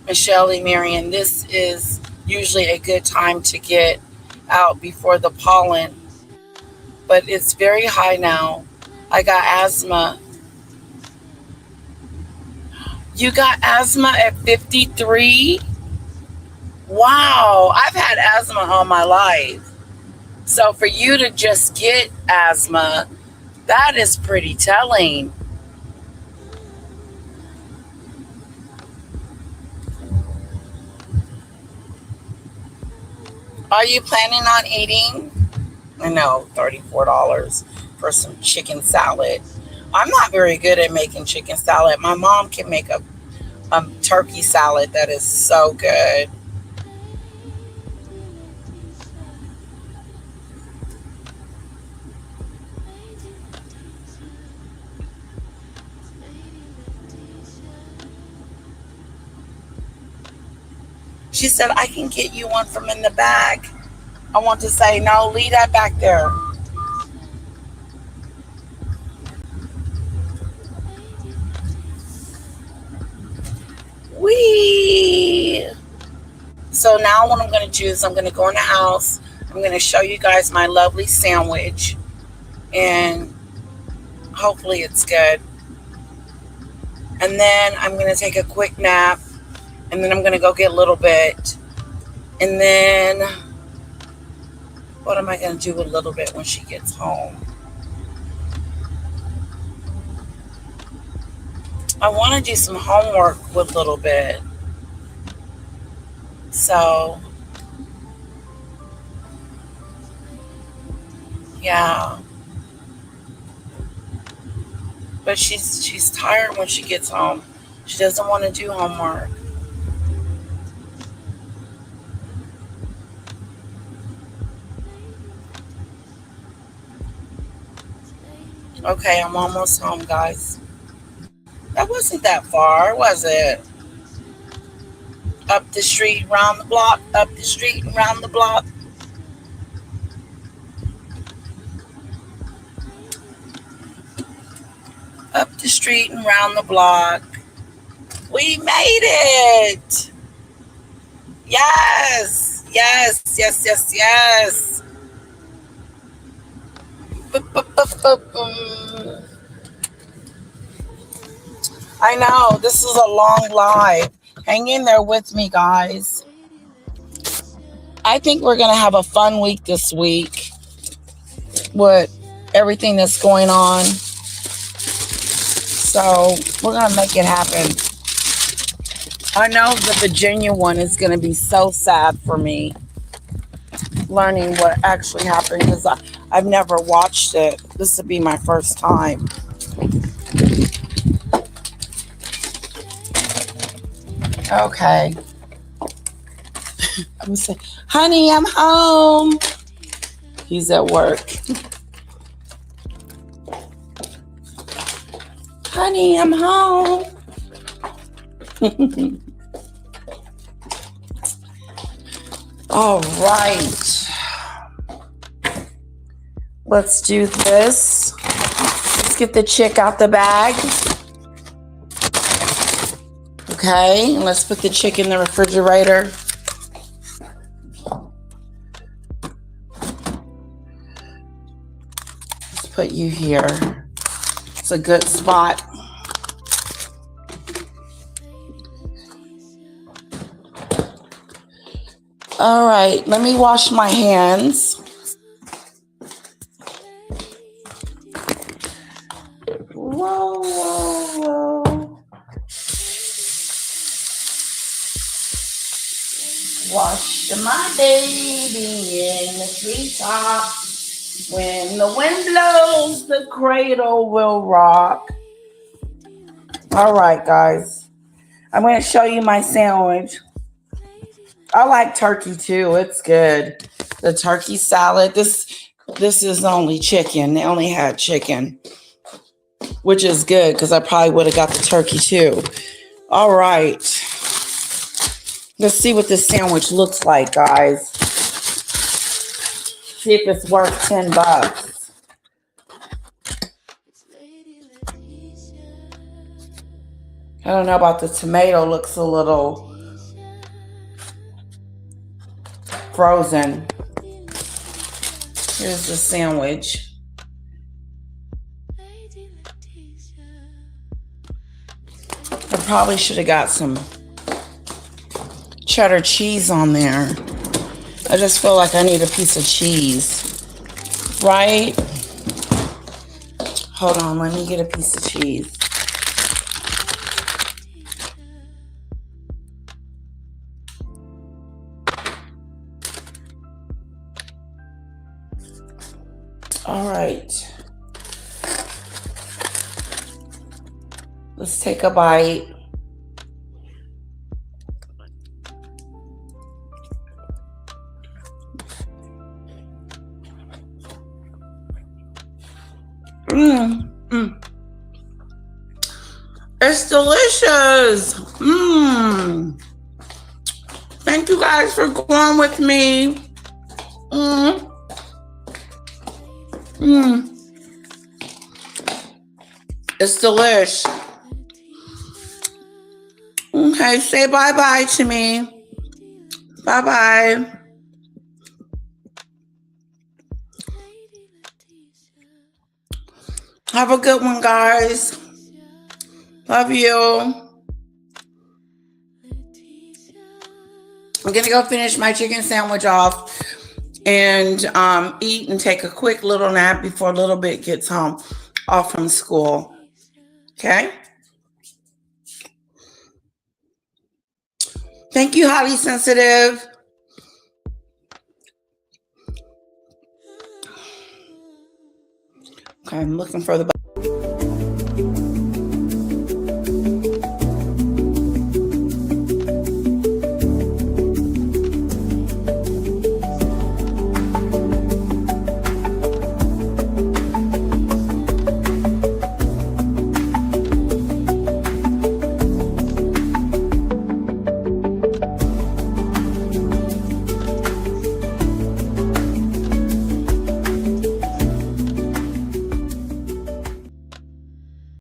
Michelle Marion, this is usually a good time to get out before the pollen, but it's very high now. I got asthma. You got asthma at 53? Wow, I've had asthma all my life. So for you to just get asthma, that is pretty telling. Are you planning on eating? I know, $34 for some chicken salad. I'm not very good at making chicken salad. My mom can make a turkey salad that is so good. She said, I can get you one from in the back. I want to say, no, leave that back there. Whee! So now what I'm going to do is I'm going to go in the house. I'm going to show you guys my lovely sandwich. And hopefully it's good. And then I'm going to take a quick nap. And then I'm going to go get a little bit. And then What am I going to do a little bit when she gets home? I want to do some homework with a little bit. So, yeah. But she's tired when she gets home. She doesn't want to do homework. Okay, I'm almost home, guys. That wasn't that far, was it? Up the street, round the block, up the street, and round the block. Up the street and round the block. We made it! Yes! Yes, yes, yes, yes. I know, this is a long live. Hang in there with me, guys. I think we're going to have a fun week this week with everything that's going on. So we're going to make it happen. I know the Virginia one is going to be so sad for me, learning what actually happened, because I've never watched it. This will be my first time. Okay. I'm gonna say, honey, I'm home. He's at work. Honey, I'm home. All right. Let's do this. Let's get the chick out the bag. Okay, let's put the chick in the refrigerator. Let's put you here. It's a good spot. All right, let me wash my hands. Whoa, whoa, whoa. Wash my baby in the treetop. When the wind blows, the cradle will rock. All right, guys. I'm going to show you my sandwich. I like turkey too. It's good. The turkey salad. This is only chicken. They only had chicken, which is good because I probably would have got the turkey too. All right. Let's see what this sandwich looks like, guys. See if it's worth $10. I don't know about the tomato. Looks a little frozen. Here's the sandwich. I probably should have got some cheddar cheese on there. I just feel like I need a piece of cheese, right? Hold on, let me get a piece of cheese. All right. Let's take a bite. It's delicious. Thank you guys for going with me. It's delish. Okay, say bye-bye to me. Bye-bye. Have a good one, guys. Love you. I'm gonna go finish my chicken sandwich off. and eat and take a quick little nap before Little Bit gets home off from school. Okay? Thank you, highly sensitive. Okay, I'm looking for the